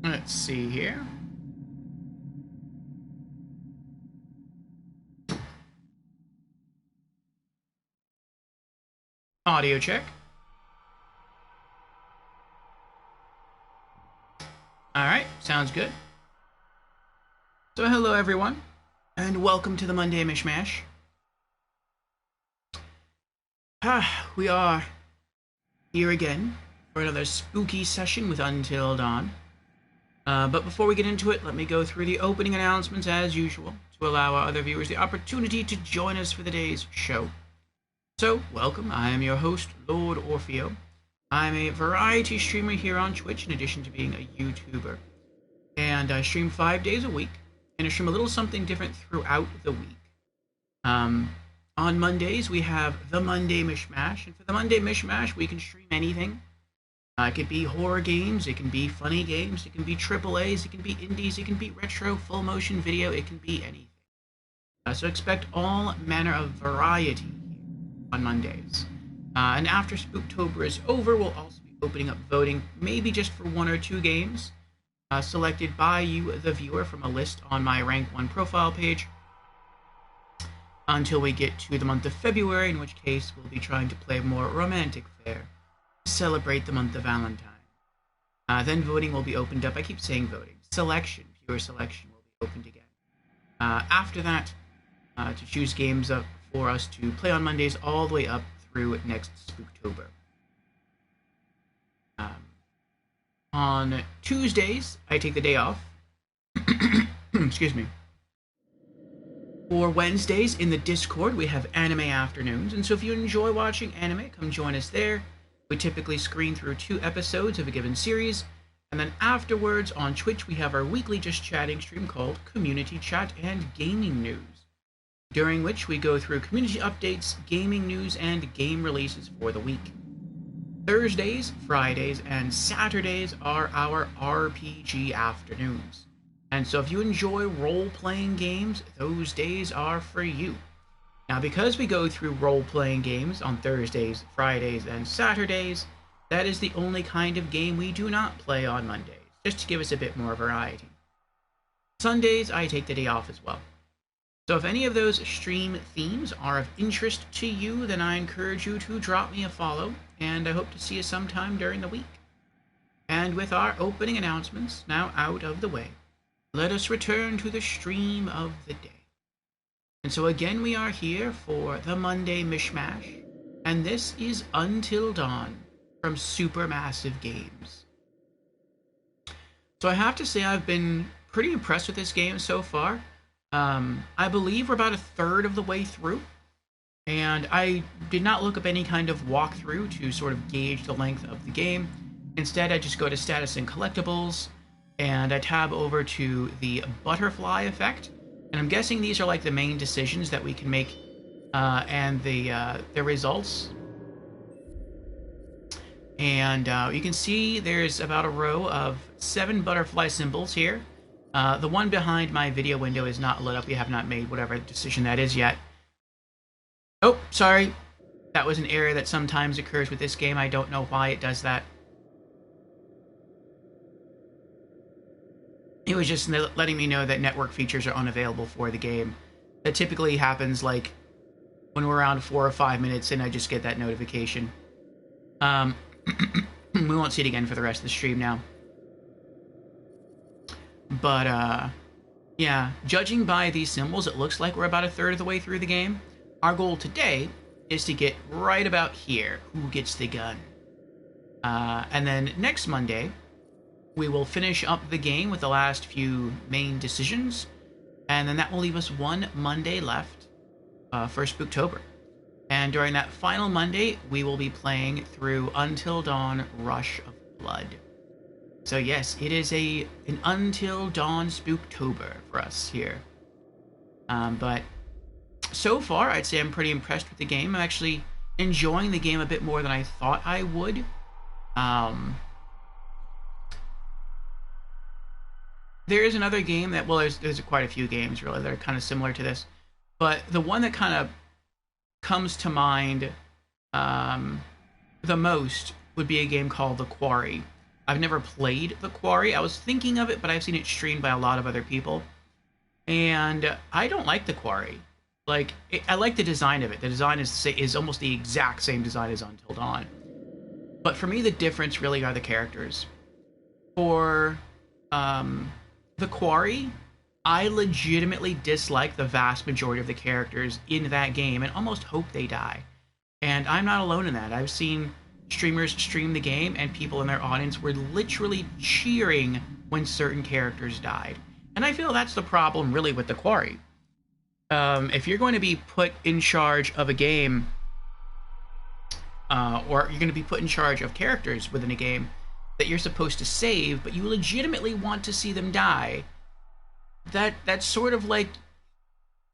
Let's see here. Audio check. Alright, sounds good. So hello everyone, and welcome to the Monday Mishmash. We are here again for another spooky session with Until Dawn. But before we get into it, let me go through the opening announcements as usual to allow our other viewers the opportunity to join us for the day's show. So, welcome, I am your host, Lord Orfeo. I'm a variety streamer here on Twitch in addition to being a YouTuber. And I stream 5 days a week, and I stream a little something different throughout the week. On Mondays, we have the Monday Mishmash, and for the Monday Mishmash, we can stream anything. It could be horror games, it can be funny games, it can be AAAs, it can be indies, it can be retro, full motion video, it can be anything. So expect all manner of variety on Mondays. And after Spooktober is over, we'll also be opening up voting, maybe just for 1 or 2 games, selected by you, the viewer, from a list on my Rank 1 profile page, until we get to the month of February, in which case we'll be trying to play more romantic fare to celebrate the month of Valentine. Then voting will be opened up. I keep saying voting. Selection, pure selection, will be opened again. After that, to choose games up for us to play on Mondays all the way up through next Spooktober. On Tuesdays, I take the day off. Excuse me. For Wednesdays, in the Discord, we have anime afternoons, and so if you enjoy watching anime, come join us there. We typically screen through 2 episodes of a given series, and then afterwards, on Twitch, we have our weekly Just Chatting stream called Community Chat and Gaming News, during which we go through community updates, gaming news, and game releases for the week. Thursdays, Fridays, and Saturdays are our RPG afternoons. And so if you enjoy role-playing games, those days are for you. Now, because we go through role-playing games on Thursdays, Fridays, and Saturdays, that is the only kind of game we do not play on Mondays, just to give us a bit more variety. Sundays, I take the day off as well. So if any of those stream themes are of interest to you, then I encourage you to drop me a follow, and I hope to see you sometime during the week. And with our opening announcements now out of the way, let us return to the stream of the day. And so again, we are here for the Monday Mishmash, and this is Until Dawn from Supermassive Games. So I have to say I've been pretty impressed with this game so far. I believe we're about a third of the way through, and I did not look up any kind of walkthrough to sort of gauge the length of the game. Instead, I just go to Status and Collectibles, and I tab over to the Butterfly effect, and I'm guessing these are like the main decisions that we can make, and the results. And you can see there's about a row of 7 butterfly symbols here. The one behind my video window is not lit up. We have not made whatever decision that is yet. Oh, sorry. That was an error that sometimes occurs with this game. I don't know why it does that. It was just letting me know that network features are unavailable for the game. That typically happens like when we're around 4 or 5 minutes and I just get that notification. We won't see it again for the rest of the stream now. But, yeah, judging by these symbols, it looks like we're about a third of the way through the game. Our goal today is to get right about here. Who gets the gun? And then next Monday, we will finish up the game with the last few main decisions, and then that will leave us 1 Monday left for Spooktober. And during that final Monday, we will be playing through Until Dawn Rush of Blood. So yes, it is an Until Dawn Spooktober for us here. But so far, I'd say I'm pretty impressed with the game. I'm actually enjoying the game a bit more than I thought I would. There is another game that, well, there's quite a few games really that are kind of similar to this, but the one that kind of comes to mind the most would be a game called The Quarry. I've never played The Quarry. I was thinking of it, but I've seen it streamed by a lot of other people. And I don't like The Quarry. Like, I like the design of it. The design is almost the exact same design as Until Dawn. But for me, the difference really are the characters. For The Quarry, I legitimately dislike the vast majority of the characters in that game and almost hope they die. And I'm not alone in that. I've seen streamers stream the game and people in their audience were literally cheering when certain characters died. And I feel that's the problem really with The Quarry. If you're going to be put in charge of a game, or you're going to be put in charge of characters within a game that you're supposed to save, but you legitimately want to see them die, that's sort of like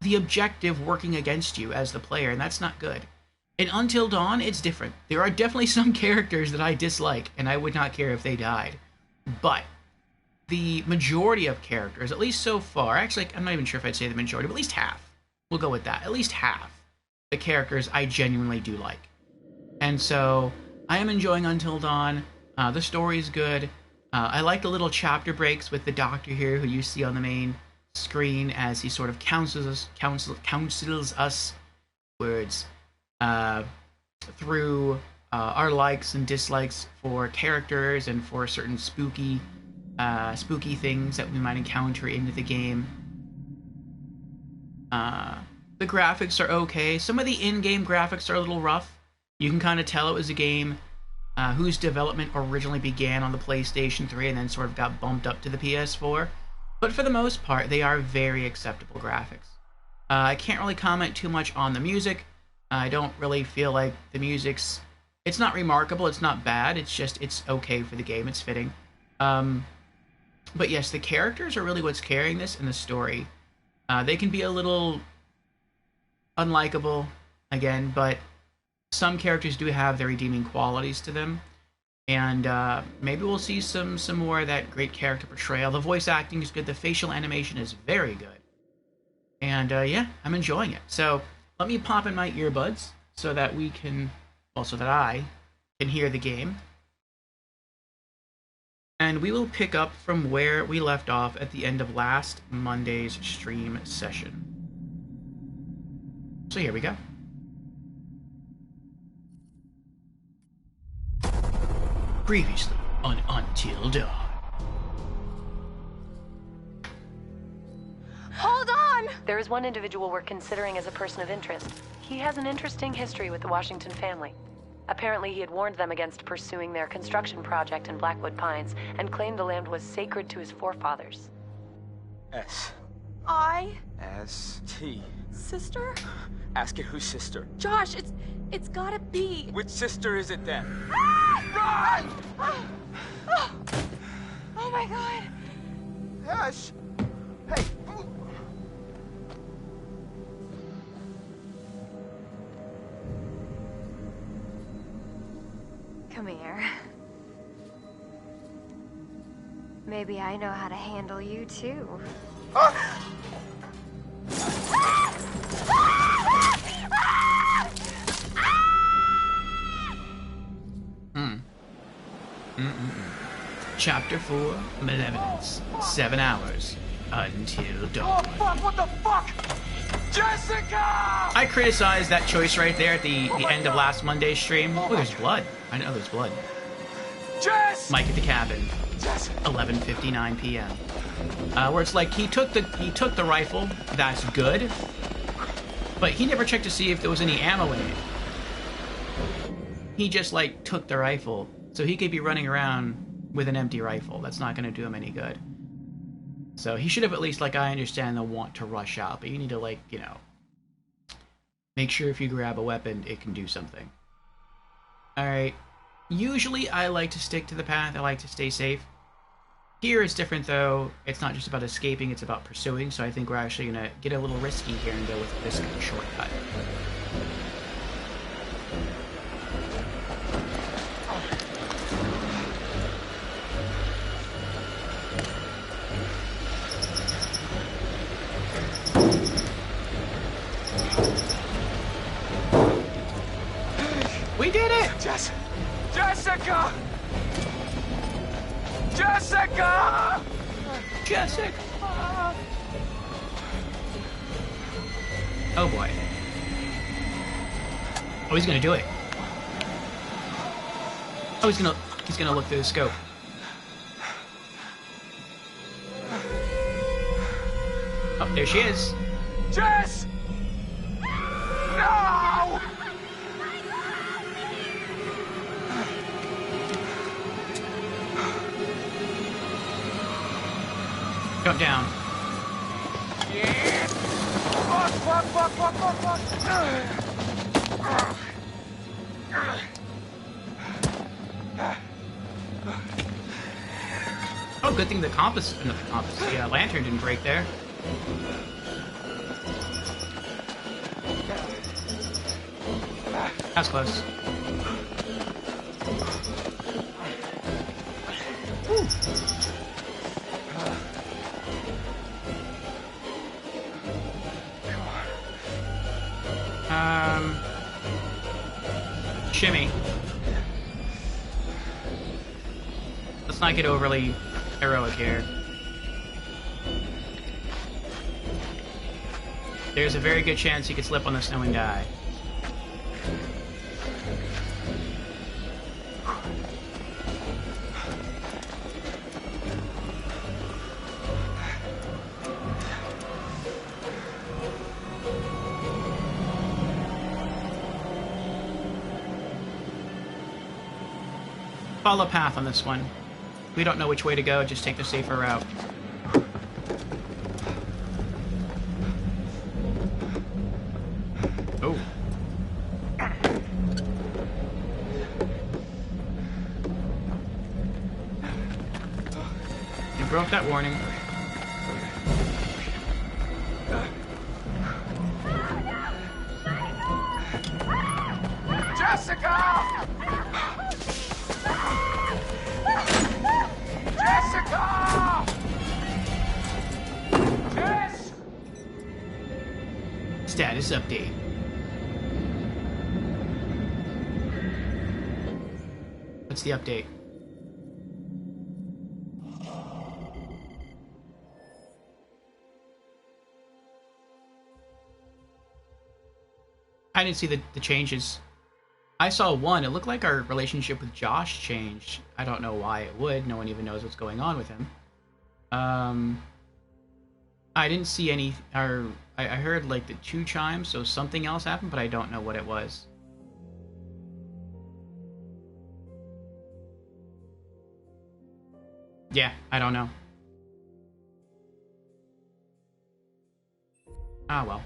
the objective working against you as the player, and that's not good. In Until Dawn, it's different. There are definitely some characters that I dislike, and I would not care if they died. But the majority of characters, at least so far, actually, I'm not even sure if I'd say the majority, but at least half. We'll go with that. At least half the characters I genuinely do like. And so, I am enjoying Until Dawn. The story's good. I like the little chapter breaks with the doctor here, who you see on the main screen as he sort of counsels us words through our likes and dislikes for characters and for certain spooky things that we might encounter into the game. The graphics are okay. Some of the in-game graphics are a little rough. You can kind of tell it was a game whose development originally began on the PlayStation 3 and then sort of got bumped up to the PS4. But for the most part, they are very acceptable graphics. I can't really comment too much on the music. I don't really feel like the music's... It's not remarkable, it's not bad, it's okay for the game, it's fitting. But yes, the characters are really what's carrying this, and the story. They can be a little unlikable, again, but some characters do have their redeeming qualities to them. And maybe we'll see some more of that great character portrayal. The voice acting is good, the facial animation is very good. And yeah, I'm enjoying it. So let me pop in my earbuds so that we can, well, so that I can hear the game. And we will pick up from where we left off at the end of last Monday's stream session. So here we go. Previously on Until Dawn. Hold on! There is one individual we're considering as a person of interest. He has an interesting history with the Washington family. Apparently, he had warned them against pursuing their construction project in Blackwood Pines and claimed the land was sacred to his forefathers. S. I... S-T. Sister? Ask it whose sister. Josh, it's gotta be... Which sister is it then? Ah! Run! Oh my god. Ash! Hey! Come here. Maybe I know how to handle you too. Chapter 4, Malevolence. 7 hours until dawn. Oh fuck, what the fuck? Jessica! I criticized that choice right there at the end of last Monday's stream. Oh, there's blood. I know there's blood. Jess! Mike at the cabin. Jess! 11:59 p.m. Where it's like he took the rifle. That's good, but he never checked to see if there was any ammo in it. He just like took the rifle, so he could be running around with an empty rifle. That's not going to do him any good. So he should have at least, like, I understand the want to rush out, but you need to, like, you know, make sure if you grab a weapon, it can do something. Alright. Usually I like to stick to the path. I like to stay safe. Here it's different, though. It's not just about escaping, it's about pursuing, so I think we're actually going to get a little risky here and go with this kind of shortcut. We did it! Jessica! Jessica! Jessica! Oh boy. Oh, he's gonna do it. Oh, he's gonna look through the scope. Oh, there she is. Jess! No! Jump down. Yeah! Fuck! Oh, good thing the compass, not the compass, the lantern didn't break there. That's close. Whew. Shimmy. Let's not get overly heroic here. There's a very good chance he could slip on the snow and die. Follow path on this one. We don't know which way to go, just take the safer route. Oh. You broke that warning. Jessica! Jessica! Jess! Status update. What's the update? I didn't see the changes. I saw one. It looked like our relationship with Josh changed. I don't know why it would. No one even knows what's going on with him. I didn't see any... I heard like the 2 chimes, so something else happened, but I don't know what it was. Yeah, I don't know. Ah, well.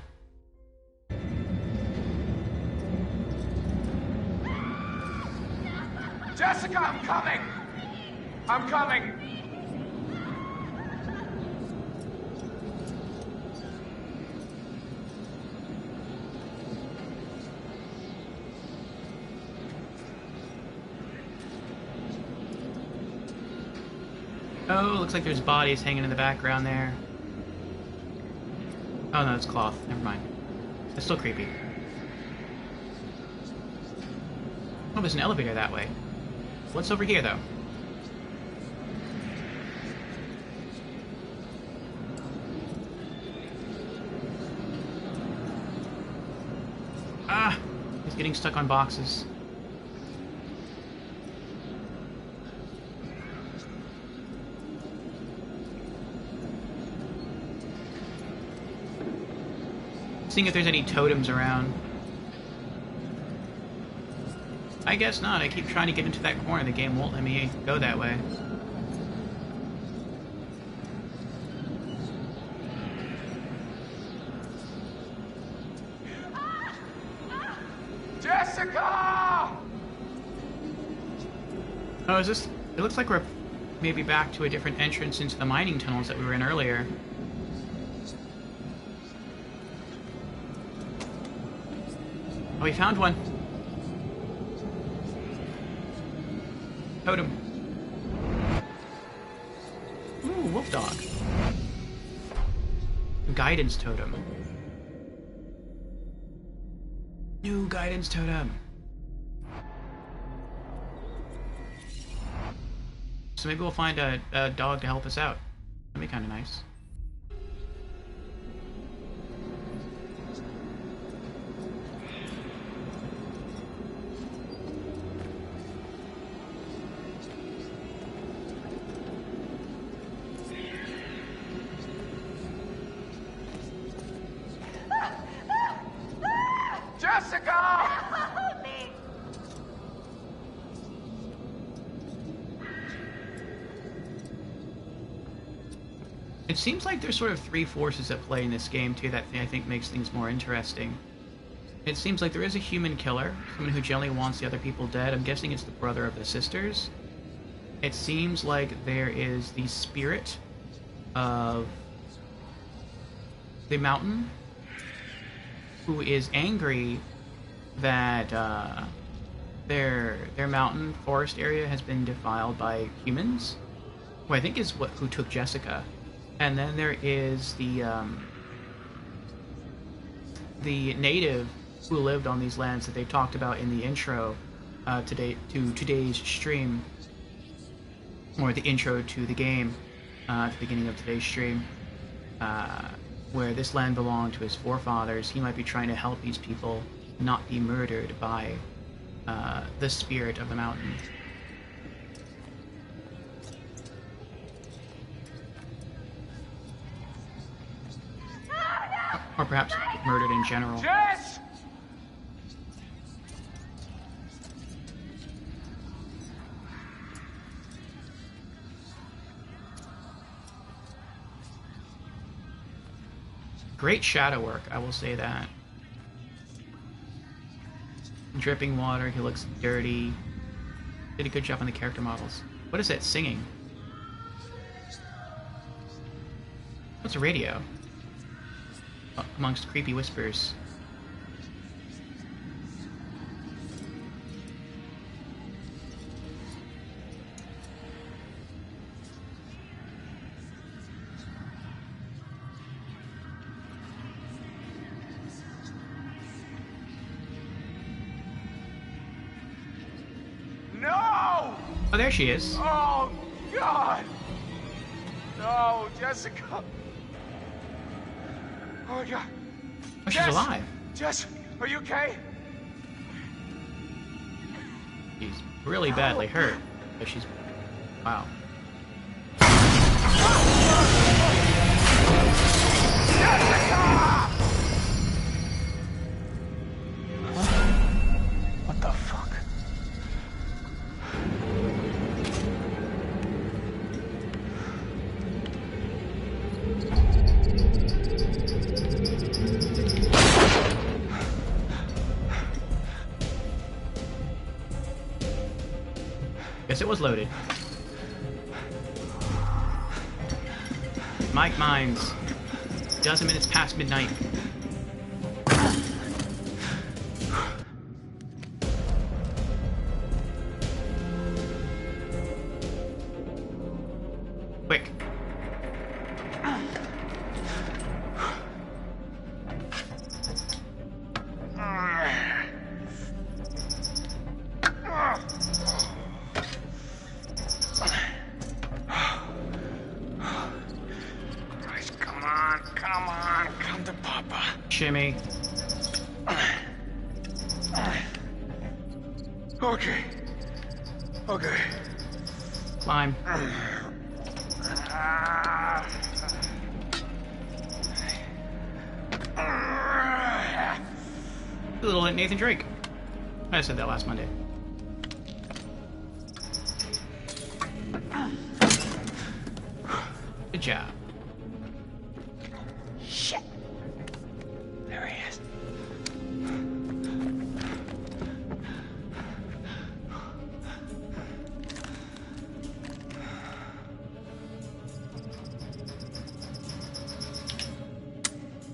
Jessica, I'm coming! I'm coming! Oh, looks like there's bodies hanging in the background there. Oh no, it's cloth. Never mind. It's still creepy. Oh, there's an elevator that way. What's over here, though? Ah! He's getting stuck on boxes. Seeing if there's any totems around. I guess not. I keep trying to get into that corner. The game won't let me go that way. Jessica! Oh, is this... It looks like we're maybe back to a different entrance into the mining tunnels that we were in earlier. Oh, we found one. Totem. Ooh, wolf dog. Guidance totem. New guidance totem. so maybe we'll find a dog to help us out. That'd be kind of nice. Jessica! It seems like there's sort of three forces at play in this game, too, that I think makes things more interesting. It seems like there is a human killer, someone who generally wants the other people dead. I'm guessing it's the brother of the sisters. It seems like there is the spirit of the mountain, who is angry that their mountain forest area has been defiled by humans, who I think is who took Jessica. And then there is the native who lived on these lands that they talked about in the intro to today's stream, or the intro to the game at the beginning of today's stream, where this land belonged to his forefathers. He might be trying to help these people not be murdered by the spirit of the mountain. Or perhaps murdered in general. Jess! Great shadow work, I will say that. Dripping water, he looks dirty. Did a good job on the character models. What is that singing? What's a radio? Amongst creepy whispers. No! Oh, there she is. Oh, God! No, Jessica! Oh, my God. Oh, she's alive. Jess, are you okay? She's really badly hurt, but she's... Wow. Jessica! What the fuck? Guess it was loaded. Mike Mines. Dozen minutes past midnight. Quick. Come to Papa. Shimmy. Okay. Okay. Climb. Little Nathan Drake. I said that last Monday. Good job. Shit. There he is.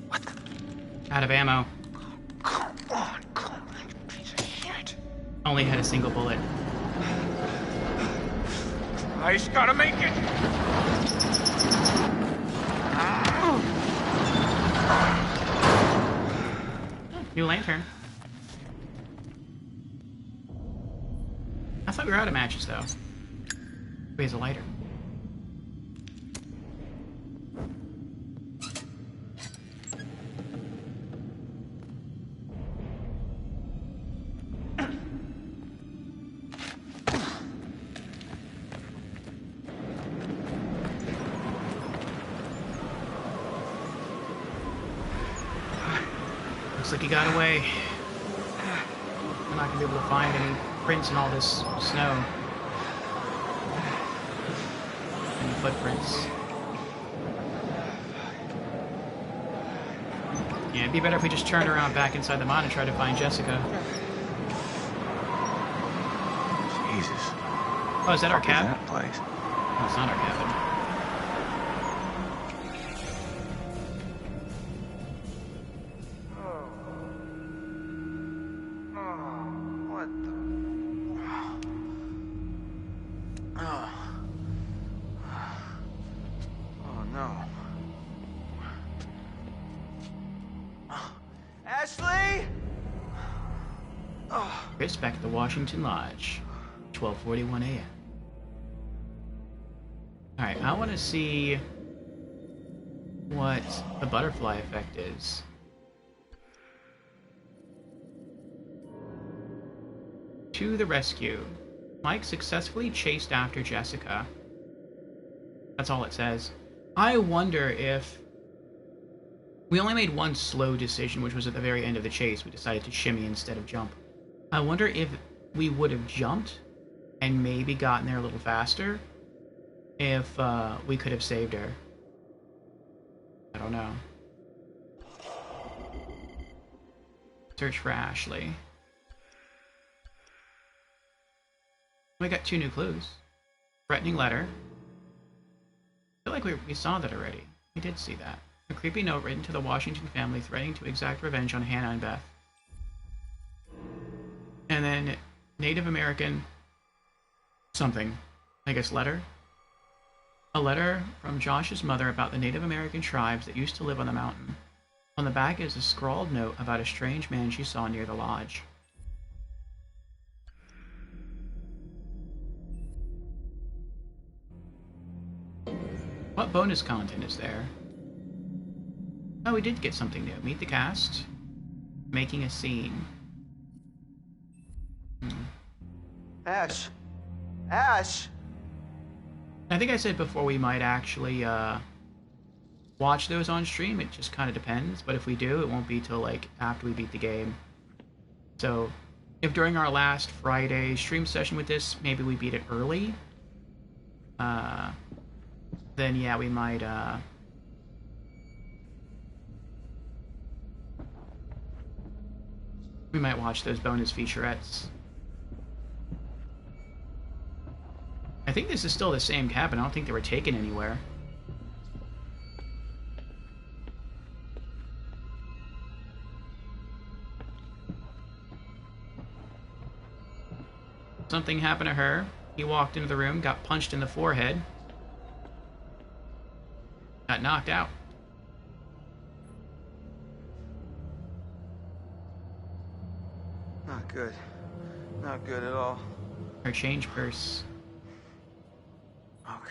What the? Out of ammo. Come on, you piece of shit. Only had a single bullet. I just gotta make it. New lantern. I thought we were out of matches, though. Raise a lighter. Looks like he got away. I'm not gonna be able to find any prints in all this snow. Any footprints. Yeah, it'd be better if we just turned around back inside the mine and tried to find Jessica. Jesus. Oh, is that our What is cabin? that place? No, it's not our cabin. What the? Oh no. Ashley! Chris back at the Washington Lodge. 12:41 a.m. Alright, I want to see what the butterfly effect is. To the rescue. Mike successfully chased after Jessica. That's all it says. I wonder if... We only made one slow decision, which was at the very end of the chase. We decided to shimmy instead of jump. I wonder if we would have jumped and maybe gotten there a little faster if we could have saved her. I don't know. Search for Ashley. We got 2 new clues. Threatening letter. I feel like we saw that already. We did see that. A creepy note written to the Washington family threatening to exact revenge on Hannah and Beth. And then Native American something. I guess letter? A letter from Josh's mother about the Native American tribes that used to live on the mountain. On the back is a scrawled note about a strange man she saw near the lodge. What bonus content is there? Oh, we did get something new. Meet the cast. Making a scene. Ash! Ash! I think I said before we might actually watch those on stream. It just kind of depends. But if we do, it won't be till like after we beat the game. So if during our last Friday stream session with this, maybe we beat it early, then yeah, we might watch those bonus featurettes. I think this is still the same cabin. I don't think they were taken anywhere. Something happened to her. He walked into the room, got punched in the forehead. Got knocked out. Not good. Not good at all. Her change purse. Okay.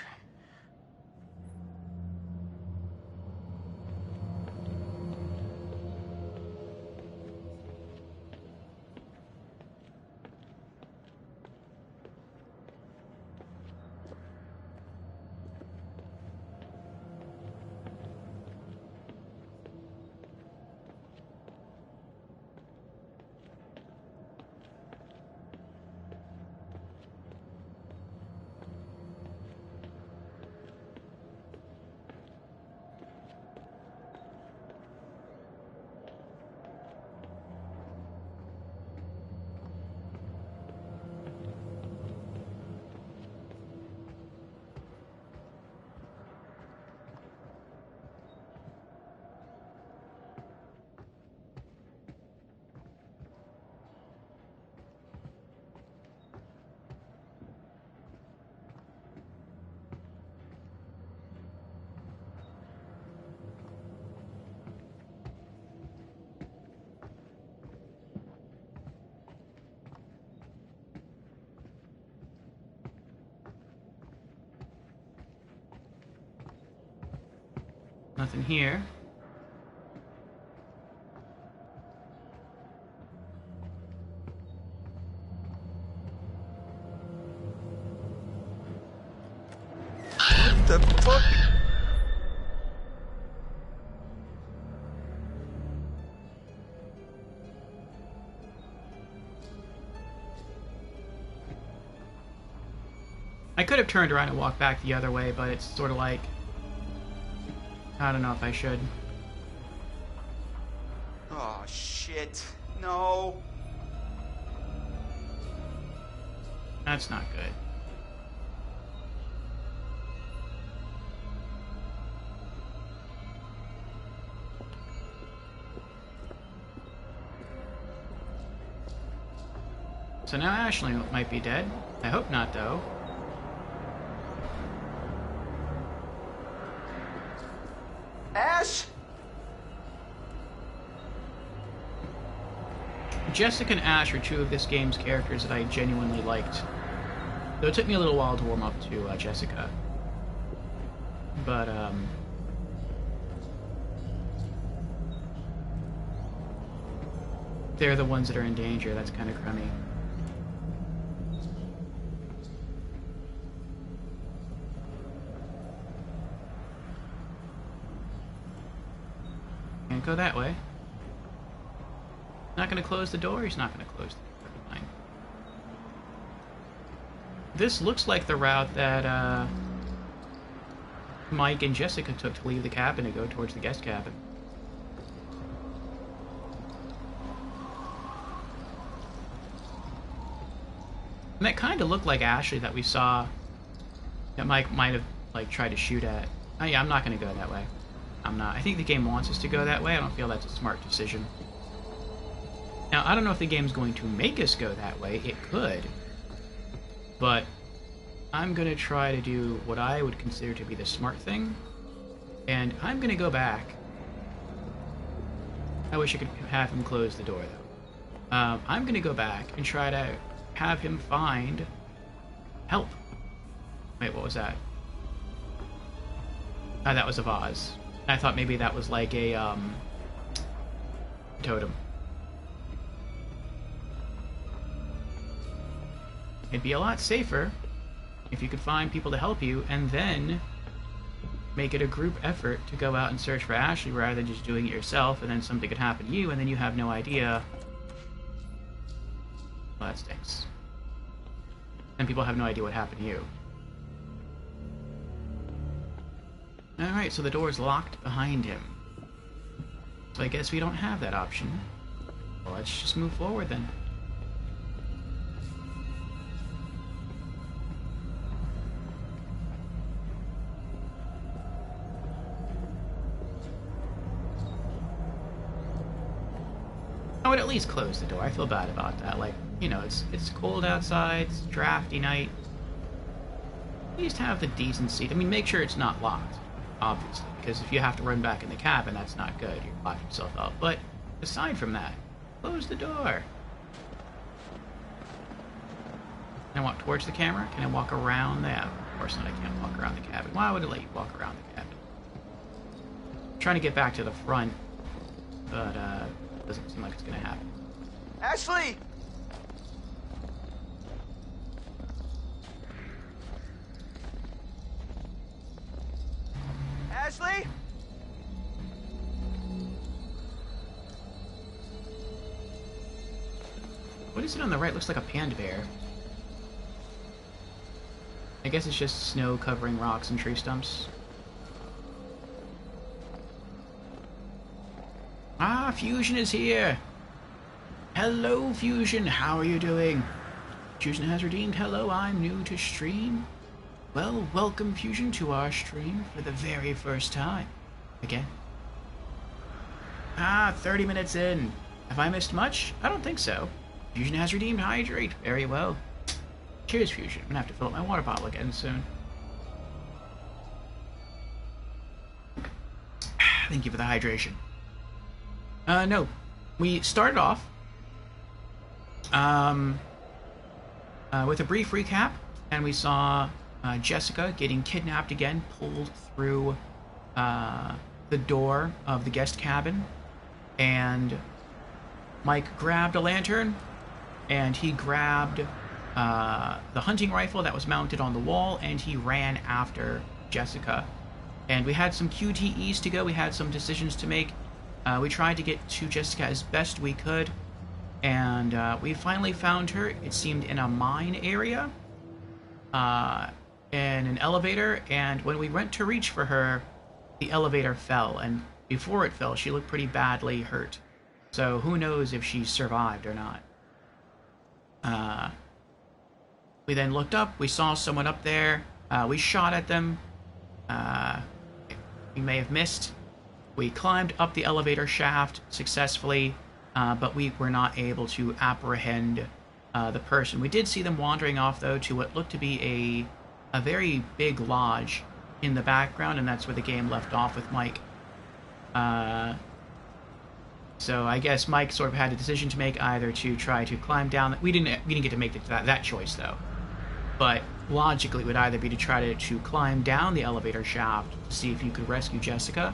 Nothing here. What the fuck? I could have turned around and walked back the other way, but it's sort of like... I don't know if I should. Oh, shit. No. That's not good. So now Ashley might be dead. I hope not, though. Ash? Jessica and Ash are two of this game's characters that I genuinely liked. Though it took me a little while to warm up to Jessica. But, they're the ones that are in danger. That's kind of crummy. Can't go that way. Not gonna close the door? He's not gonna close the door. Never mind. This looks like the route that, Mike and Jessica took to leave the cabin to go towards the guest cabin. And that kind of looked like Ashley that we saw that Mike might have, like, tried to shoot at. Oh yeah, I'm not gonna go that way. I'm not. I think the game wants us to go that way. I don't feel that's a smart decision. Now, I don't know if the game's going to make us go that way. It could. But I'm going to try to do what I would consider to be the smart thing. And I'm going to go back. I wish I could have him close the door, though. I'm going to go back and try to have him find help. Wait, what was that? Oh, that was a vase. I thought maybe that was like a, totem. It'd be a lot safer if you could find people to help you and then make it a group effort to go out and search for Ashley rather than just doing it yourself and then something could happen to you and then you have no idea. Well, that stinks. And people have no idea what happened to you. Alright, so the door is locked behind him. So I guess we don't have that option. Well, let's just move forward then. I would at least close the door. I feel bad about that. Like, you know, it's cold outside, it's a drafty night. At least have the decency. I mean, make sure it's not locked, obviously, because if you have to run back in the cabin, that's not good. You're locking yourself out. But aside from that, close the door. Can I walk towards the camera? Can I walk around that? Of course not, I can't walk around the cabin. Why would it let you walk around the cabin? I'm trying to get back to the front, but doesn't seem like it's gonna happen. Ashley! Ashley? What is it on the right? Looks like a panda bear. I guess it's just snow covering rocks and tree stumps. Ah, Fusion is here! Hello, Fusion, how are you doing? Fusion has redeemed. Hello, I'm new to stream. Well, welcome, Fusion, to our stream for the very first time. Again. Ah, 30 minutes in. Have I missed much? I don't think so. Fusion has redeemed Hydrate. Very well. Cheers, Fusion. I'm gonna have to fill up my water bottle again soon. Thank you for the hydration. No. We started off with a brief recap, and we saw Jessica getting kidnapped again, pulled through the door of the guest cabin, and Mike grabbed a lantern, and he grabbed the hunting rifle that was mounted on the wall, and he ran after Jessica. And we had some QTEs to go. We had some decisions to make. We tried to get to Jessica as best we could, and we finally found her. It seemed in a mine area, in an elevator, and when we went to reach for her, the elevator fell, and before it fell, she looked pretty badly hurt. So who knows if she survived or not. We then looked up, we saw someone up there, we shot at them, we may have missed. We climbed up the elevator shaft successfully, but we were not able to apprehend the person. We did see them wandering off, though, to what looked to be a very big lodge in the background, and that's where the game left off with Mike. So I guess Mike sort of had a decision to make, either to try to climb down. We didn't get to make that choice, though. But logically, it would either be to try to climb down the elevator shaft to see if you could rescue Jessica,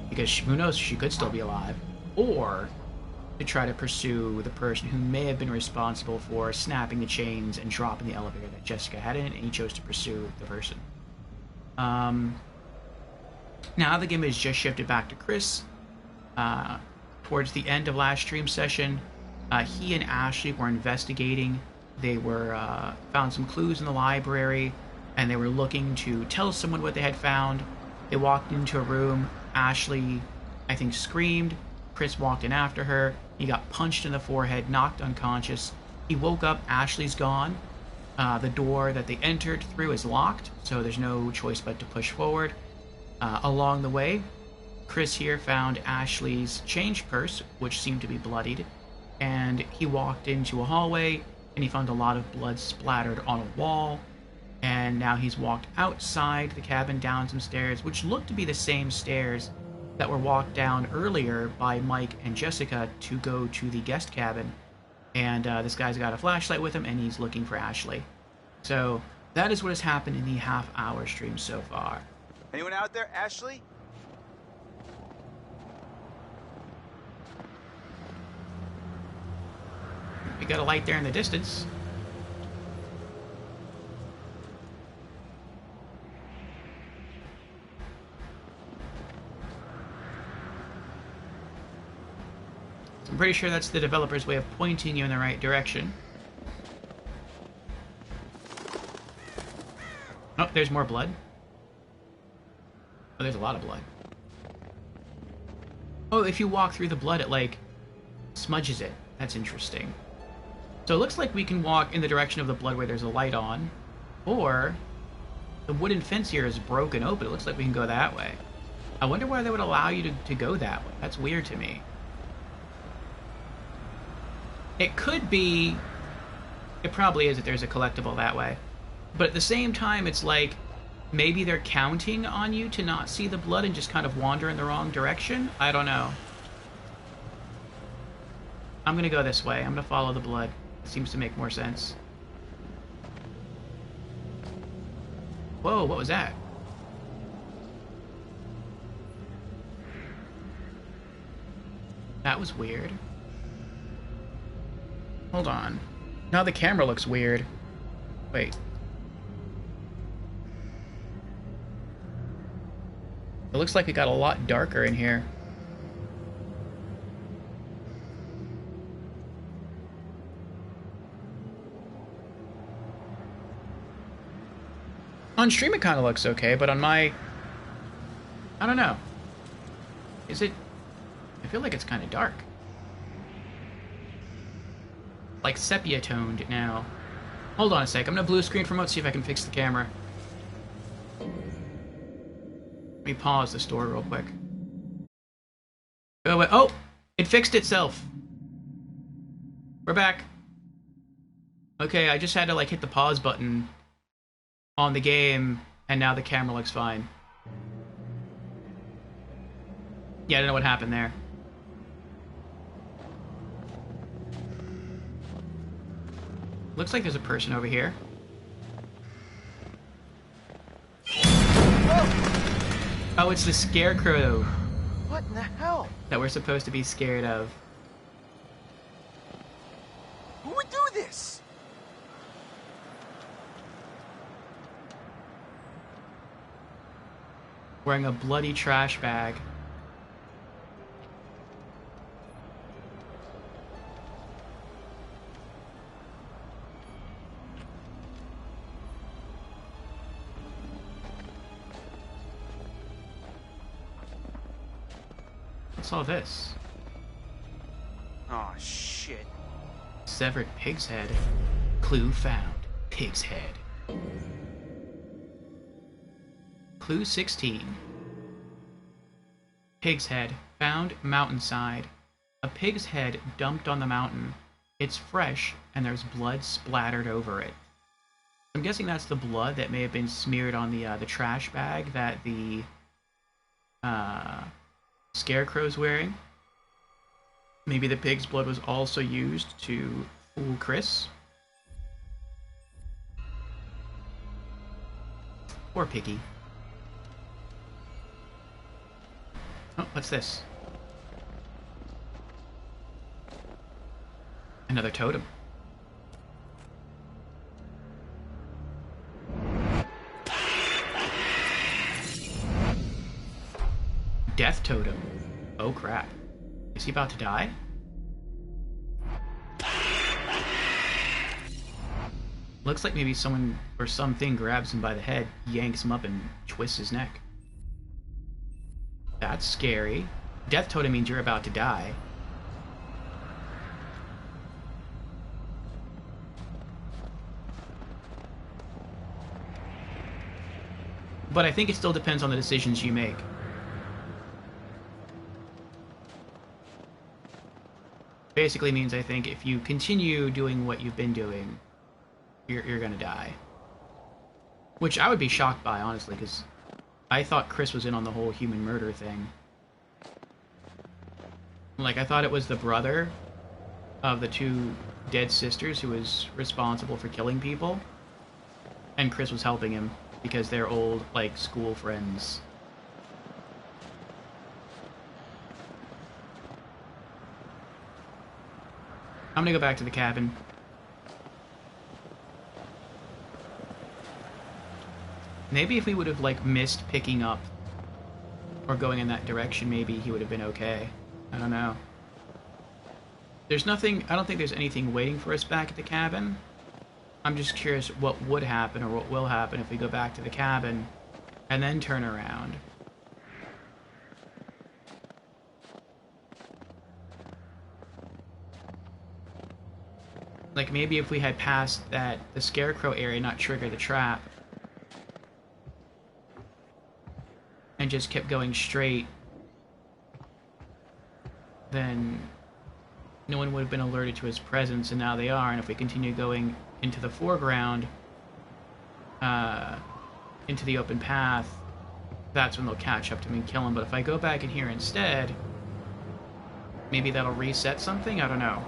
because who knows, she could still be alive, or to try to pursue the person who may have been responsible for snapping the chains and dropping the elevator that Jessica had in, and he chose to pursue the person. Now the game has just shifted back to Chris. Towards the end of last stream session, he and Ashley were investigating. They were found some clues in the library, and they were looking to tell someone what they had found. They walked into a room. Ashley, I think, screamed. Chris walked in after her. He got punched in the forehead, knocked unconscious. He woke up. Ashley's gone. The door that they entered through is locked, so there's no choice but to push forward. Along the way, Chris here found Ashley's change purse, which seemed to be bloodied, and he walked into a hallway, and he found a lot of blood splattered on a wall, and now he's walked outside the cabin down some stairs, which looked to be the same stairs that were walked down earlier by Mike and Jessica to go to the guest cabin, and this guy's got a flashlight with him, and he's looking for Ashley. So that is what has happened in the half-hour stream so far. Anyone out there? Ashley? We got a light there in the distance. So I'm pretty sure that's the developer's way of pointing you in the right direction. Oh, there's more blood. Oh, there's a lot of blood. Oh, if you walk through the blood, it, like, smudges it. That's interesting. So it looks like we can walk in the direction of the blood where there's a light on, or the wooden fence here is broken open. It looks like we can go that way. I wonder why they would allow you to go that way. That's weird to me. It could be... It probably is that there's a collectible that way. But at the same time, it's like, maybe they're counting on you to not see the blood and just kind of wander in the wrong direction? I don't know. I'm gonna go this way. I'm gonna follow the blood. It seems to make more sense. Whoa, what was that? That was weird. Hold on. Now the camera looks weird. Wait. It looks like it got a lot darker in here. On stream it kind of looks okay, but on my... I don't know. Is it... I feel like it's kind of dark. Like sepia-toned now. Hold on a sec, I'm gonna blue screen from remote, see if I can fix the camera. Let me pause the store real quick. Oh, wait. Oh! It fixed itself! We're back. Okay, I just had to, like, hit the pause button on the game, and now the camera looks fine. Yeah, I don't know what happened there. Looks like there's a person over here. Oh, it's the scarecrow What in the hell? that we're supposed to be scared of. Who would do this? Wearing a bloody trash bag. What's all this? Oh, shit. Severed pig's head. Clue found. Pig's head. Clue 16. Pig's head. Found mountainside. A pig's head dumped on the mountain. It's fresh, and there's blood splattered over it. I'm guessing that's the blood that may have been smeared on the trash bag that the Scarecrow's wearing. Maybe the pig's blood was also used to fool Chris. Or Piggy. Oh, what's this? Another totem. Death totem. Oh crap. Is he about to die? Looks like maybe someone or something grabs him by the head, yanks him up, and twists his neck. That's scary. Death totem means you're about to die. But I think it still depends on the decisions you make. Basically means, I think, if you continue doing what you've been doing, you're gonna die. Which I would be shocked by, honestly, because I thought Chris was in on the whole human murder thing. Like, I thought it was the brother of the two dead sisters who was responsible for killing people. And Chris was helping him because they're old, like, school friends. I'm gonna go back to the cabin. Maybe if we would have, like, missed picking up or going in that direction, maybe he would have been okay. I don't know. There's nothing... I don't think there's anything waiting for us back at the cabin. I'm just curious what would happen or what will happen if we go back to the cabin and then turn around. Like, maybe if we had passed the Scarecrow area, not trigger the trap, and just kept going straight, then no one would have been alerted to his presence, and now they are. And if we continue going into the foreground, into the open path, that's when they'll catch up to me and kill him. But if I go back in here instead, maybe that'll reset something? I don't know.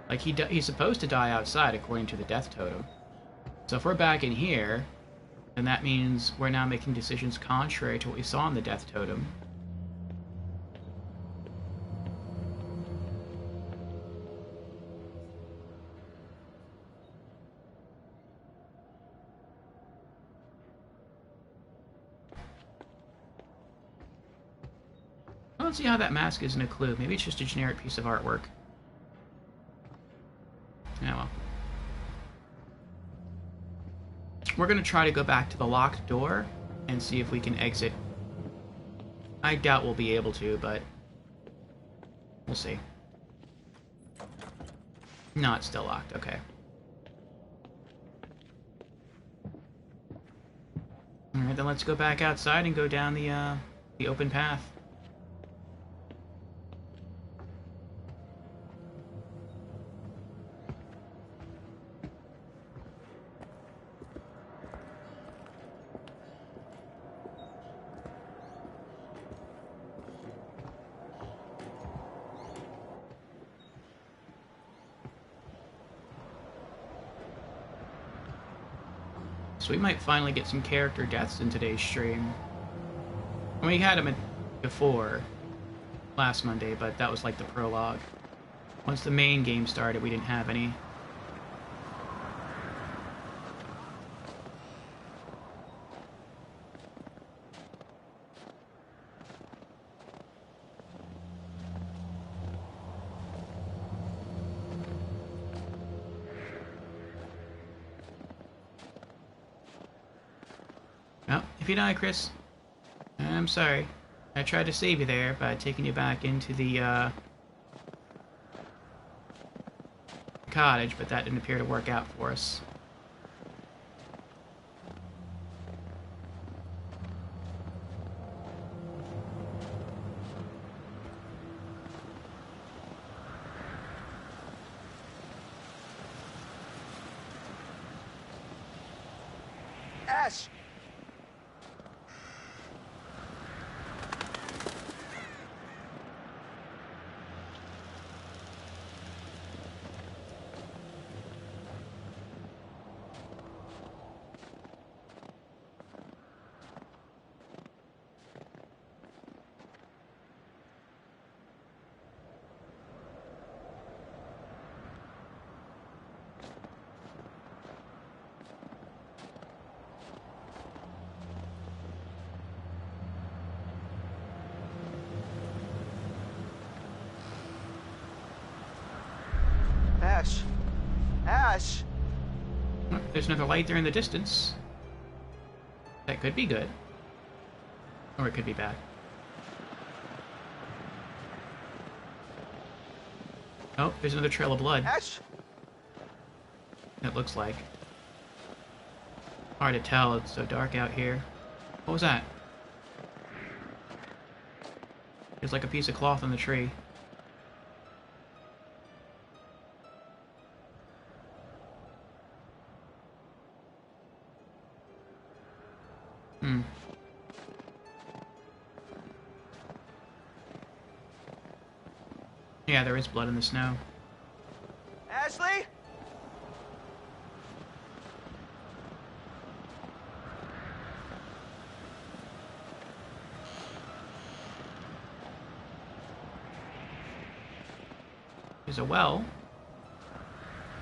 Like, he's supposed to die outside, according to the death totem. So if we're back in here, then that means we're now making decisions contrary to what we saw in the death totem. I don't see how that mask isn't a clue. Maybe it's just a generic piece of artwork. Yeah, well. We're going to try to go back to the locked door and see if we can exit. I doubt we'll be able to, but we'll see. No, it's still locked. Okay. Alright, then let's go back outside and go down the open path. So we might finally get some character deaths in today's stream. We had them before last Monday, but that was like the prologue. Once the main game started, we didn't have any. Well, if you die, Chris, I'm sorry. I tried to save you there by taking you back into the cottage, but that didn't appear to work out for us. Ash! Ash! Ash! Oh, there's another light there in the distance. That could be good. Or it could be bad. Oh, there's another trail of blood. Ash! It looks like. Hard to tell, it's so dark out here. What was that? There's like a piece of cloth on the tree. Yeah, there is blood in the snow. Ashley? There's a well.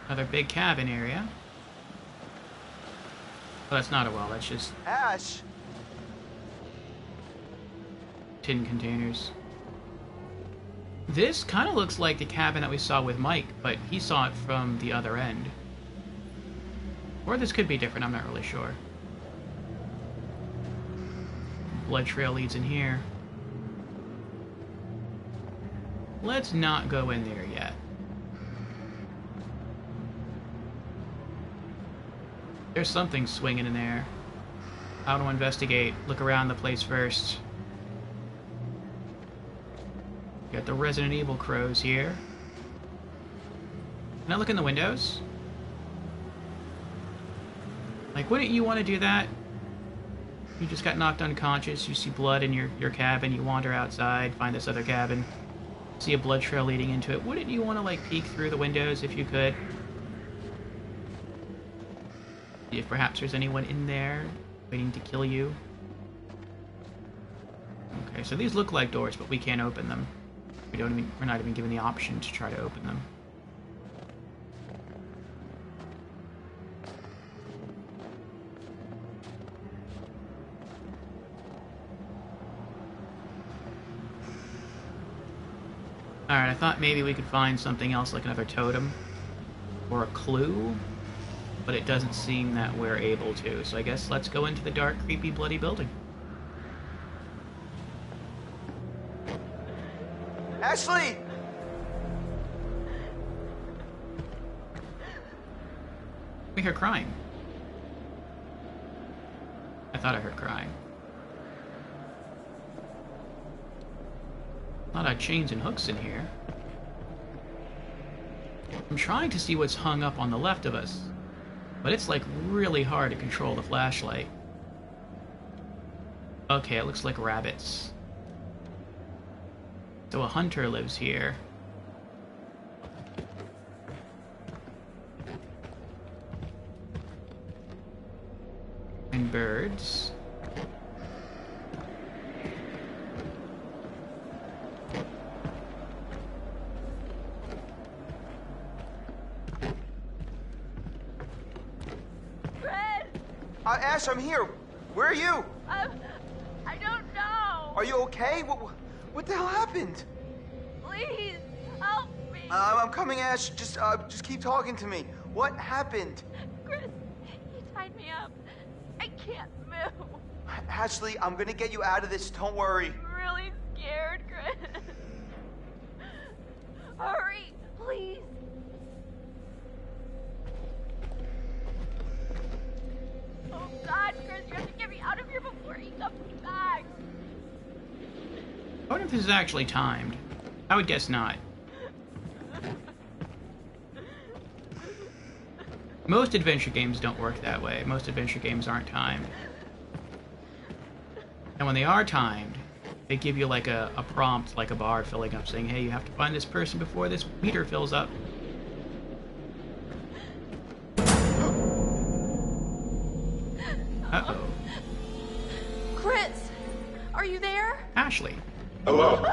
Another big cabin area. Oh, that's not a well, that's just Ash! tin containers. This kind of looks like the cabin that we saw with Mike, but he saw it from the other end. Or this could be different, I'm not really sure. Blood trail leads in here. Let's not go in there yet. There's something swinging in there. I want to investigate. Look around the place first. Got the Resident Evil crows here. Can I look in the windows? Like, wouldn't you want to do that? You just got knocked unconscious, you see blood in your cabin, you wander outside, find this other cabin, see a blood trail leading into it. Wouldn't you want to, like, peek through the windows if you could? See if perhaps there's anyone in there waiting to kill you. Okay, so these look like doors, but we can't open them. We're not even given the option to try to open them. Alright, I thought maybe we could find something else like another totem or a clue, but it doesn't seem that we're able to, so I guess let's go into the dark, creepy, bloody building. Ashley! We heard crying. I thought I heard crying. A lot of chains and hooks in here. I'm trying to see what's hung up on the left of us, but it's like really hard to control the flashlight. Okay, it looks like rabbits. So a hunter lives here. birds. Fred! Ash, I'm here. Where are you? I don't know. Are you okay? What the hell happened? Please, help me. I'm coming, Ash. Just keep talking to me. What happened? Chris, he tied me up. I can't move. Ashley, I'm gonna get you out of this. Don't worry. I'm really scared, Chris. Hurry, please. Oh God, Chris, you have to get me out of here before he comes back. I wonder if this is actually timed. I would guess not. Most adventure games don't work that way. Most adventure games aren't timed. And when they are timed, they give you like a prompt, like a bar filling up, saying, hey, you have to find this person before this meter fills up. Uh-oh. Chris, are you there? Ashley. Hello,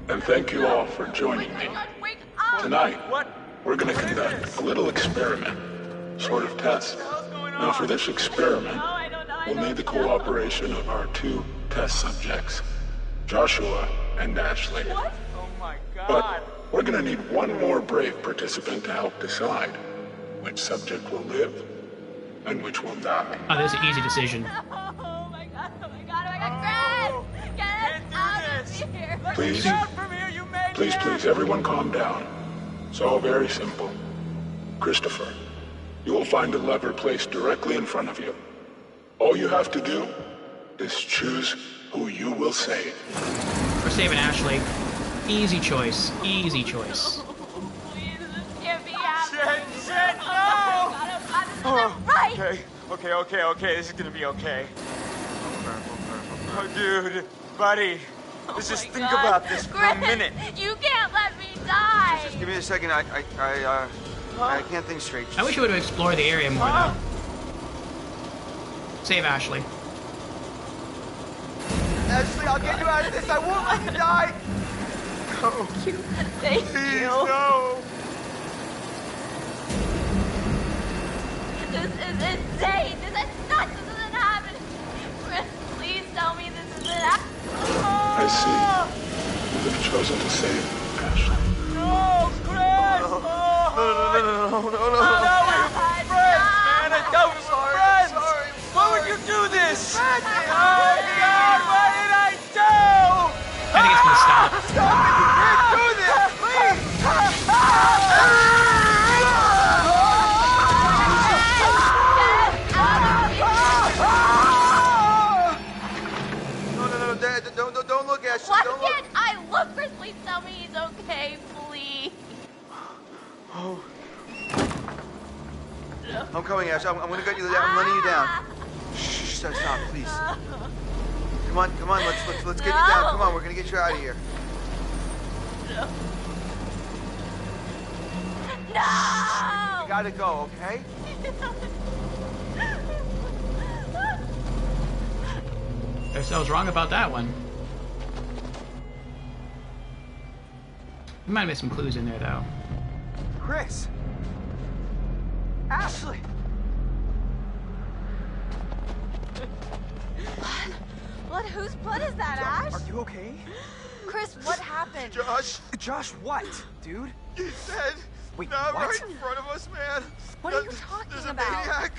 and thank you all for joining me. God, wake up! Tonight, What? we're going to conduct a little experiment, sort of test. Now for this experiment, No, I don't know. we'll need the cooperation of our two test subjects, Joshua and Ashley. What? Oh my But God. we're going to need one more brave participant to help decide which subject will live and which will die. Oh, this is an easy decision. Oh my God, oh my God, oh my God, Chris! Get us Can't do out this. of here! Please, Out from here, you maniac! please, everyone calm down. It's all very simple. Christopher, you will find a lever placed directly in front of you. All you have to do is choose who you will save. We're saving Ashley. Easy choice. Easy choice. Please, this can't be happening! Shit, no! Oh God, this isn't right! Okay, this is gonna be okay. Oh, dude, buddy, let's just my think God. about this for Chris, a minute. You can't let me die! Just give me a second. I can't think straight. I wish we would have explored the area more, though. Save Ashley. Ashley, I'll get you out of this. I won't let you die. Thank Please, you. no. This is insane! This is nuts! This isn't happening! Chris, please tell me this isn't happening! I see. You have chosen to save Ashley. No, Chris! No. No, we're friends, man. I thought we were friends. Sorry. Why would you do this? Oh, God, what did I do? I think it's gonna stop. Stop it! You can't do this! Please! No, Dad, don't look, Ashley. Why Don't look. can't I look? Chris, please tell me he's okay, please. I'm coming, Ash. I'm gonna get you down. I'm letting you down. Shh, stop, please. Come on. Let's get you down. Come on, we're gonna get you out of here. No! You gotta go, okay? Guess I was wrong about that one. You might have missed some clues in there, though. Chris. Ashley. Blood? Whose blood is that, Ash? Are you okay? Chris, what happened? Josh, what, dude? He's dead. Wait, Not what? right in front of us, man. What are you talking There's a about? maniac.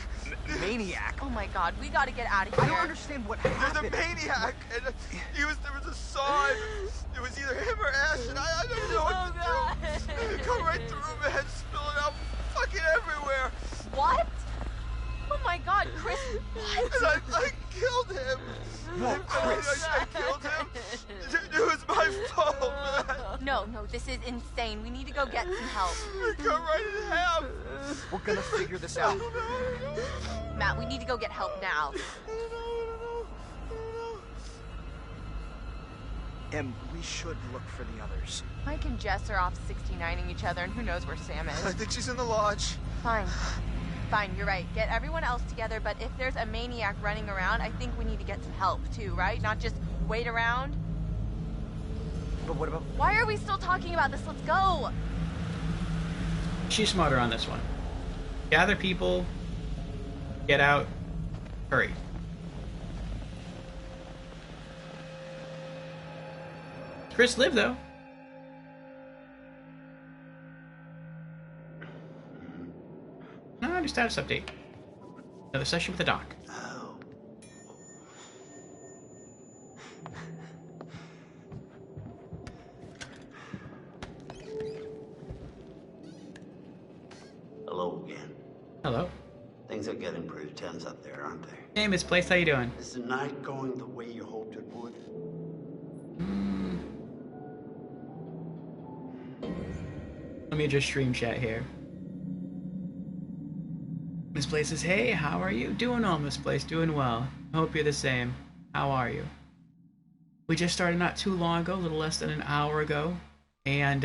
Maniac? Oh my God, we gotta get out of I here. don't understand what There's a happened. maniac, and there was a saw. And it was either him or Ash, and I don't know what to do. It come right through, man, spilling out fucking everywhere. What? Oh my God, Chris, what? And I killed him. What, Chris? I killed him. It was my fault, man. No, this is insane. We need to go get some help. It cut right in half. We're gonna figure this out. Matt, we need to go get help now. And we should look for the others. Mike and Jess are off 69ing each other, and who knows where Sam I is. think she's in the lodge. Fine. fine, you're right. Get everyone else together, but if there's a maniac running around, I think we need to get some help too, right? Not just wait around. But what about... Why are we still talking about this? Let's go! She's smarter on this one. Gather people, get out, hurry. Chris lived, though. No, just status update. Another session with the doc. Oh. Hello again. Hello. Things are getting pretty tense up there, aren't they? Hey, Miss Place, how you doing? Is the night going the way you hoped it would? Let me just stream chat here. Miss Place says, hey, how are you? Doing well, Miss Place, doing well. Hope you're the same. How are you? We just started not too long ago, a little less than an hour ago. And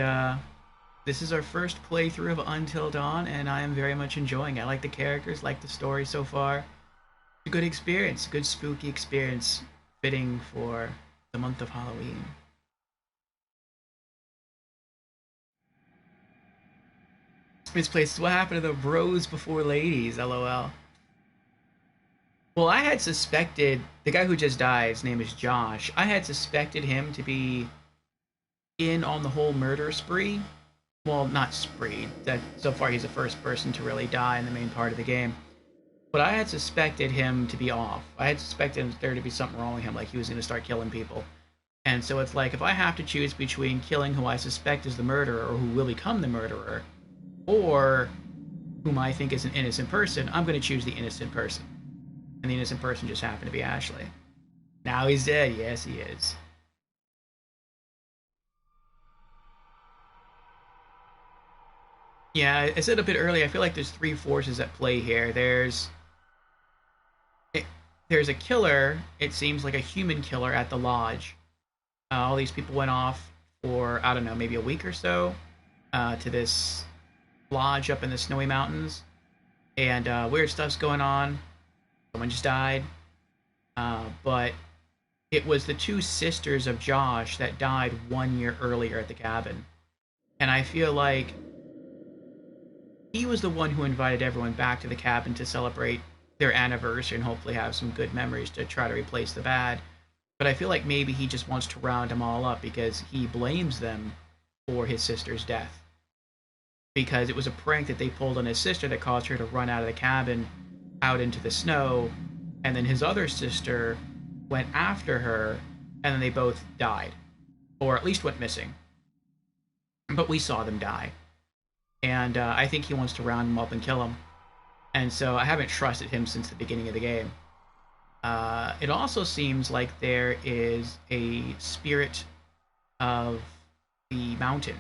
this is our first playthrough of Until Dawn, and I am very much enjoying it. I like the characters, like the story so far. It's a good experience, a good spooky experience, fitting for the month of Halloween. Misplaced. What happened to the bros before ladies? LOL. Well, I had suspected the guy who just died, his name is Josh. I had suspected him to be in on the whole murder spree. Well, not spree. That so far he's the first person to really die in the main part of the game. But I had suspected him to be off. I had suspected there to be something wrong with him, like he was going to start killing people. And so it's like, if I have to choose between killing who I suspect is the murderer or who will become the murderer, or whom I think is an innocent person, I'm going to choose the innocent person. And the innocent person just happened to be Ashley. Now he's dead. Yes, he is. Yeah, I said a bit earlier, I feel like there's three forces at play here. There's a killer, it seems like a human killer at the lodge. All these people went off for, I don't know, maybe a week or so to this lodge up in the snowy mountains, and weird stuff's going on. Someone just died, but it was the two sisters of Josh that died 1 year earlier at the cabin, and I feel like he was the one who invited everyone back to the cabin to celebrate their anniversary and hopefully have some good memories to try to replace the bad. But I feel like maybe he just wants to round them all up because he blames them for his sister's death. Because it was a prank that they pulled on his sister that caused her to run out of the cabin out into the snow, and then his other sister went after her, and then they both died. Or at least went missing. But we saw them die. And I think he wants to round them up and kill them. And so I haven't trusted him since the beginning of the game. It also seems like there is a spirit of the mountain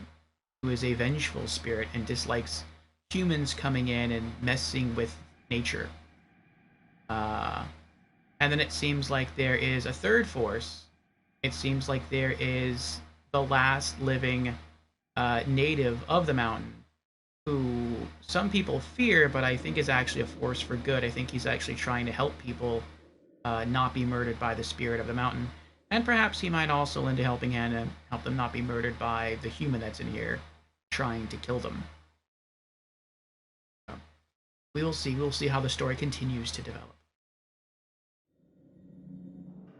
who is a vengeful spirit and dislikes humans coming in and messing with nature. And then it seems like there is a third force. It seems like there is the last living native of the mountain, who some people fear, but I think is actually a force for good. I think he's actually trying to help people not be murdered by the spirit of the mountain. And perhaps he might also lend a helping hand and help them not be murdered by the human that's in here trying to kill them. So, we will see. We'll see how the story continues to develop.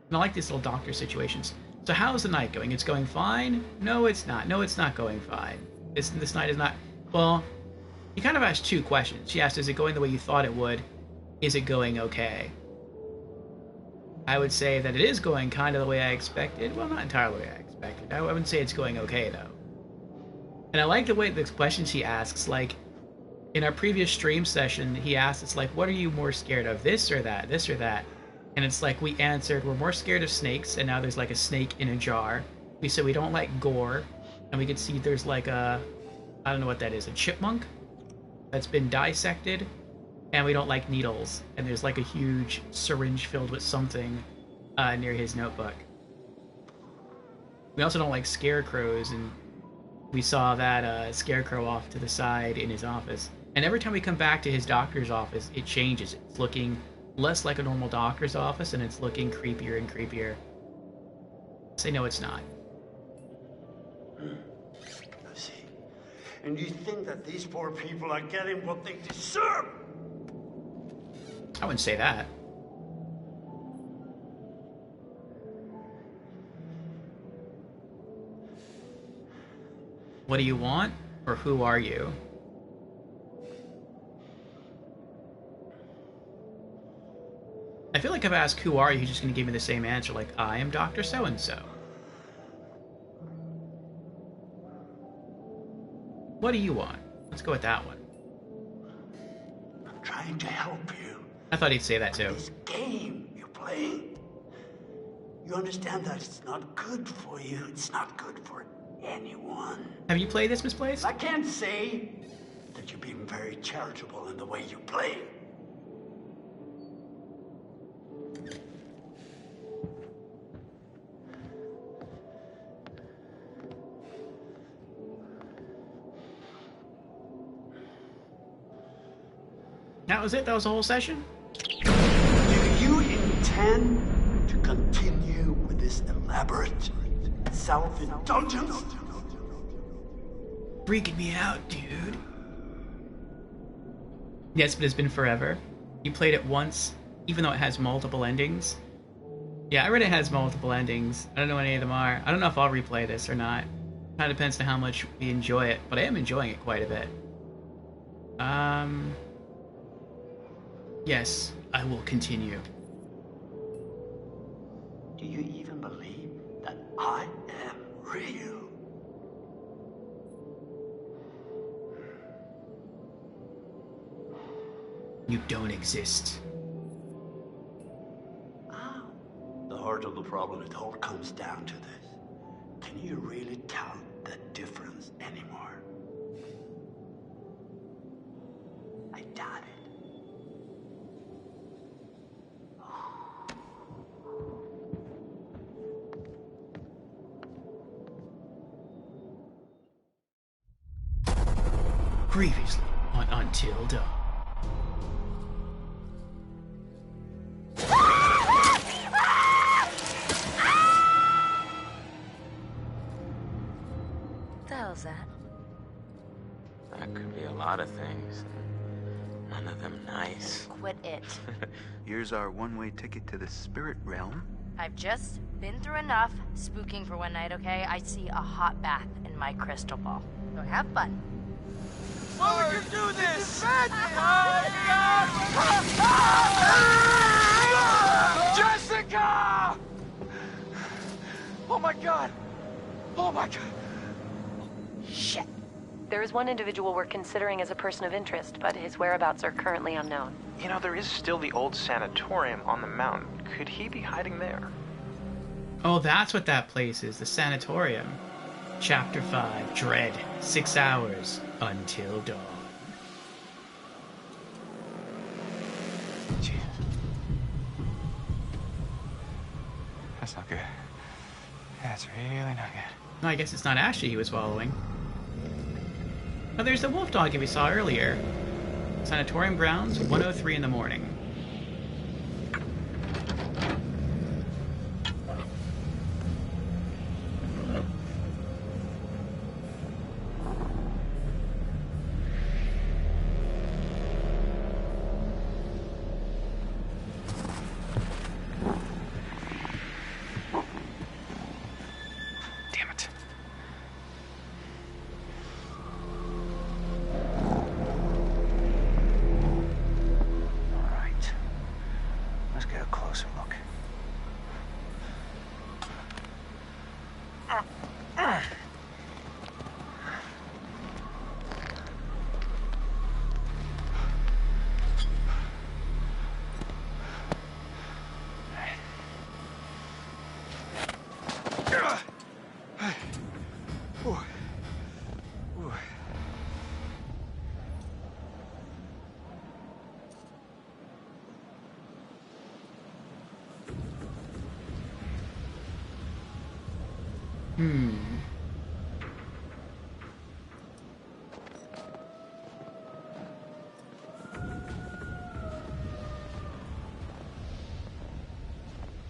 And I like these little doctor situations. So how's the night going? It's going fine? No, it's not. No, it's not going fine. This night is not... Well, you kind of asked two questions. She asked, is it going the way you thought it would? Is it going okay? I would say that it is going kind of the way I expected. Well, not entirely the way I expected. I wouldn't say it's going okay, though. And I like the way the questions he asks. Like, in our previous stream session, he asked us, like, what are you more scared of? This or that? This or that? And it's like we answered, we're more scared of snakes, and now there's like a snake in a jar. We said we don't like gore, and we could see there's like a... I don't know what that is, a chipmunk that's been dissected, and we don't like needles, and there's like a huge syringe filled with something near his notebook. We also don't like scarecrows, and we saw that scarecrow off to the side in his office. And every time we come back to his doctor's office, it changes. It's looking less like a normal doctor's office, and it's looking creepier and creepier. Say no, it's not. I see. And you think that these poor people are getting what they deserve? I wouldn't say that. What do you want, or who are you? I feel like if I ask who are you, he's just going to give me the same answer, like, I am Dr. So-and-so. What do you want? Let's go with that one. I'm trying to help you. I thought he'd say that too. This game you're playing. You understand that it's not good for you. It's not good for anyone. Have you played this, Misplaced? I can't say that you're being very charitable in the way you play. That was it? That was the whole session? Do you intend to continue with this elaborate self-indulgence? Freaking me out, dude. Yes, but it's been forever. You played it once, even though it has multiple endings. Yeah, I read it has multiple endings. I don't know what any of them are. I don't know if I'll replay this or not. Kind of depends on how much we enjoy it, but I am enjoying it quite a bit. Yes, I will continue. Do you even believe that I am real? You don't exist. The heart of the problem, it all comes down to this. Can you really tell the difference anymore? I doubt it. Previously on Until Dawn. What the hell's that? That could be a lot of things. None of them nice. Quit it. Here's our one-way ticket to the spirit realm. I've just been through enough spooking for one night, okay? I see a hot bath in my crystal ball. So have fun. Why would you do this? Jessica! Oh my god! Oh my god! Shit. There is one individual we're considering as a person of interest, but his whereabouts are currently unknown. You know, there is still the old sanatorium on the mountain. Could he be hiding there? Oh, that's what that place is, the sanatorium. Chapter 5, Dread. 6 hours until dawn. Jesus. That's not good. That's really not good. No, I guess it's not Ashley he was following. Oh, there's the wolf dog we saw earlier. Sanatorium grounds, 1:03 in the morning.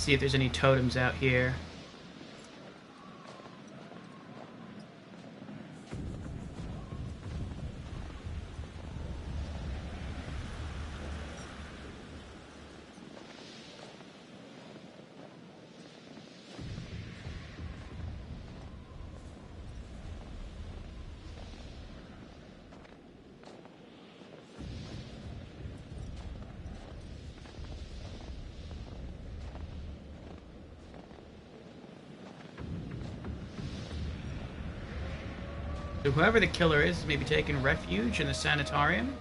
See if there's any totems out here. So whoever the killer is maybe taking refuge in the sanatorium.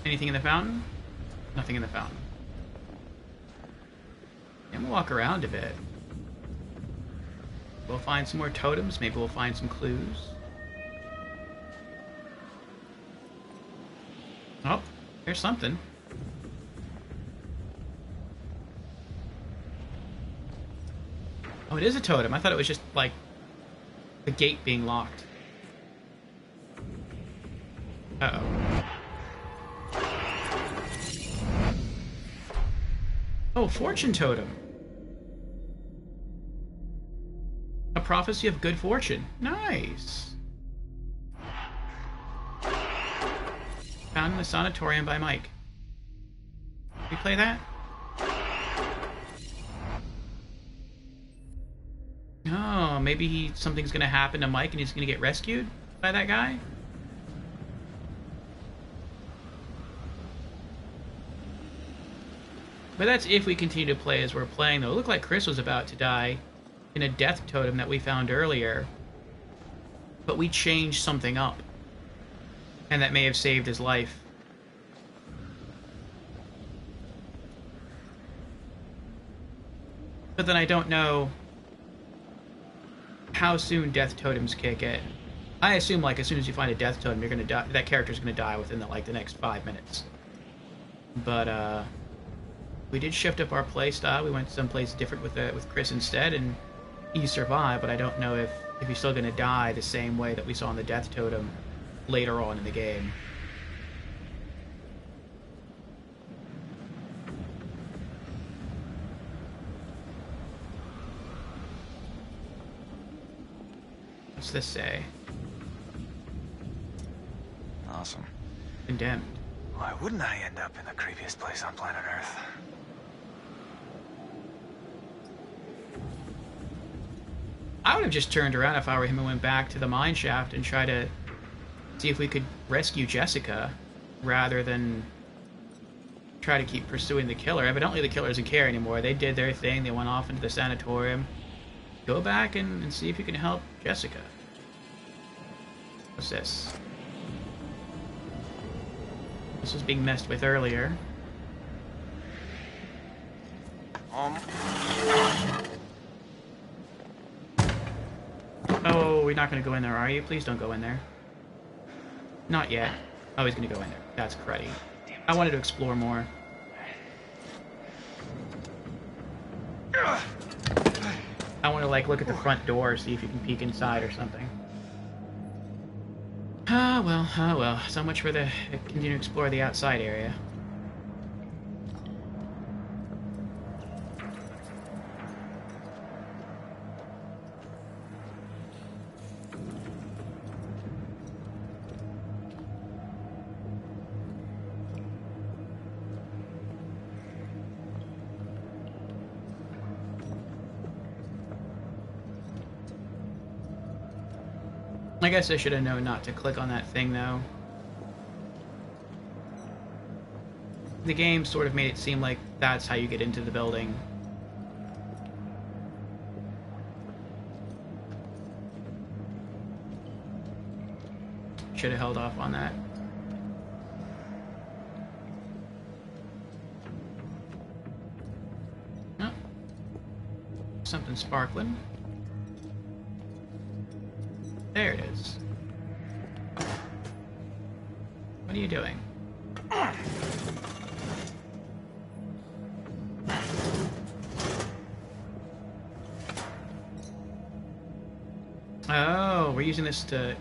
Anything in the fountain? Nothing in the fountain. I'm gonna walk around a bit. We'll find some more totems. Maybe we'll find some clues. Oh, here's something. Oh, it is a totem. I thought it was just, like, the gate being locked. Uh-oh. Oh, fortune totem. A prophecy of good fortune. Nice. Found in the sanatorium by Mike. Can we play that? Oh, maybe something's gonna happen to Mike and he's gonna get rescued by that guy? But that's if we continue to play as we're playing, though. It looked like Chris was about to die in a death totem that we found earlier. But we changed something up. And that may have saved his life. But then I don't know how soon death totems kick in. I assume, like, as soon as you find a death totem, you're gonna die. That character's gonna die within the next 5 minutes. But we did shift up our play style. We went someplace different with Chris instead, and he survived. But I don't know if he's still gonna die the same way that we saw in the death totem later on in the game. What's this say? Awesome. Condemned. Why wouldn't I end up in the creepiest place on planet Earth? I would have just turned around if I were him and went back to the mine shaft and try to see if we could rescue Jessica rather than try to keep pursuing the killer. Evidently the killer doesn't care anymore. They did their thing. They went off into the sanatorium. Go back and see if you can help Jessica. What's this? This was being messed with earlier. Oh, we're not going to go in there, are you? Please don't go in there. Not yet. Oh, he's going to go in there. That's cruddy. I wanted to explore more. I want to, like, look at the front door, see if you can peek inside or something. Ah, well, oh well. So much for the continue to explore the outside area. I guess I should have known not to click on that thing, though. The game sort of made it seem like that's how you get into the building. Should have held off on that. Oh. Something sparkling. There it is. What are you doing? Oh, we're using this to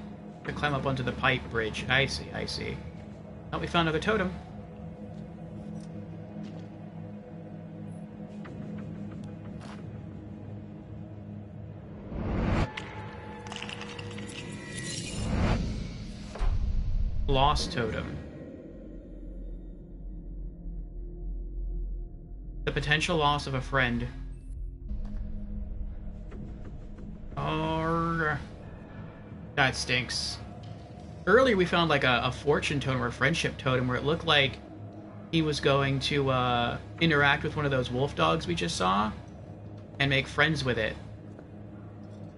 climb up onto the pipe bridge. I see, I see. Oh, we found another totem. Lost totem. The potential loss of a friend. Arrgh. That stinks. Earlier we found like a fortune totem or a friendship totem where it looked like he was going to interact with one of those wolf dogs we just saw and make friends with it.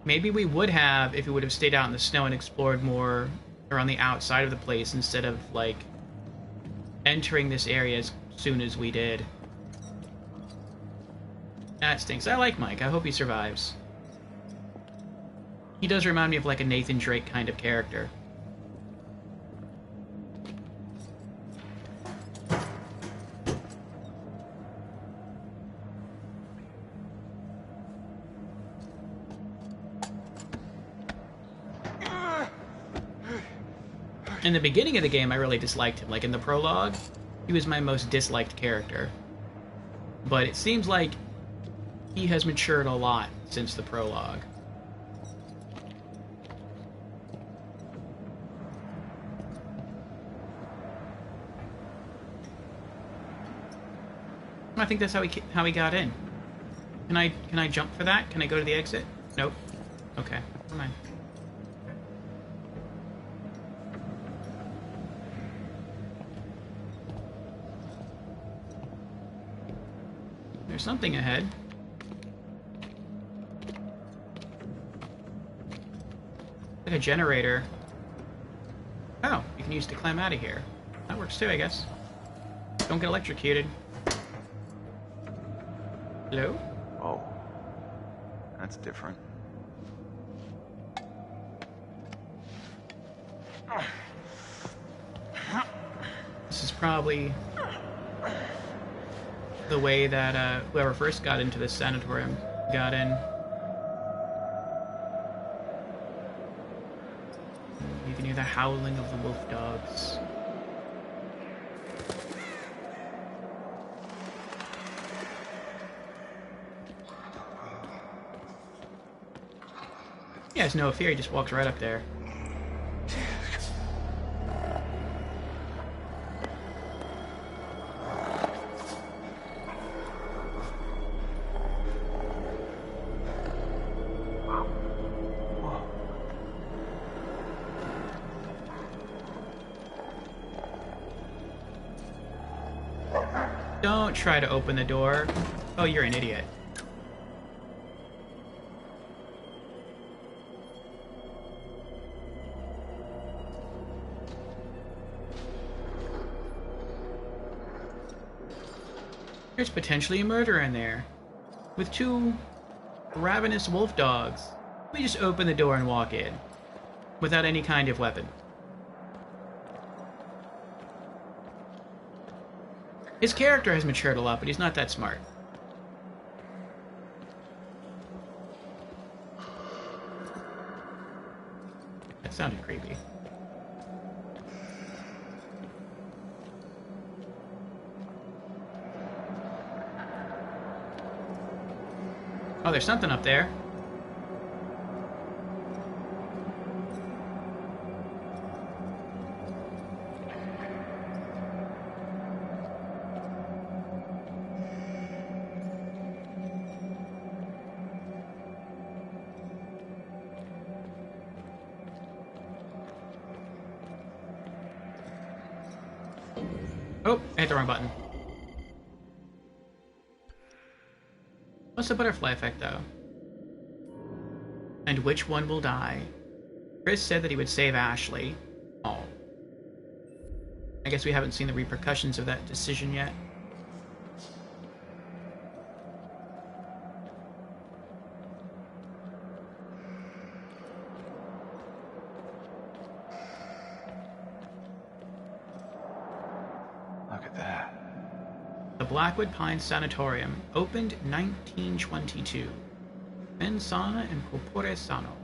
Maybe we would have if we would have stayed out in the snow and explored more around the outside of the place instead of like entering this area as soon as we did. That stinks. I like Mike. I hope he survives. He does remind me of like a Nathan Drake kind of character. In the beginning of the game, I really disliked him. Like in the prologue, he was my most disliked character. But it seems like he has matured a lot since the prologue. I think that's how he got in. Can I jump for that? Can I go to the exit? Nope. Okay, never mind. There's something ahead. Like a generator. Oh, you can use it to climb out of here. That works too, I guess. Don't get electrocuted. Hello? Whoa. That's different. This is probably the way that whoever first got into this sanatorium got in. You can hear the howling of the wolf dogs. He has no fear, he just walks right up there. Don't try to open the door. Oh, you're an idiot. There's potentially a murderer in there. With two ravenous wolf dogs. We just open the door and walk in. Without any kind of weapon. His character has matured a lot, but he's not that smart. That sounded creepy. Oh, there's something up there. Oh, I hit the wrong button. What's the butterfly effect, though? And which one will die? Chris said that he would save Ashley. Oh. I guess we haven't seen the repercussions of that decision yet. Look at that. The Blackwood Pines Sanatorium opened 1922. Men sana and corpore sano.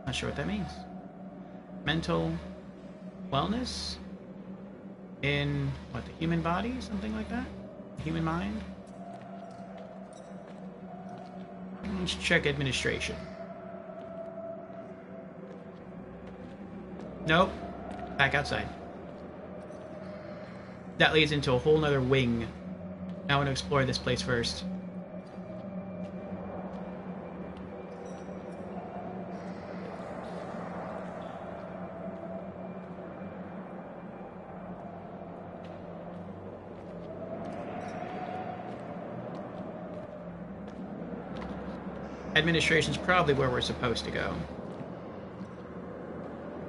Not sure what that means. Mental wellness in, what, the human body? Something like that? The human mind? Let's check administration. Nope. Back outside. That leads into a whole nother wing. I want to explore this place first. Administration's probably where we're supposed to go.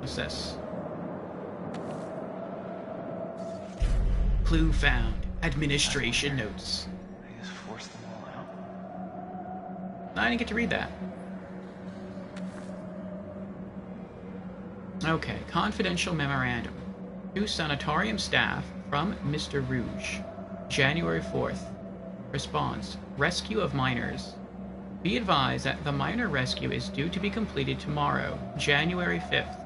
What's this? Clue found. Administration notes. I just forced them all out. I didn't get to read that. Okay, confidential memorandum. To sanatorium staff from Mr. Rouge. January 4th. Response. Rescue of minors. Be advised that the minor rescue is due to be completed tomorrow, January 5th.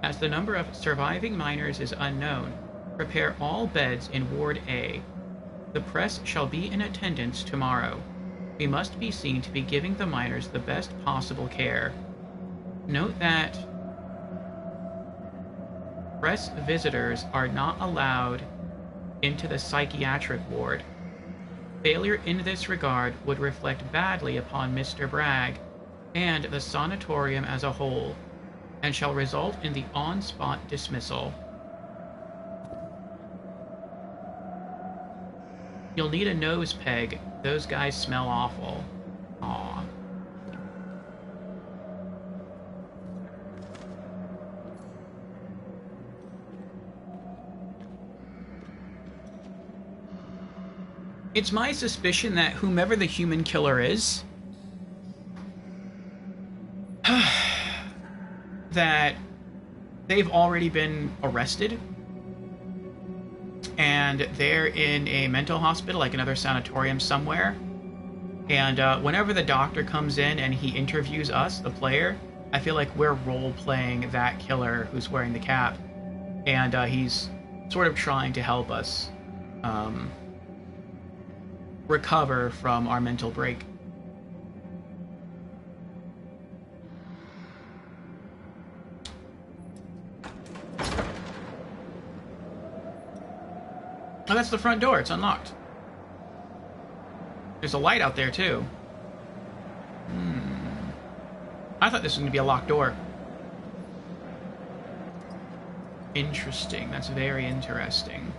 As the number of surviving minors is unknown, prepare all beds in Ward A. The press shall be in attendance tomorrow. We must be seen to be giving the minors the best possible care. Note that press visitors are not allowed into the psychiatric ward. Failure in this regard would reflect badly upon Mr. Bragg and the sanatorium as a whole, and shall result in the on-spot dismissal. You'll need a nose peg. Those guys smell awful. Aw. It's my suspicion that whomever the human killer is, that they've already been arrested and they're in a mental hospital, like another sanatorium somewhere. And whenever the doctor comes in and he interviews us, the player, I feel like we're role-playing that killer who's wearing the cap. And he's sort of trying to help us recover from our mental break. Oh, that's the front door. It's unlocked. There's a light out there, too. I thought this was going to be a locked door. Interesting. That's very interesting.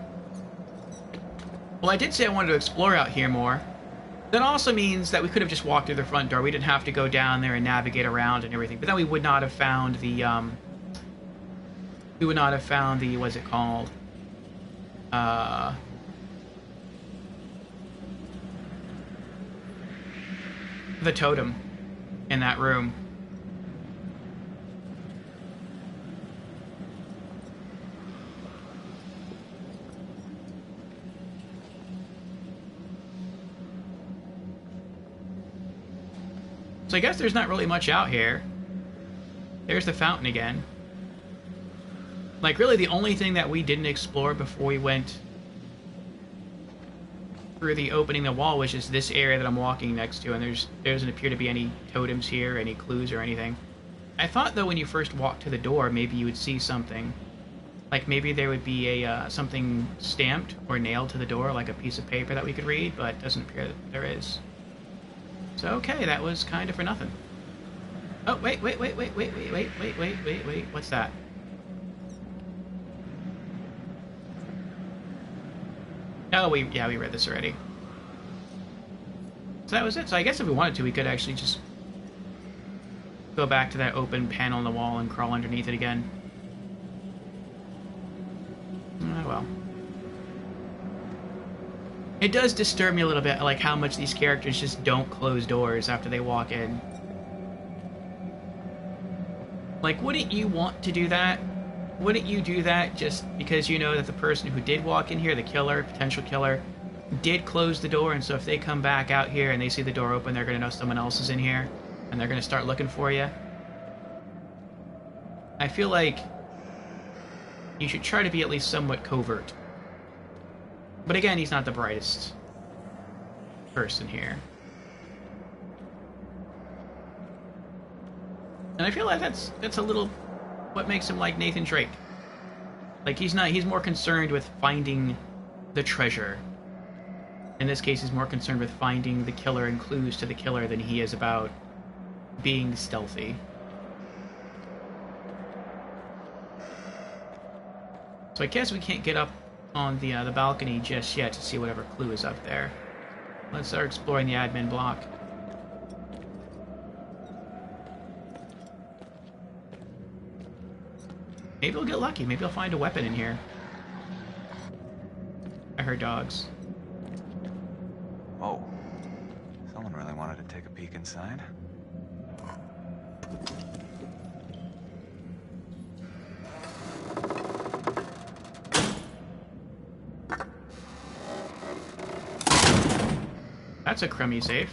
Well, I did say I wanted to explore out here more. That also means that we could have just walked through the front door. We didn't have to go down there and navigate around and everything. But then we would not have found the, what's it called? The totem in that room. So I guess there's not really much out here. There's the fountain again. Like, really the only thing that we didn't explore before we went through the opening the wall was just this area that I'm walking next to, and there doesn't appear to be any totems here, any clues or anything. I thought, though, when you first walked to the door, maybe you would see something. Like, maybe there would be a something stamped or nailed to the door, like a piece of paper that we could read, but it doesn't appear that there is. So, okay, that was kind of for nothing. Oh, wait, what's that? Oh, we read this already. So that was it. So I guess if we wanted to, we could actually just go back to that open panel in the wall and crawl underneath it again. Oh, well. It does disturb me a little bit, like how much these characters just don't close doors after they walk in. Like, wouldn't you want to do that? Wouldn't you do that just because you know that the person who did walk in here, the killer, potential killer, did close the door, and so if they come back out here and they see the door open, they're going to know someone else is in here, and they're going to start looking for you? I feel like you should try to be at least somewhat covert. But again, he's not the brightest person here. And I feel like that's a little what makes him like Nathan Drake. Like he's more concerned with finding the treasure. In this case, he's more concerned with finding the killer and clues to the killer than he is about being stealthy. So I guess we can't get up on the balcony just yet to see whatever clue is up there. Let's start exploring the admin block. Maybe we'll get lucky. Maybe I'll find a weapon in here. I heard dogs. Whoa. Someone really wanted to take a peek inside. That's a crummy safe.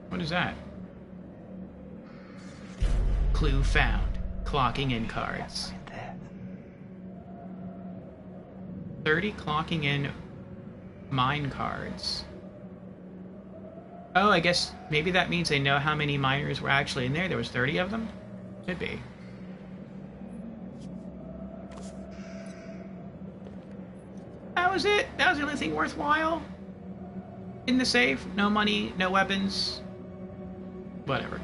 What is that? Clue found. Clocking in cards. 30 clocking in mine cards. Oh, I guess maybe that means they know how many miners were actually in there. There was 30 of them? Could be. That was it? That was the only thing worthwhile? In the safe? No money, no weapons? Whatever.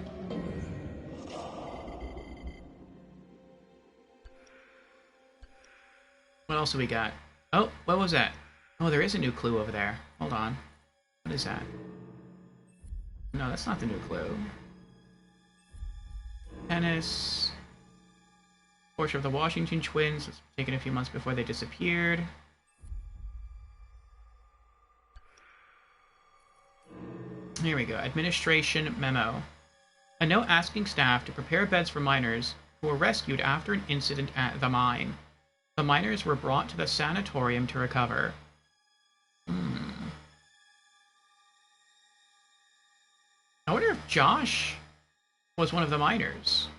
What else do we got? Oh, what was that? Oh, there is a new clue over there. Hold on. What is that? No, that's not the new clue. Tennis. Portrait of the Washington twins. It's taken a few months before they disappeared. Here we go. Administration memo. A note asking staff to prepare beds for miners who were rescued after an incident at the mine. The miners were brought to the sanatorium to recover. I wonder if Josh was one of the miners.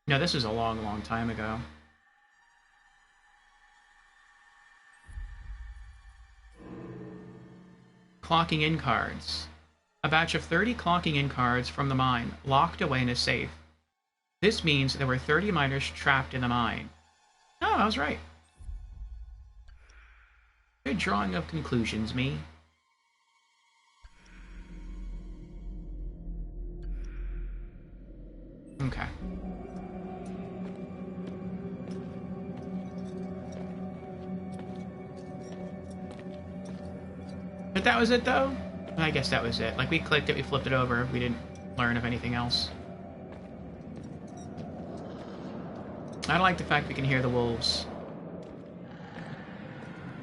No, this was a long, long time ago. Clocking in cards. A batch of 30 clocking in cards from the mine, locked away in a safe. This means there were 30 miners trapped in the mine. Oh, I was right. Good drawing of conclusions, me. Okay. But that was it, though? I guess that was it. Like, we clicked it, we flipped it over, we didn't learn of anything else. I don't like the fact we can hear the wolves.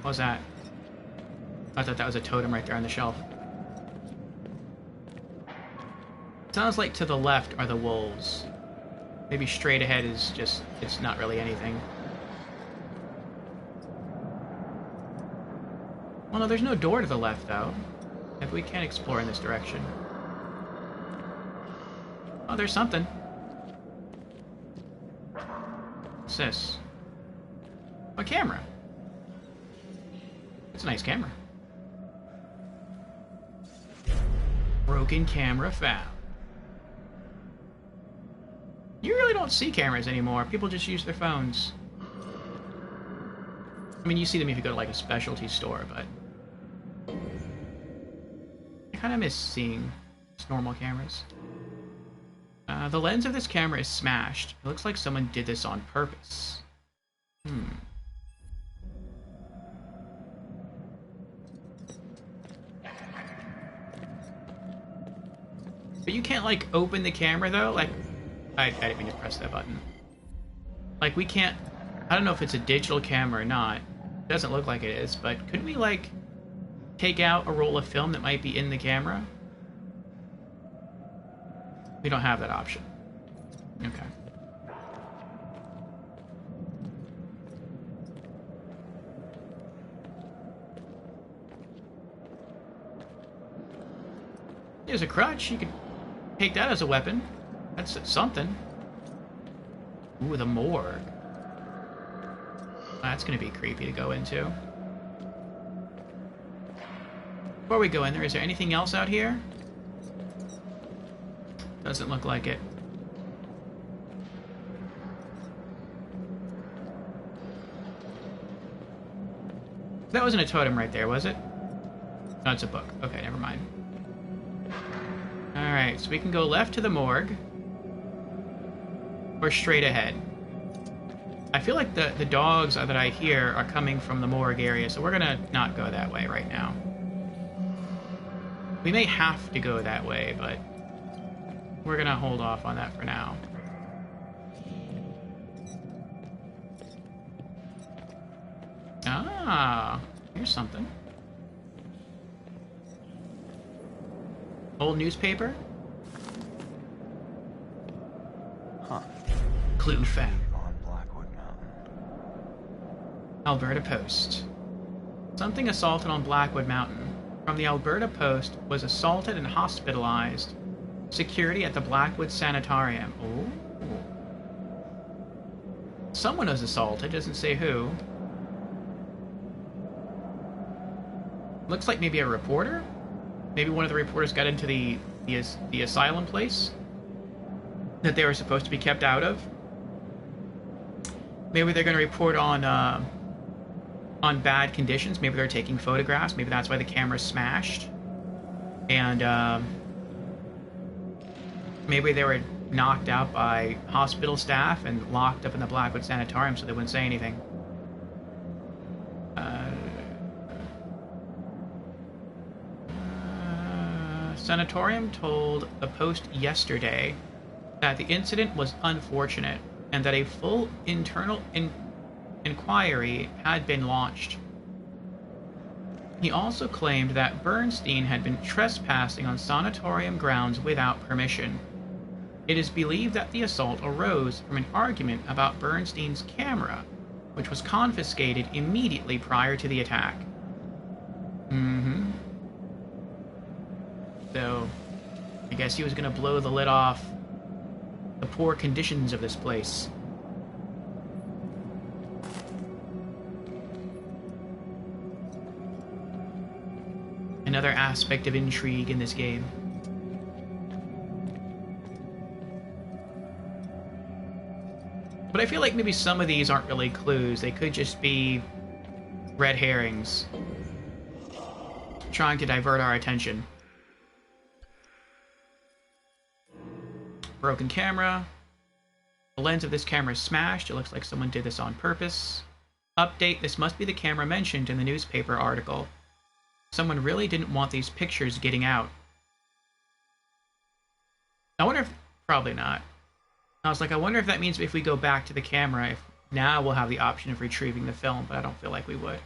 What was that? I thought that was a totem right there on the shelf. Sounds like to the left are the wolves. Maybe straight ahead is just, it's not really anything. Well, no, there's no door to the left, though. Maybe we can't explore in this direction. Oh, there's something. What's this? A camera. It's a nice camera. Broken camera found. You really don't see cameras anymore. People just use their phones. I mean, you see them if you go to like a specialty store, but I kind of miss seeing just normal cameras. The lens of this camera is smashed. It looks like someone did this on purpose. But you can't, like, open the camera, though? Like, I didn't mean to press that button. Like, we can't... I don't know if it's a digital camera or not. It doesn't look like it is, but couldn't we, like, take out a roll of film that might be in the camera? We don't have that option. Okay. There's a crutch. You could take that as a weapon. That's something. Ooh, the morgue. That's gonna be creepy to go into. Before we go in there, is there anything else out here? Doesn't look like it. That wasn't a totem right there, was it? No, it's a book. Okay, never mind. Alright, so we can go left to the morgue. Or straight ahead. I feel like the dogs that I hear are coming from the morgue area, so we're gonna not go that way right now. We may have to go that way, but we're gonna hold off on that for now. Ah, here's something. Old newspaper? Huh. Clue found. On Blackwood Mountain. Alberta Post. Something assaulted on Blackwood Mountain. From the Alberta Post was assaulted and hospitalized. Security at the Blackwood Sanatorium. Oh. Someone was assaulted, doesn't say who. Looks like maybe a reporter? Maybe one of the reporters got into the asylum place that they were supposed to be kept out of. Maybe they're going to report on bad conditions. Maybe they're taking photographs. Maybe that's why the camera's smashed. And maybe they were knocked out by hospital staff and locked up in the Blackwood Sanatorium so they wouldn't say anything. Sanatorium told the Post yesterday that the incident was unfortunate and that a full internal inquiry had been launched. He also claimed that Bernstein had been trespassing on sanatorium grounds without permission. It is believed that the assault arose from an argument about Bernstein's camera, which was confiscated immediately prior to the attack. So, I guess he was going to blow the lid off the poor conditions of this place. Another aspect of intrigue in this game. But I feel like maybe some of these aren't really clues. They could just be red herrings trying to divert our attention. Broken camera. The lens of this camera is smashed. It looks like someone did this on purpose. Update, this must be the camera mentioned in the newspaper article. Someone really didn't want these pictures getting out. I wonder if... Probably not. I was like, I wonder if that means if we go back to the camera, if now we'll have the option of retrieving the film, but I don't feel like we would.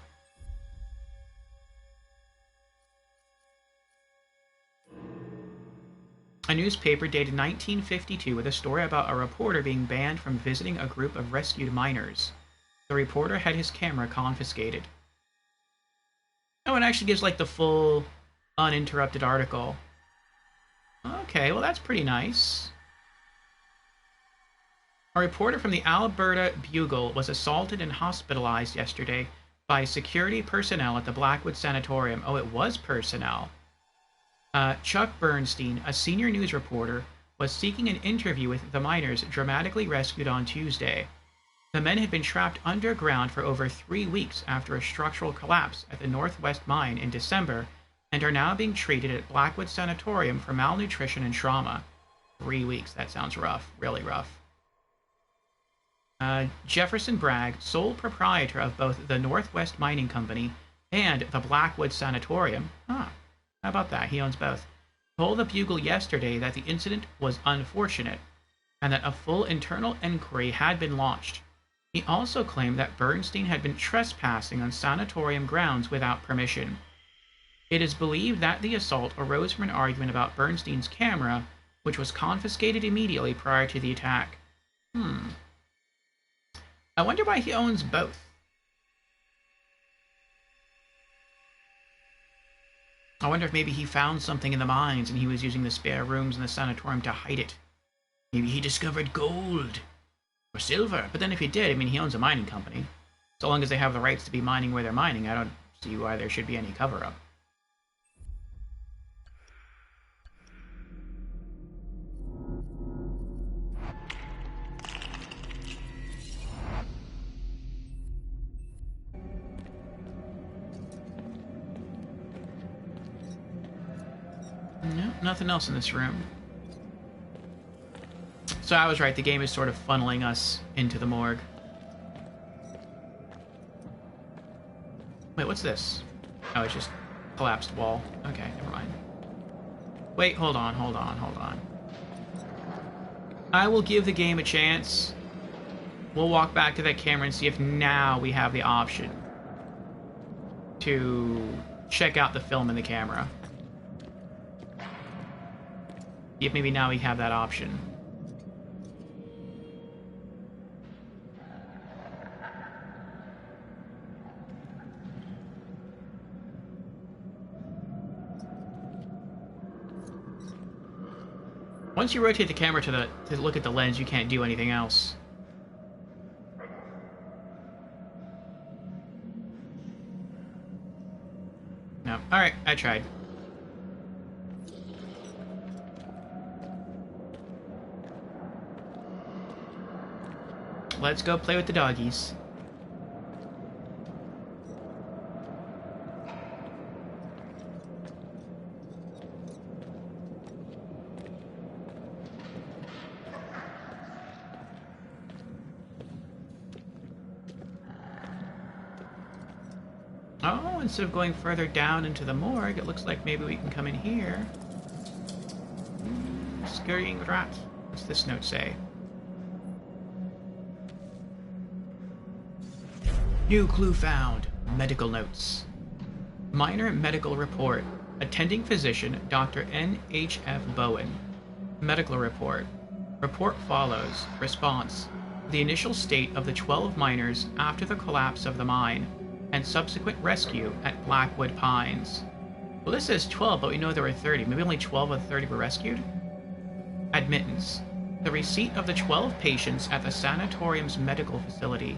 A newspaper dated 1952 with a story about a reporter being banned from visiting a group of rescued miners. The reporter had his camera confiscated. Oh, it actually gives like the full uninterrupted article. Okay, well that's pretty nice. A reporter from the Alberta Bugle was assaulted and hospitalized yesterday by security personnel at the Blackwood Sanatorium. Oh, it was personnel. Chuck Bernstein, a senior news reporter, was seeking an interview with the miners dramatically rescued on Tuesday. The men had been trapped underground for over 3 weeks after a structural collapse at the Northwest Mine in December and are now being treated at Blackwood Sanatorium for malnutrition and trauma. 3 weeks, that sounds rough, really rough. Jefferson Bragg, sole proprietor of both the Northwest Mining Company and the Blackwood Sanatorium, how about that? He owns both. Told the Bugle yesterday that the incident was unfortunate and that a full internal inquiry had been launched. He also claimed that Bernstein had been trespassing on sanatorium grounds without permission. It is believed that the assault arose from an argument about Bernstein's camera, which was confiscated immediately prior to the attack. I wonder why he owns both. I wonder if maybe he found something in the mines and he was using the spare rooms in the sanatorium to hide it. Maybe he discovered gold. Or silver. But then if he did, I mean, he owns a mining company. So long as they have the rights to be mining where they're mining, I don't see why there should be any cover-up. No, nothing else in this room. So I was right, the game is sort of funneling us into the morgue. Wait, what's this? Oh, it's just collapsed wall. Okay, never mind. Wait, hold on. I will give the game a chance. We'll walk back to that camera and see if now we have the option to check out the film in the camera. See if maybe now we have that option. Once you rotate the camera to look at the lens, you can't do anything else. No. Alright, I tried. Let's go play with the doggies. Oh, instead of going further down into the morgue, it looks like maybe we can come in here. Scurrying rat. What's this note say? New clue found. Medical notes. Minor medical report. Attending physician, Dr. N.H.F. Bowen. Medical report. Report follows. Response. The initial state of the 12 miners after the collapse of the mine and subsequent rescue at Blackwood Pines. Well, this says 12, but we know there were 30. Maybe only 12 of the 30 were rescued? Admittance. The receipt of the 12 patients at the sanatorium's medical facility.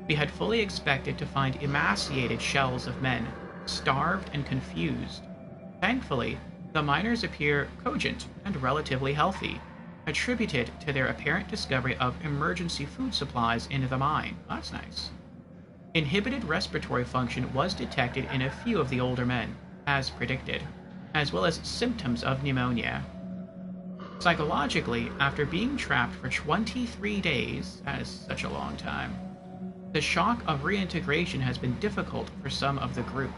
We had fully expected to find emaciated shells of men, starved and confused. Thankfully, the miners appear cogent and relatively healthy, attributed to their apparent discovery of emergency food supplies into the mine. That's nice. Inhibited respiratory function was detected in a few of the older men, as predicted, as well as symptoms of pneumonia. Psychologically, after being trapped for 23 days, that is such a long time, the shock of reintegration has been difficult for some of the group.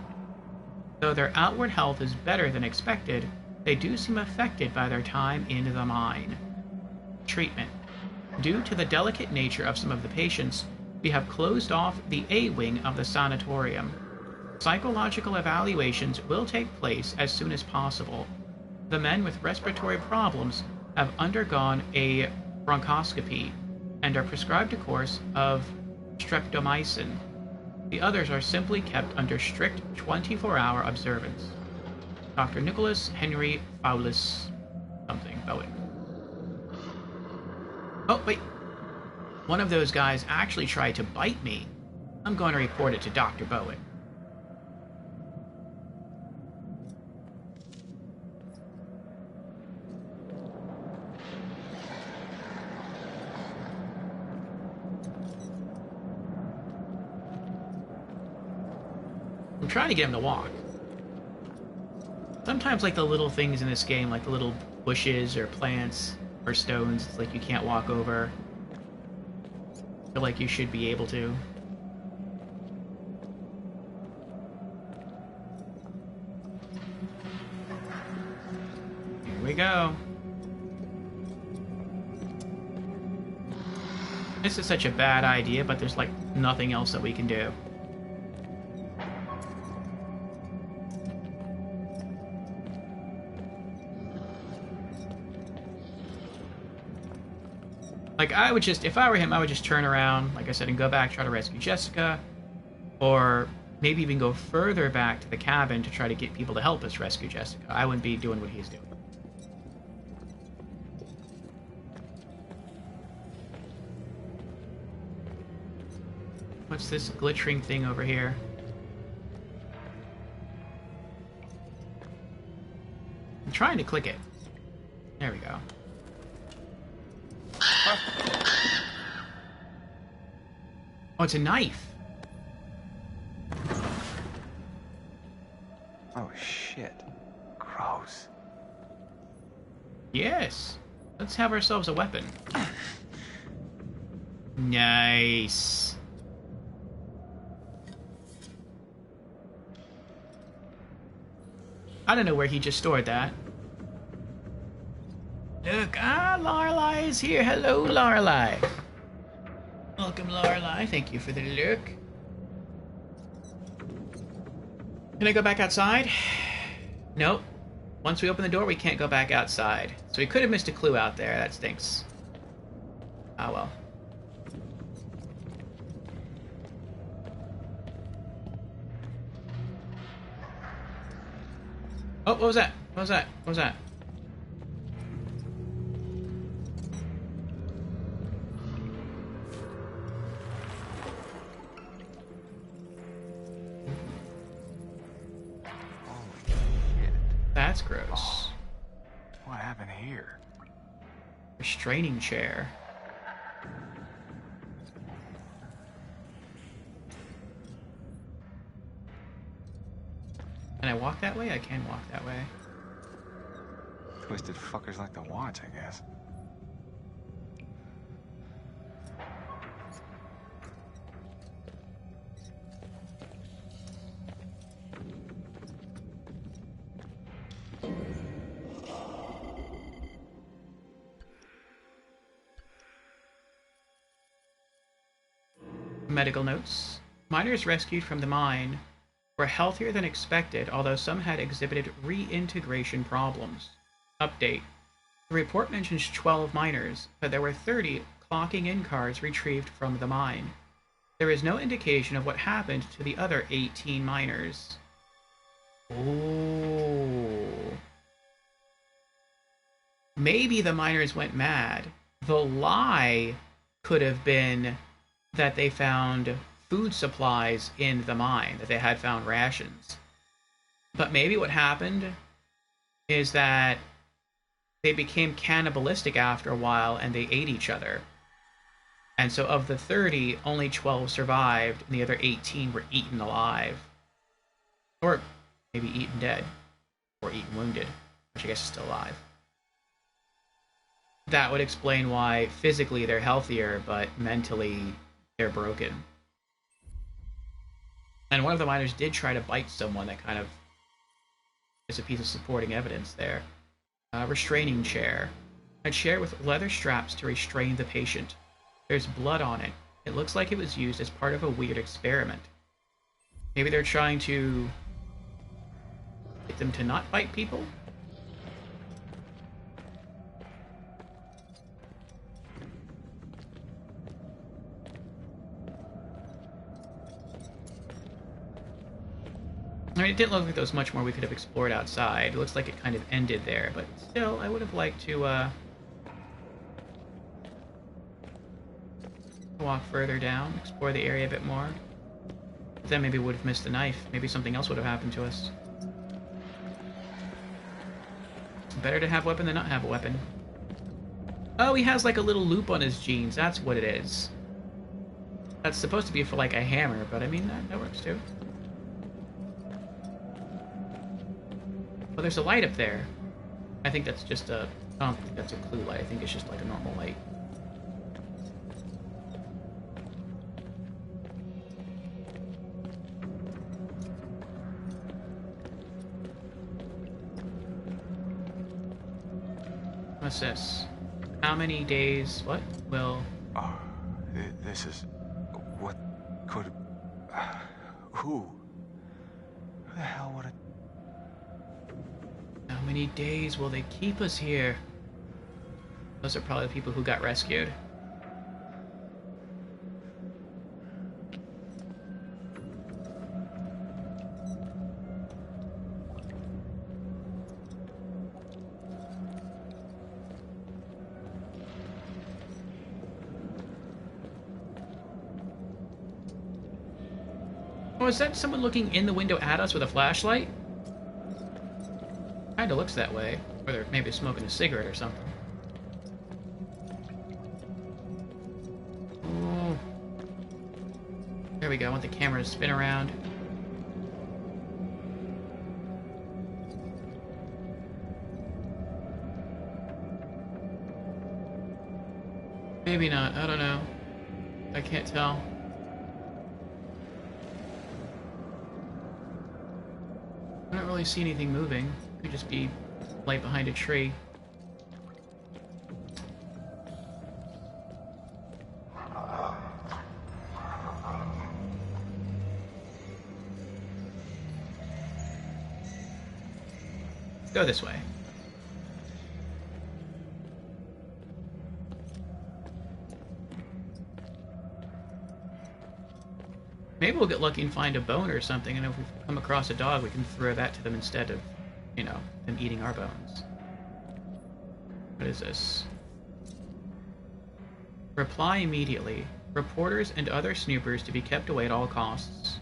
Though their outward health is better than expected, they do seem affected by their time in the mine. Treatment. Due to the delicate nature of some of the patients, we have closed off the A wing of the sanatorium. Psychological evaluations will take place as soon as possible. The men with respiratory problems have undergone a bronchoscopy and are prescribed a course of streptomycin. The others are simply kept under strict 24-hour observance. Dr. Nicholas Henry Fowlis something, Bowen. Oh, wait. One of those guys actually tried to bite me. I'm going to report it to Dr. Bowen. I'm trying to get him to walk. Sometimes, like, the little things in this game, like the little bushes or plants or stones, it's like you can't walk over. I feel like you should be able to. Here we go. This is such a bad idea, but there's like nothing else that we can do. Like, I would just, if I were him, I would just turn around, like I said, and go back, try to rescue Jessica. Or maybe even go further back to the cabin to try to get people to help us rescue Jessica. I wouldn't be doing what he's doing. What's this glittering thing over here? I'm trying to click it. There we go. Oh, it's a knife. Oh, shit. Gross. Yes. Let's have ourselves a weapon. Nice. I don't know where he just stored that. Look, Lorelei is here. Hello, Lorelei. Welcome, Lorelei. Thank you for the look. Can I go back outside? Nope. Once we open the door, we can't go back outside. So we could have missed a clue out there. That stinks. Ah, well. Oh, what was that? What was that? What was that? That's gross. What happened here? Restraining chair. Can I walk that way? I can walk that way. Twisted fuckers like to watch, I guess. Medical notes. Miners rescued from the mine were healthier than expected, although some had exhibited reintegration problems. Update. The report mentions 12 miners, but there were 30 clocking in cards retrieved from the mine. There is no indication of what happened to the other 18 miners. Oh. Maybe the miners went mad. The lie could have been that they found food supplies in the mine, that they had found rations. But maybe what happened is that they became cannibalistic after a while and they ate each other. And so of the 30, only 12 survived and the other 18 were eaten alive. Or maybe eaten dead. Or eaten wounded, which I guess is still alive. That would explain why physically they're healthier, but mentally they're broken. And one of the miners did try to bite someone. That kind of is a piece of supporting evidence there. Restraining chair. A chair with leather straps to restrain the patient. There's blood on it. It looks like it was used as part of a weird experiment. Maybe they're trying to get them to not bite people? I mean, it didn't look like there was much more we could have explored outside. It looks like it kind of ended there, but still, I would have liked to walk further down, explore the area a bit more. But then maybe we would have missed the knife. Maybe something else would have happened to us. Better to have a weapon than not have a weapon. Oh, he has like a little loop on his jeans. That's what it is. That's supposed to be for like a hammer, but I mean, that works too. Well, there's a light up there. I think that's just a... I don't think that's a clue light. I think it's just like a normal light. What's this? How many days... What? Will... Oh, this is... What could... Who? Who the hell would it... How many days will they keep us here? Those are probably the people who got rescued. is that someone looking in the window at us with a flashlight? Kinda looks that way. Or they're maybe smoking a cigarette or something. Oh. There we go. I want the camera to spin around. Maybe not. I don't know. I can't tell. I don't really see anything moving. Could just be light behind a tree. Let's go this way. Maybe we'll get lucky and find a bone or something, and if we come across a dog, we can throw that to them instead of, you know, them eating our bones. What is this? Reply immediately. Reporters and other snoopers to be kept away at all costs.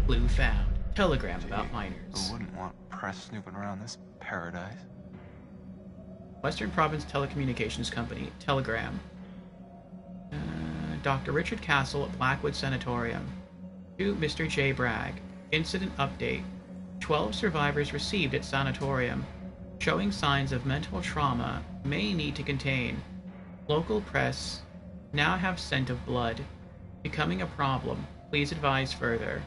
Clue found. Telegram about miners. Who wouldn't want press snooping around this paradise? Western Province Telecommunications Company. Telegram. Dr. Richard Castle at Blackwood Sanatorium. To Mr. J. Bragg. Incident update. 12 survivors received at sanatorium. Showing signs of mental trauma may need to contain. Local press now have scent of blood. Becoming a problem. Please advise further.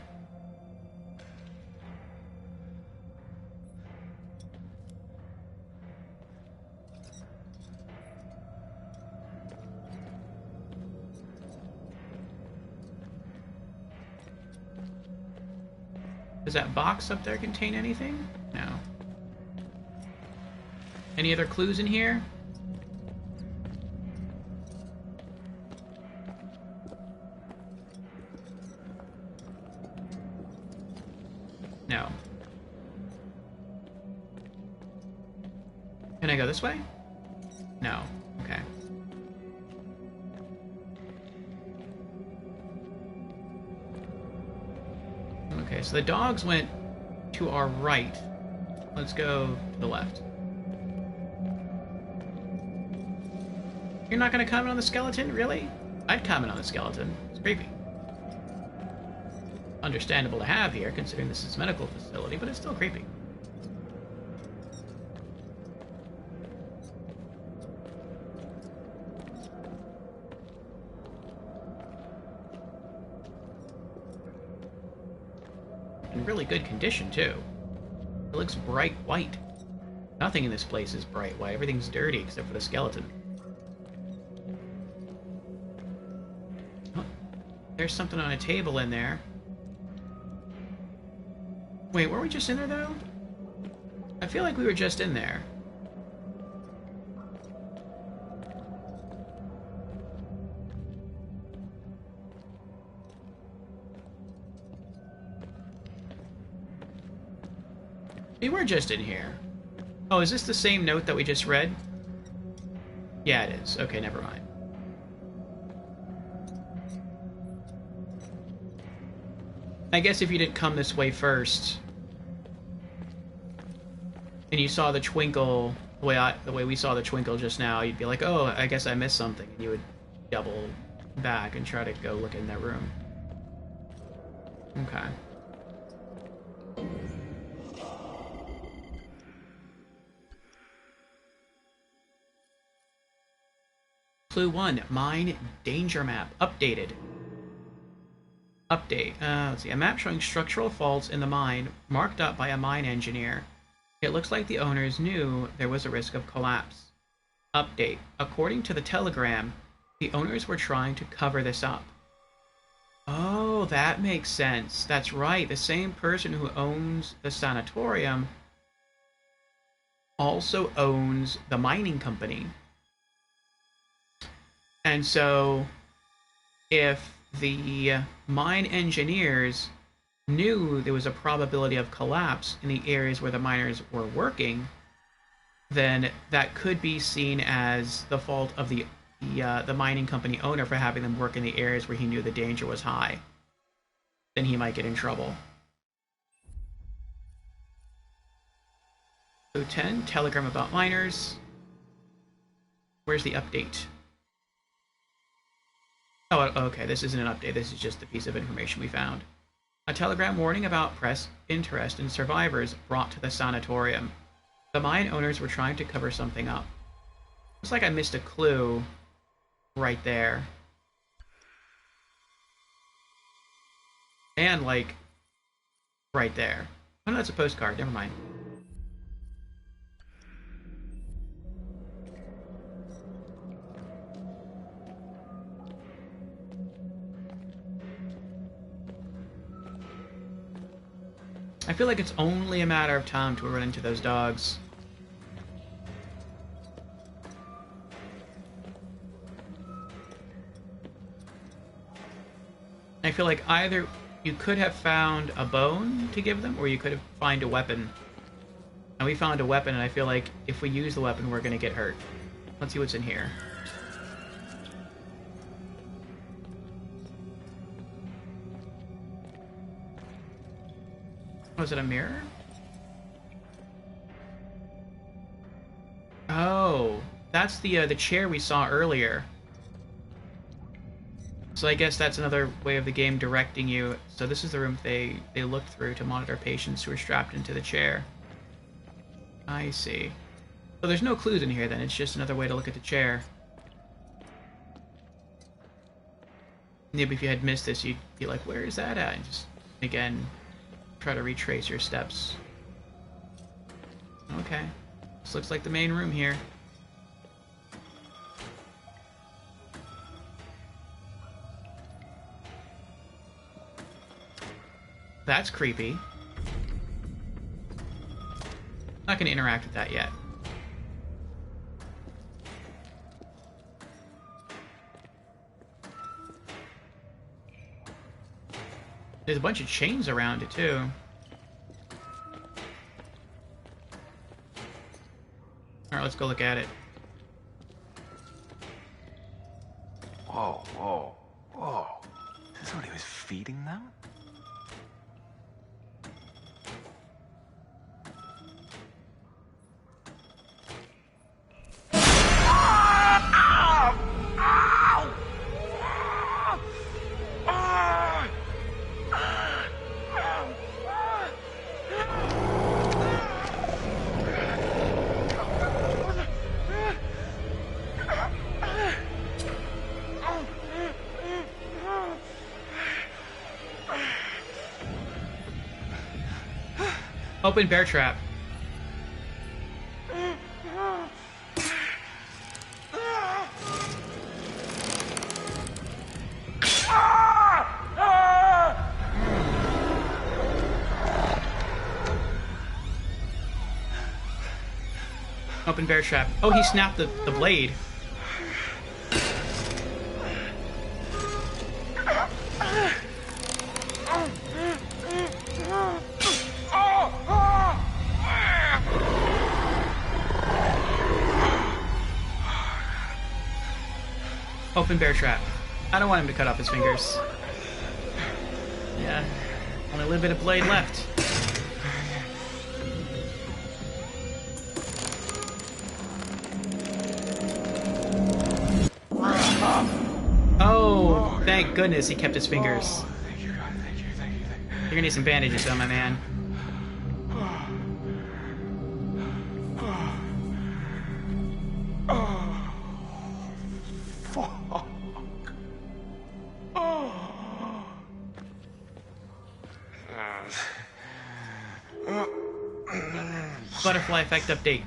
Does that box up there contain anything? No. Any other clues in here? No. Can I go this way? No. Okay. Okay, so the dogs went to our right. Let's go to the left. You're not going to comment on the skeleton? Really? I'd comment on the skeleton. It's creepy. Understandable to have here, considering this is a medical facility, but it's still creepy. In really good condition, too. It looks bright white. Nothing in this place is bright white. Everything's dirty except for the skeleton. Oh, there's something on a table in there. Wait, were we just in there, though? I feel like we were just in there. We were just in here. Oh, is this the same note that we just read? Yeah, it is. Okay, never mind. I guess if you didn't come this way first, and you saw the twinkle the way we saw the twinkle just now, you'd be like, oh, I guess I missed something, and you would double back and try to go look in that room. Okay. Clue 1, mine danger map, updated. Update, let's see, a map showing structural faults in the mine, marked up by a mine engineer. It looks like the owners knew there was a risk of collapse. Update, according to the telegram, the owners were trying to cover this up. Oh, that makes sense. That's right, the same person who owns the sanatorium also owns the mining company. And so, if the mine engineers knew there was a probability of collapse in the areas where the miners were working, then that could be seen as the fault of the mining company owner for having them work in the areas where he knew the danger was high. then he might get in trouble. So 10, telegram about miners. Where's the update? Oh, okay, this isn't an update. This is just the piece of information we found. A telegram warning about press interest in survivors brought to the sanatorium. The mine owners were trying to cover something up. Looks like I missed a clue right there. And, like, right there. Oh, no, that's a postcard. Never mind. I feel like it's only a matter of time till we run into those dogs. I feel like either you could have found a bone to give them, or you could have found a weapon. And we found a weapon, and I feel like if we use the weapon, we're gonna get hurt. Let's see what's in here. Was it a mirror? Oh, that's the chair we saw earlier. So I guess that's another way of the game directing you. So this is the room they looked through to monitor patients who are strapped into the chair. I see. So there's no clues in here then, it's just another way to look at the chair. Maybe if you had missed this, you'd be like, where is that at? And just, again, try to retrace your steps. Okay. This looks like the main room here. That's creepy. Not gonna interact with that yet. There's a bunch of chains around it too. Alright, let's go look at it. Whoa, whoa, whoa. Is this what he was feeding them? Open bear trap. Open bear trap. Oh, he snapped the blade. Open bear trap. I don't want him to cut off his fingers. Yeah. Only a little bit of blade left. Oh, thank goodness he kept his fingers. Thank you, God. Thank you, thank you, thank you. You're gonna need some bandages though, my man. Butterfly effect update.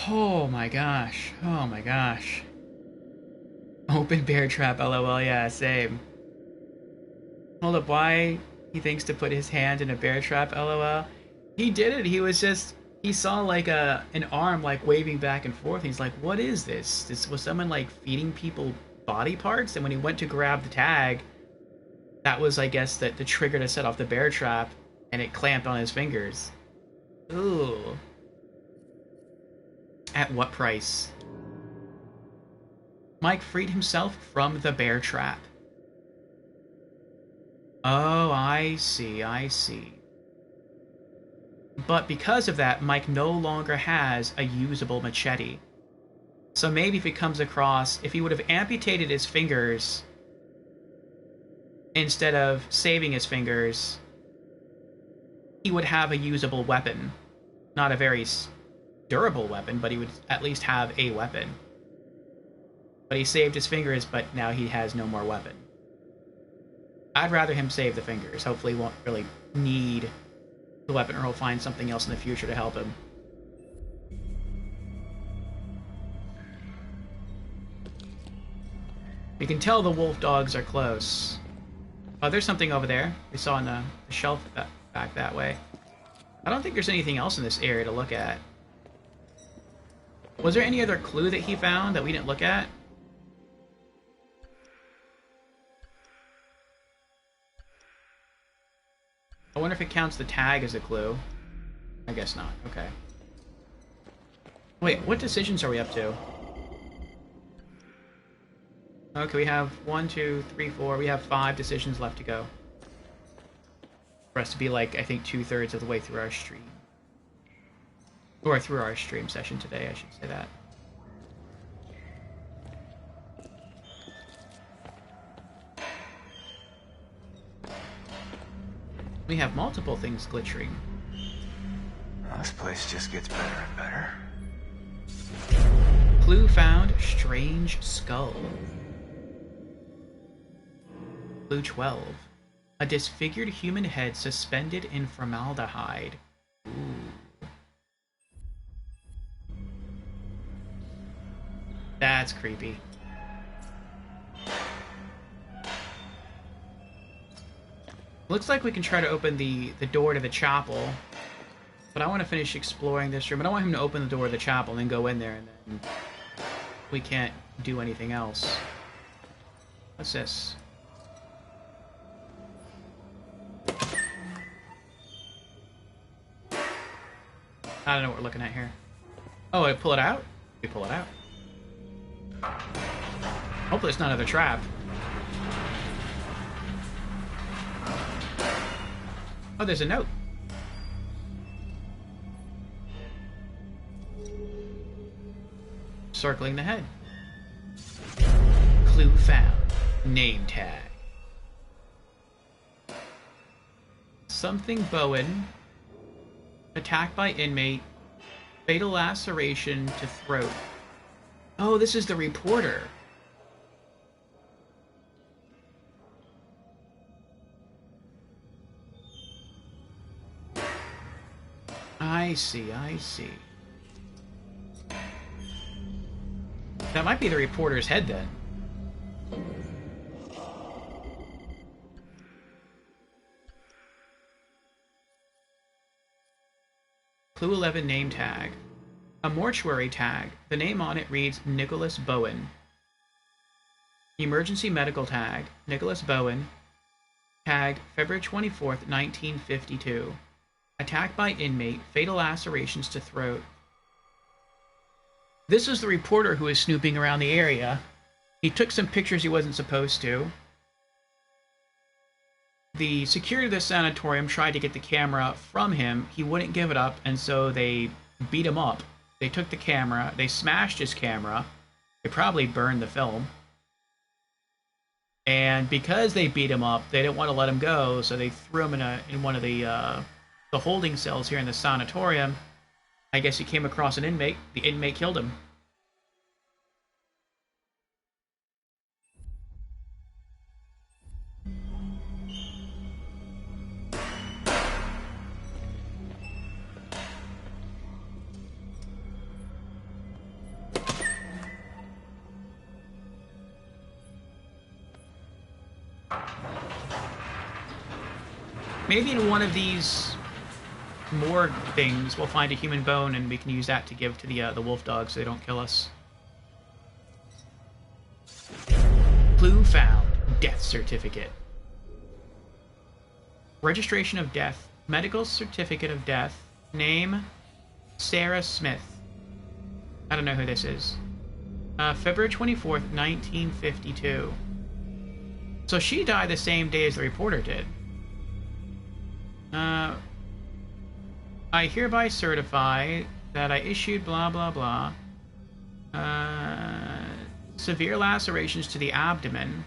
Oh my gosh. Oh my gosh. Open bear trap, lol, yeah, same. Hold up, why he thinks to put his hand in a bear trap, lol? He did it, he was just, he saw like an arm like waving back and forth, and he's like, what is this? Was someone like feeding people body parts? And when he went to grab the tag, that was, I guess, the trigger to set off the bear trap, and it clamped on his fingers. Ooh. At what price? Mike freed himself from the bear trap. Oh, I see, I see. But because of that, Mike no longer has a usable machete. So maybe if he comes across, if he would have amputated his fingers instead of saving his fingers, he would have a usable weapon. Not a very durable weapon, but he would at least have a weapon. But he saved his fingers, but now he has no more weapon. I'd rather him save the fingers. Hopefully he won't really need the weapon, or he'll find something else in the future to help him. You can tell the wolf dogs are close. Oh, there's something over there. We saw on the shelf back that way. I don't think there's anything else in this area to look at. Was there any other clue that he found that we didn't look at? I wonder if it counts the tag as a clue. I guess not. Okay. Wait, what decisions are we up to? Okay, we have 1, 2, 3, 4. We have 5 decisions left to go. For us to be like, I think, 2/3 of the way through our stream. Or through our stream session today, I should say that. We have multiple things glitching. This place just gets better and better. Clue found, strange skull. Clue 12. A disfigured human head suspended in formaldehyde. Ooh. That's creepy. Looks like we can try to open the door to the chapel, but I want to finish exploring this room. I don't want him to open the door to the chapel and then go in there and then we can't do anything else. What's this? I don't know what we're looking at here. Oh, I pull it out? We pull it out. Hopefully it's not another trap. Oh, there's a note. Circling the head. Clue found. Name tag. Something Bowen. Attacked by inmate. Fatal laceration to throat. Oh, this is the reporter. I see, I see. That might be the reporter's head then. Clue 11 name tag. A mortuary tag. The name on it reads Nicholas Bowen. Emergency medical tag. Nicholas Bowen. Tagged February 24th, 1952. Attacked by inmate. Fatal lacerations to throat. This is the reporter who is snooping around the area. He took some pictures he wasn't supposed to. The security of the sanatorium tried to get the camera from him. He wouldn't give it up, and so they beat him up. They took the camera. They smashed his camera. They probably burned the film. And because they beat him up, they didn't want to let him go, so they threw him in one of the holding cells here in the sanatorium. I guess he came across an inmate. The inmate killed him. Maybe in one of these morgue things, we'll find a human bone, and we can use that to give to the wolf dogs so they don't kill us. Clue found. Death certificate. Registration of death. Medical certificate of death. Name, Sarah Smith. I don't know who this is. February 24th, 1952. So she died the same day as the reporter did. I hereby certify that I issued blah blah blah. Severe lacerations to the abdomen.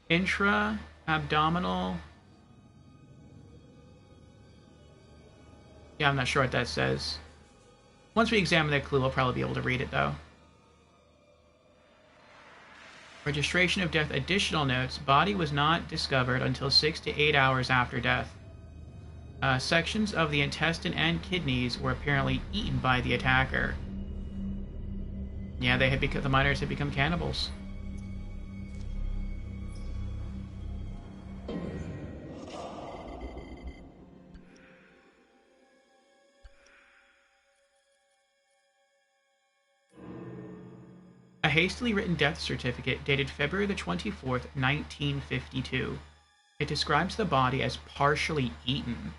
Intra-abdominal... Yeah, I'm not sure what that says. Once we examine that clue, we'll probably be able to read it, though. Registration of death. Additional notes. Body was not discovered until 6 to 8 hours after death. Sections of the intestine and kidneys were apparently eaten by the attacker. Yeah, they had the miners had become cannibals. A hastily written death certificate dated February the 24th, 1952. It describes the body as partially eaten.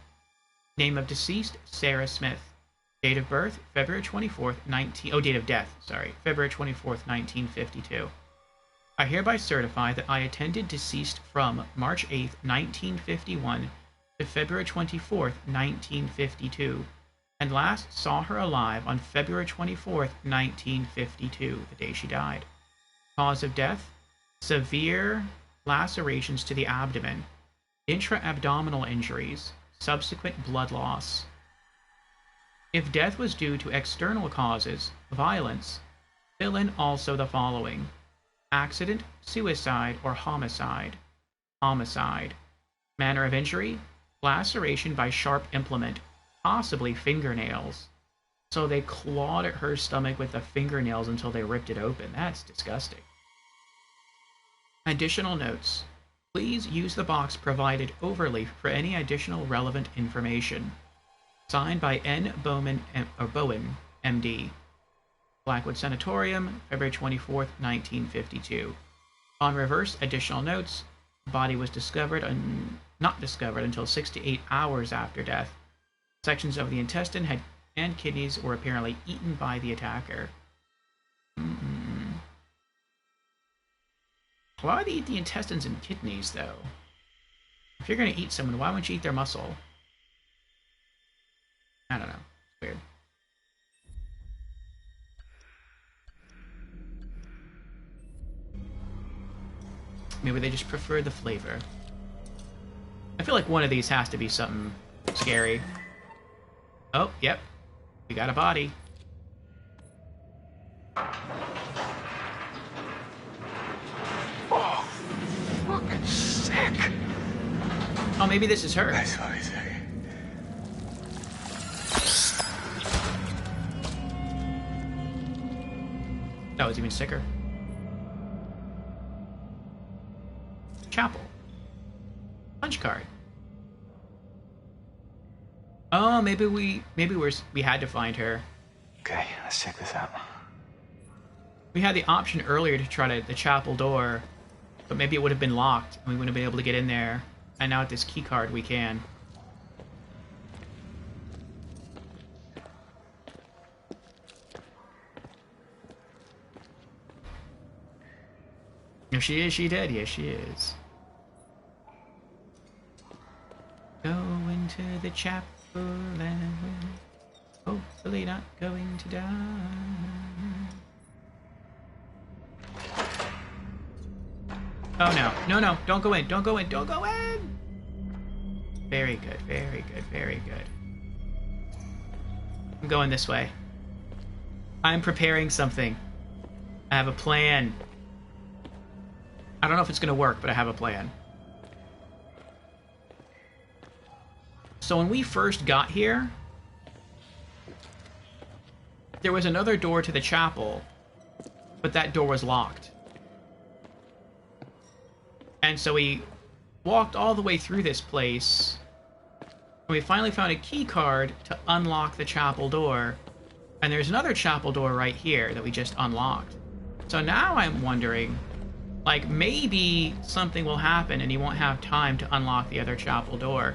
Name of deceased, Sarah Smith. Date of birth, February 24th, date of death, February 24th, 1952. I hereby certify that I attended deceased from March 8th, 1951 to February 24th, 1952, and last saw her alive on February 24th, 1952, the day she died. Cause of death, severe lacerations to the abdomen, intra-abdominal injuries, subsequent blood loss. If death was due to external causes, violence, fill in also the following: accident, suicide, or homicide. Homicide. Manner of injury, laceration by sharp implement, possibly fingernails. So they clawed at her stomach with the fingernails until they ripped it open. That's disgusting. Additional notes. Please use the box provided overleaf for any additional relevant information. Signed by N. Bowen, M.D. Blackwood Sanatorium, February 24th, 1952. On reverse, additional notes. Body was not discovered until 6 to 8 hours after death. Sections of the intestine and kidneys were apparently eaten by the attacker. Why would they eat the intestines and kidneys, though? If you're going to eat someone, why wouldn't you eat their muscle? I don't know. It's weird. Maybe they just prefer the flavor. I feel like one of these has to be something scary. Oh, yep. We got a body. Oh, fucking sick. Oh, maybe this is her. That's what I say. That was even sicker. Chapel. Punch card. Oh, maybe we had to find her. Okay, let's check this out. We had the option earlier to try the chapel door, but maybe it would have been locked and we wouldn't have been able to get in there. And now with this key card, we can. If she is, she dead. Yes, she is. Go into the chapel and we're hopefully not going to die. Oh no, no, no, don't go in, don't go in, don't go in! Very good, very good, very good. I'm going this way. I'm preparing something. I have a plan. I don't know if it's going to work, but I have a plan. So when we first got here, there was another door to the chapel, but that door was locked. And so we walked all the way through this place, and we finally found a key card to unlock the chapel door. And there's another chapel door right here that we just unlocked. So now I'm wondering, like, maybe something will happen and you won't have time to unlock the other chapel door.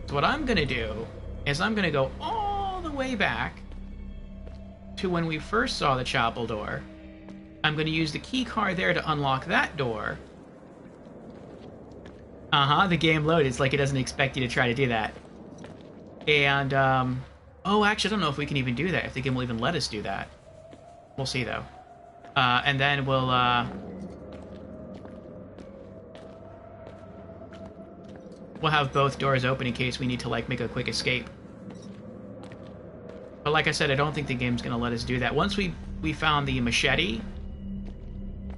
So what I'm going to do is I'm going to go all the way back to when we first saw the chapel door. I'm going to use the key card there to unlock that door. The game loaded. It's like it doesn't expect you to try to do that. And, oh, actually, I don't know if we can even do that, if the game will even let us do that. We'll see, though. And then we'll have both doors open in case we need to, like, make a quick escape. But like I said, I don't think the game's going to let us do that. Once we found the machete,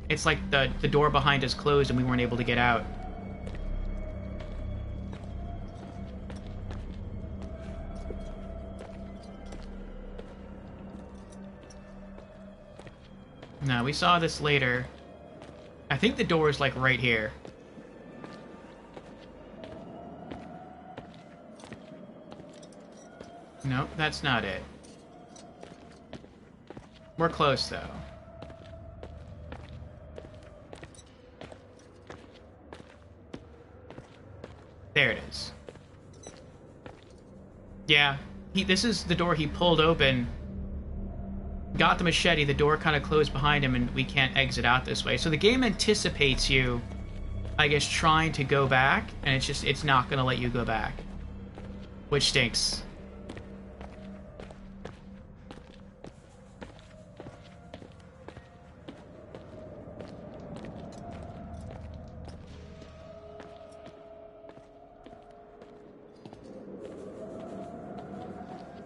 it's like the door behind us closed and we weren't able to get out. No, we saw this later. I think the door is, like, right here. Nope, that's not it. We're close, though. There it is. Yeah, this is the door he pulled open. Got the machete, the door kind of closed behind him, and we can't exit out this way. So the game anticipates you, I guess, trying to go back, and it's not going to let you go back. Which stinks.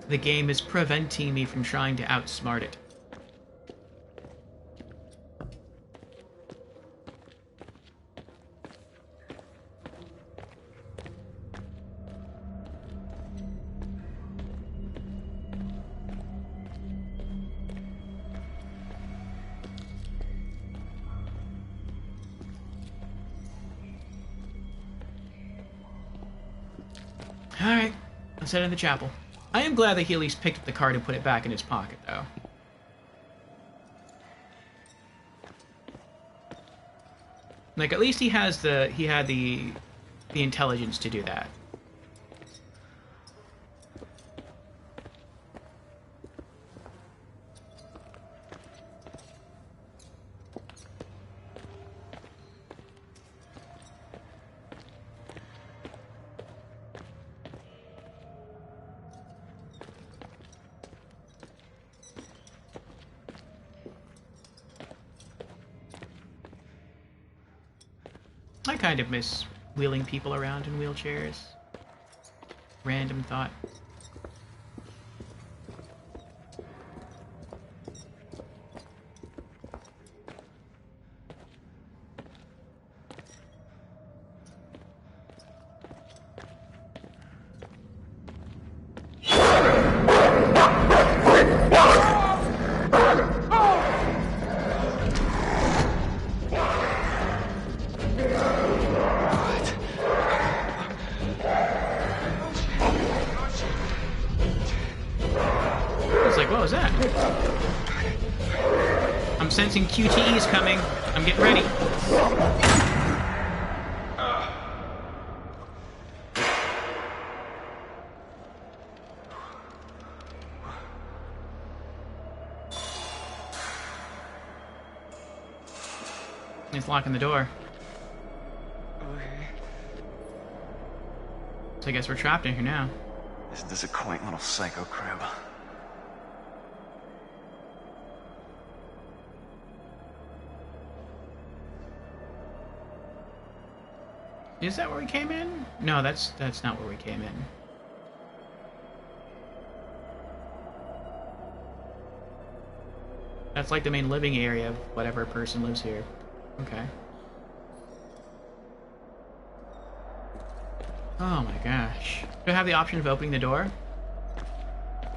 The game is preventing me from trying to outsmart it. Alright, let's head in the chapel. I am glad that he at least picked up the card and put it back in his pocket, though. Like, at least he had the intelligence to do that. I kind of miss wheeling people around in wheelchairs. Random thought. I'm sensing QTEs coming. I'm getting ready. He's locking the door. So I guess we're trapped in here now. Isn't this a quaint little psycho crib? Is that where we came in? No, that's not where we came in. That's like the main living area of whatever person lives here. Okay. Oh my gosh. Do I have the option of opening the door?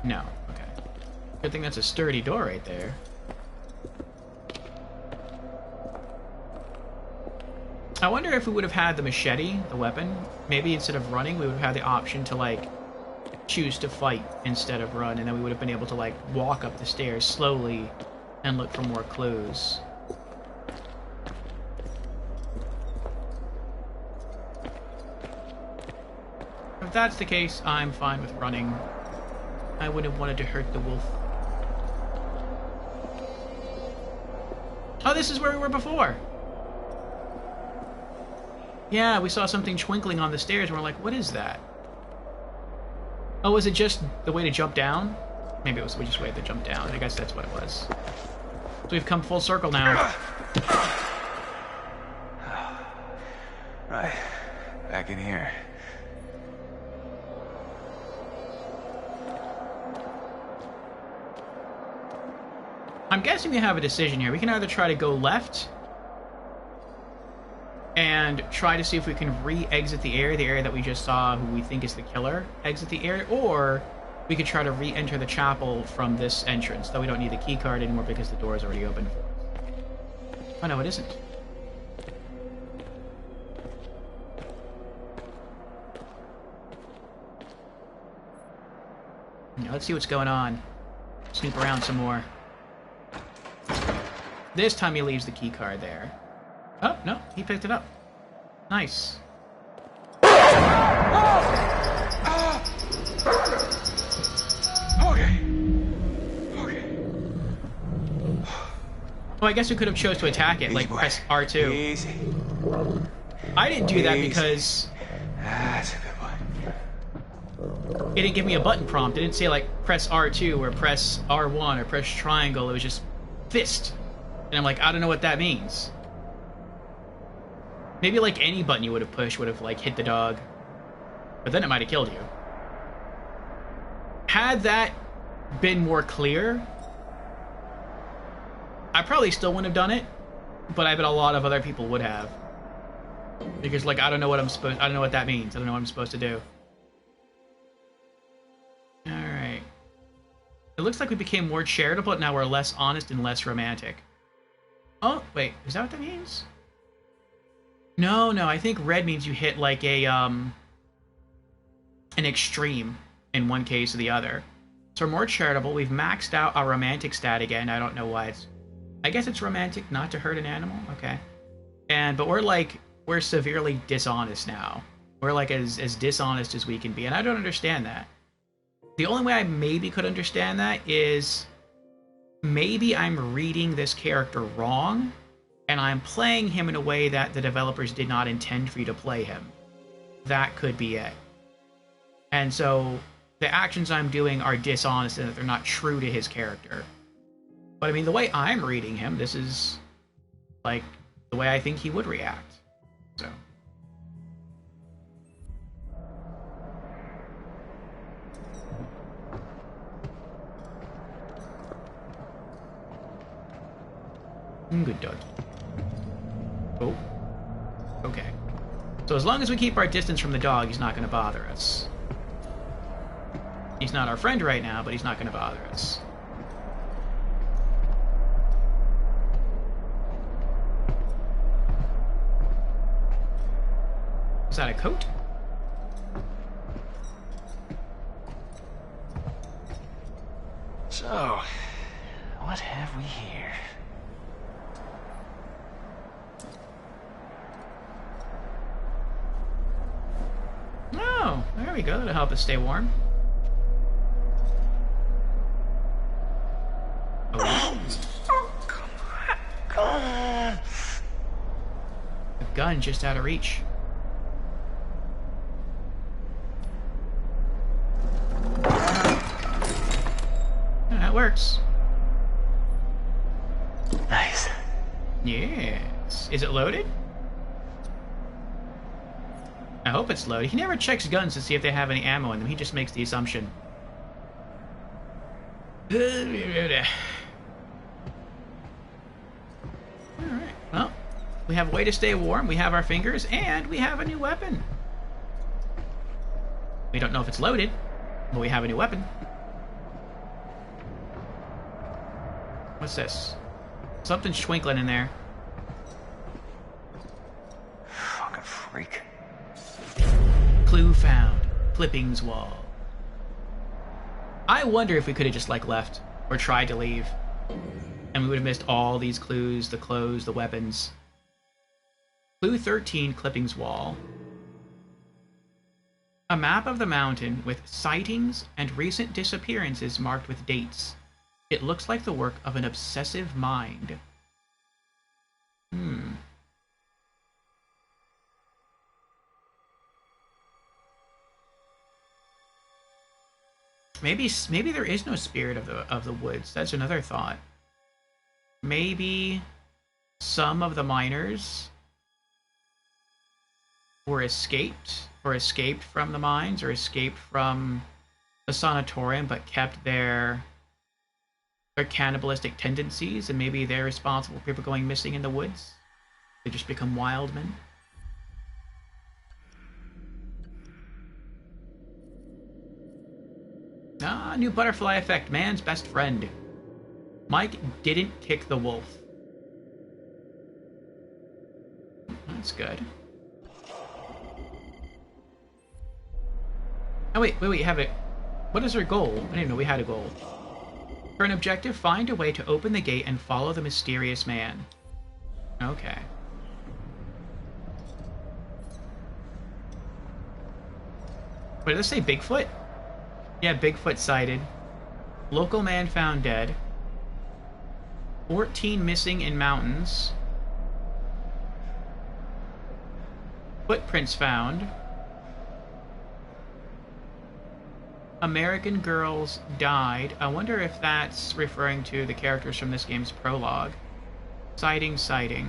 No. Okay. Good thing that's a sturdy door right there. I wonder if we would have had the machete, the weapon, maybe instead of running, we would have had the option to, like, choose to fight instead of run, and then we would have been able to, like, walk up the stairs slowly and look for more clues. If that's the case, I'm fine with running. I wouldn't have wanted to hurt the wolf. Oh, this is where we were before. Yeah, we saw something twinkling on the stairs, and we're like, what is that? Oh, was it just the way to jump down? Maybe it was just the way to jump down. I guess that's what it was. So we've come full circle now. Right. Back in here. I'm guessing we have a decision here. We can either try to go left and try to see if we can re-exit the area that we just saw, who we think is the killer, exit the area, or we could try to re-enter the chapel from this entrance, though we don't need the key card anymore because the door is already open for us. Oh no, it isn't. Now, let's see what's going on. Snoop around some more. This time he leaves the key card there. Oh, no, he picked it up. Nice. Okay. Oh, I guess we could have chose to attack it, like press R2. Easy. I didn't do that because That's a good one. it didn't give me a button prompt. It didn't say, like, press R2 or press R1 or press triangle. It was just fist. And I'm like, I don't know what that means. Maybe, like, any button you would have pushed would have, like, hit the dog. But then it might have killed you. Had that been more clear, I probably still wouldn't have done it, but I bet a lot of other people would have. Because, like, I don't know what that means. I don't know what I'm supposed to do. Alright. It looks like we became more charitable, and now we're less honest and less romantic. Oh, wait, is that what that means? No, I think red means you hit, like, an extreme in one case or the other. So we're more charitable. We've maxed out our romantic stat again. I don't know why it's... I guess it's romantic not to hurt an animal. Okay. But we're severely dishonest now. We're, like, as dishonest as we can be, and I don't understand that. The only way I maybe could understand that is maybe I'm reading this character wrong, and I'm playing him in a way that the developers did not intend for you to play him. That could be it. And so the actions I'm doing are dishonest and that they're not true to his character. But I mean, the way I'm reading him, this is, like, the way I think he would react. So... Good dog. Oh. Okay. So as long as we keep our distance from the dog, he's not going to bother us. He's not our friend right now, but he's not going to bother us. Is that a coat? So, what have we here? Oh, there we go. That'll help us stay warm. Oh. Come on. A gun just out of reach. That works. Nice. Yes. Is it loaded? I hope it's loaded. He never checks guns to see if they have any ammo in them. He just makes the assumption. Alright. Well, we have a way to stay warm. We have our fingers, and we have a new weapon. We don't know if it's loaded, but we have a new weapon. What's this? Something's twinkling in there. Fucking freak. Clue found. Clippings wall. I wonder if we could have just, like, left or tried to leave, and we would have missed all these clues, the clothes, the weapons. Clue 13, Clippings wall. A map of the mountain with sightings and recent disappearances marked with dates. It looks like the work of an obsessive mind. Maybe there is no spirit of the woods. That's another thought. Maybe some of the miners were escaped from the mines or escaped from the sanatorium, but kept their cannibalistic tendencies, and maybe they're responsible for people going missing in the woods. They just become wild men. Ah, new butterfly effect. Man's best friend. Mike didn't kick the wolf. That's good. Oh, wait, you have it. What is our goal? I didn't know we had a goal. For an objective, find a way to open the gate and follow the mysterious man. Okay. Wait, did this say Bigfoot? Yeah, Bigfoot sighted. Local man found dead. 14 missing in mountains. Footprints found. American girls died. I wonder if that's referring to the characters from this game's prologue. Sighting. Okay.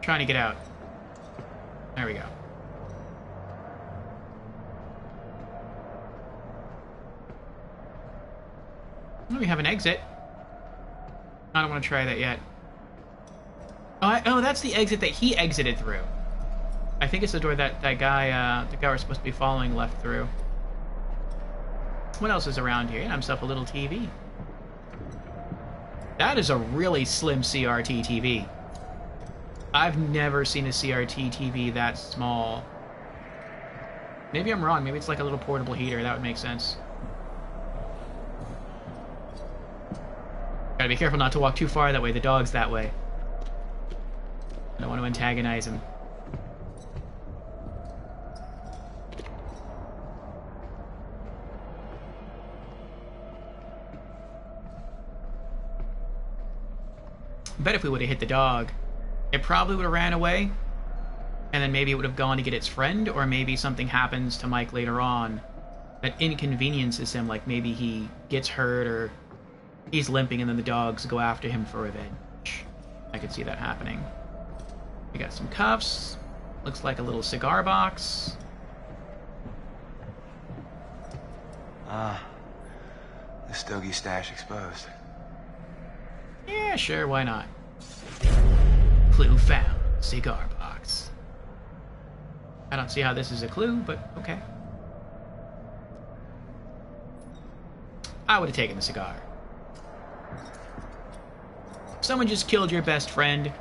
Trying to get out. There we go. Oh, we have an exit. I don't want to try that yet. Oh, that's the exit that he exited through. I think it's the door that guy, the guy we're supposed to be following, left through. What else is around here? He had himself a little TV. That is a really slim CRT TV. I've never seen a CRT TV that small. Maybe I'm wrong. Maybe it's like a little portable heater. That would make sense. Gotta be careful not to walk too far that way. The dog's that way. I don't want to antagonize him. I bet if we would have hit the dog, it probably would have ran away, and then maybe it would have gone to get its friend, or maybe something happens to Mike later on that inconveniences him, like maybe he gets hurt or he's limping and then the dogs go after him for revenge. I could see that happening. We got some cuffs. Looks like a little cigar box. The Stogie stash exposed. Yeah, sure, why not? Clue found. Cigar box. I don't see how this is a clue, but okay. I would have taken the cigar. Someone just killed your best friend.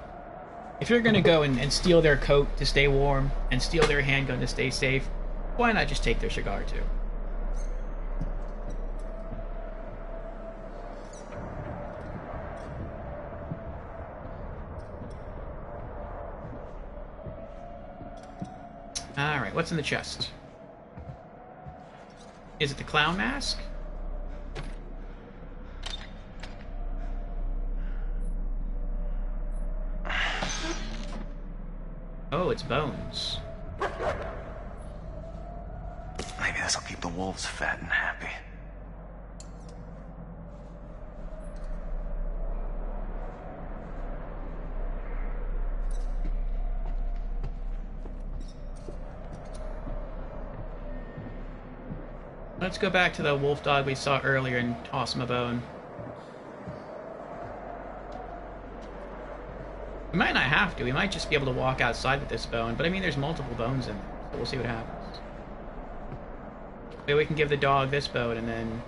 If you're gonna go and steal their coat to stay warm and steal their handgun to stay safe, why not just take their cigar too? Alright, what's in the chest? Is it the clown mask? Oh, it's bones. Maybe this'll keep the wolves fat and happy. Let's go back to the wolf dog we saw earlier and toss him a bone. We might not have to. We might just be able to walk outside with this bone. But I mean, there's multiple bones in there, so we'll see what happens. Maybe we can give the dog this bone and then...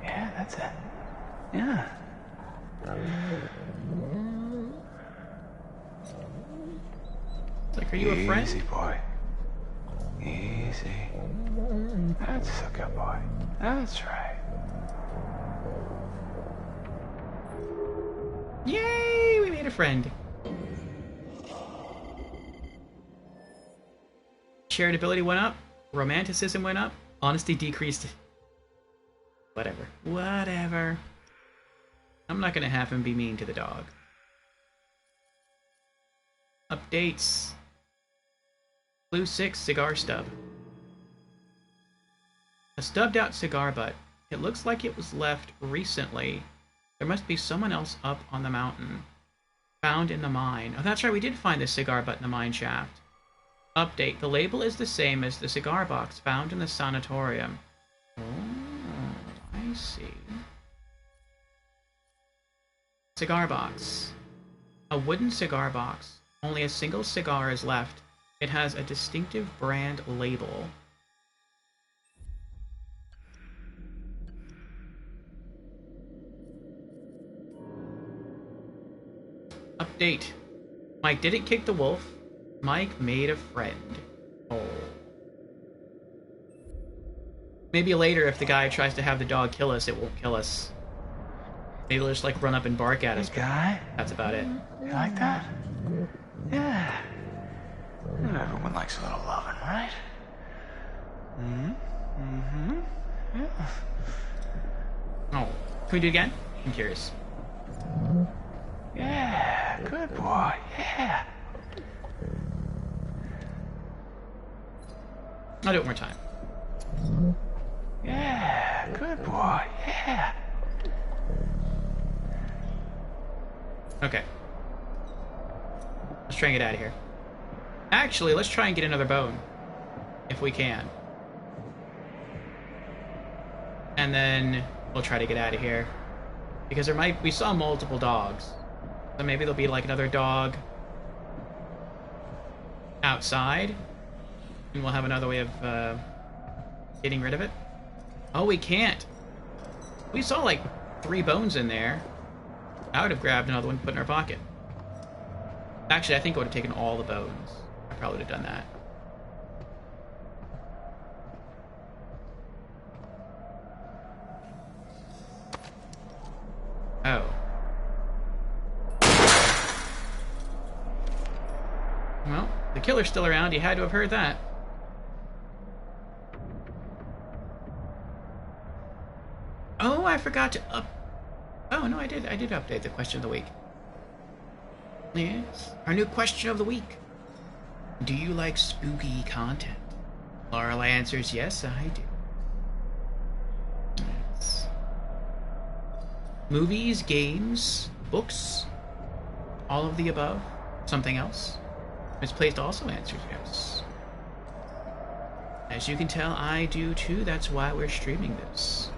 Yeah, that's it. Yeah. It's like, are you a friend? Easy, boy. Easy. That's a good boy. That's right. Yay! We made a friend. Charitability went up. Romanticism went up. Honesty decreased. Whatever. Whatever. I'm not gonna have him be mean to the dog. Updates. Blue 6 cigar stub. A stubbed out cigar butt. It looks like it was left recently. There must be someone else up on the mountain. Found in the mine. Oh, that's right, we did find this cigar butt in the mine shaft. Update. The label is the same as the cigar box found in the sanatorium. Oh, I see. Cigar box. A wooden cigar box. Only a single cigar is left. It has a distinctive brand label. Update. Mike didn't kick the wolf. Mike made a friend. Oh. Maybe later if the guy tries to have the dog kill us, it won't kill us. Maybe it'll just like run up and bark at us. Guy? That's about it. You like that? Yeah. Everyone likes a little loving, right? Yeah. Oh. Can we do it again? I'm curious. Yeah, good boy. Yeah. I'll do it one more time. Yeah, good boy. Yeah. Okay. Let's try and get out of here. Actually, let's try and get another bone. If we can. And then we'll try to get out of here. Because we saw multiple dogs. So maybe there'll be like another dog outside. And we'll have another way of getting rid of it. Oh, we can't. We saw like 3 bones in there. I would have grabbed another one and put in our pocket. Actually, I think I would have taken all the bones. I probably would have done that. Oh. Well, the killer's still around. He had to have heard that. Oh, I forgot to Oh, no, I did update the question of the week. Yes, our new question of the week. Do you like spooky content? Laurel answers, yes, I do. Yes. Movies, games, books, all of the above? Something else? Misplaced also answers yes. As you can tell, I do too. That's why we're streaming this.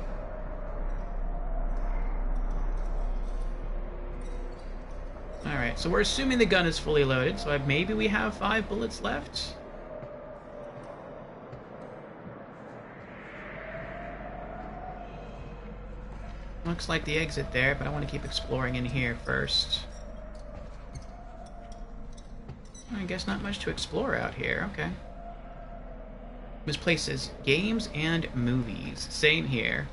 Alright, so we're assuming the gun is fully loaded, so maybe we have 5 bullets left? Looks like the exit there, but I want to keep exploring in here first. I guess not much to explore out here, okay. Misplaces games and movies. Same here.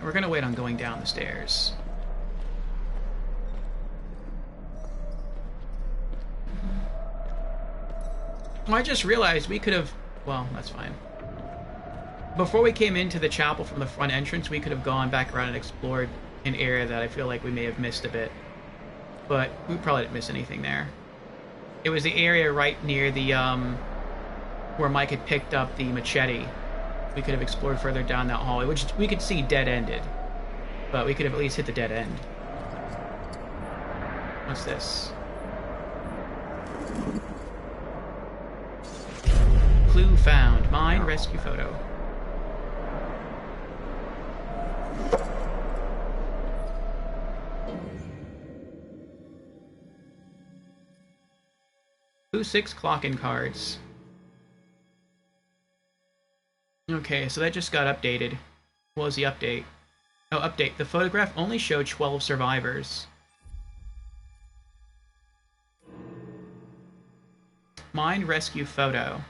We're gonna wait on going down the stairs. Well, I just realized we could have... Well, that's fine. Before we came into the chapel from the front entrance, we could have gone back around and explored an area that I feel like we may have missed a bit. But we probably didn't miss anything there. It was the area right near the, where Mike had picked up the machete. We could have explored further down that hallway, which we could see dead-ended. But we could have at least hit the dead end. What's this? Clue found. Mine rescue photo. Clue 6 clock-in cards. Okay, so that just got updated. What was the update? Oh, update. The photograph only showed 12 survivors. Mine rescue photo.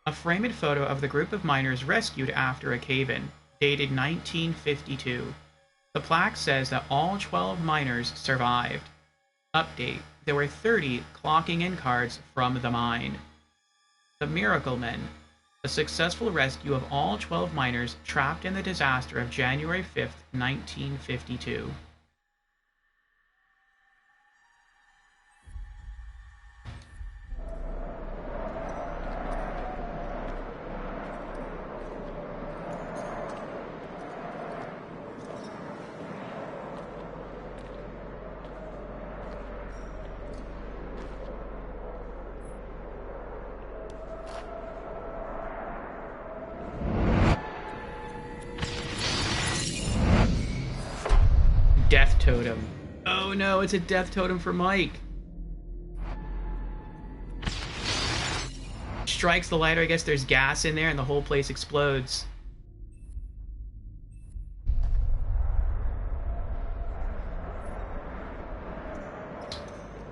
A framed photo of the group of miners rescued after a cave-in, dated 1952. The plaque says that all 12 miners survived. Update. There were 30 clocking in cards from the mine. The Miracle Men. A successful rescue of all 12 miners trapped in the disaster of January 5th, 1952. Death totem. Oh no, it's a death totem for Mike. Strikes the lighter, I guess there's gas in there and the whole place explodes.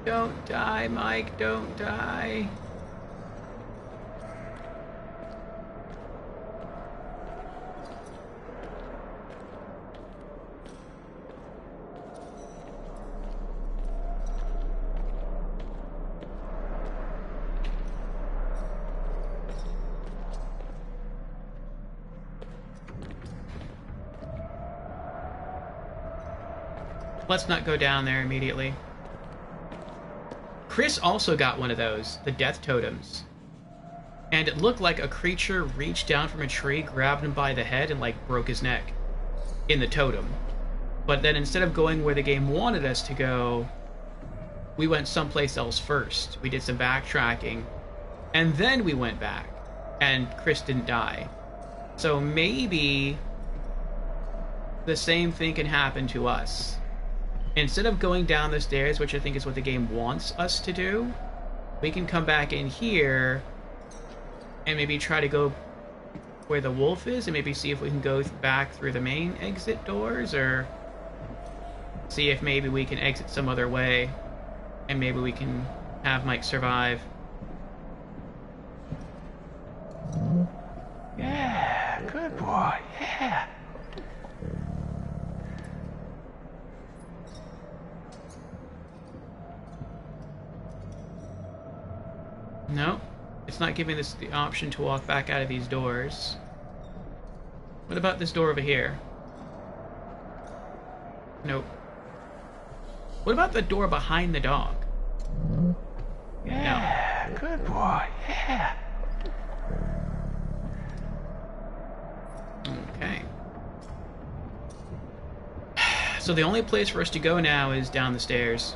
Don't die, Mike, don't die. Let's not go down there immediately. Chris also got one of those, the death totems. And it looked like a creature reached down from a tree, grabbed him by the head, and like broke his neck in the totem. But then instead of going where the game wanted us to go, we went someplace else first. We did some backtracking, and then we went back, and Chris didn't die. So maybe the same thing can happen to us. Instead of going down the stairs, which I think is what the game wants us to do, we can come back in here and maybe try to go where the wolf is and maybe see if we can go back through the main exit doors, or see if maybe we can exit some other way and maybe we can have Mike survive. Yeah, good boy, yeah. No, it's not giving us the option to walk back out of these doors. What about this door over here? Nope. What about the door behind the dog? Yeah, no. Good boy, yeah. Okay. So the only place for us to go now is down the stairs.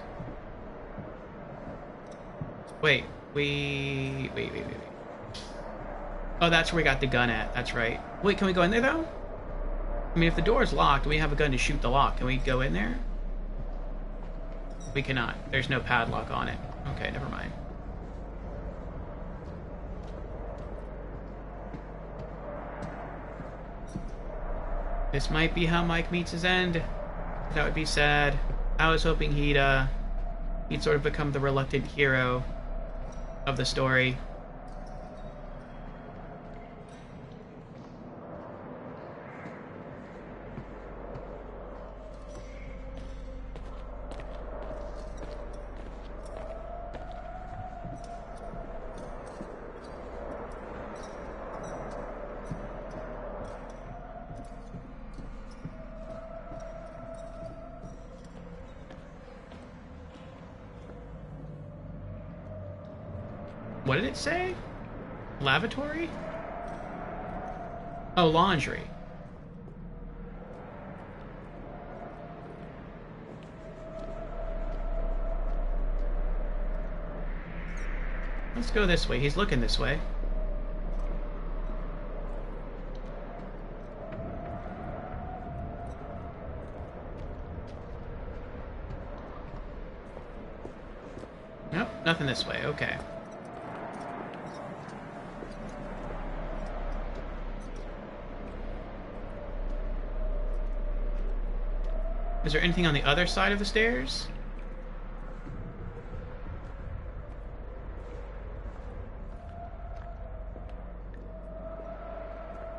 Wait. Wait. Oh, that's where we got the gun at. That's right. Wait, can we go in there, though? I mean, if the door is locked, we have a gun to shoot the lock. Can we go in there? We cannot. There's no padlock on it. Okay, never mind. This might be how Mike meets his end. That would be sad. I was hoping he'd sort of become the reluctant hero of the story. What did it say? Lavatory? Oh, laundry. Let's go this way. He's looking this way. Nope, nothing this way. Okay. Is there anything on the other side of the stairs?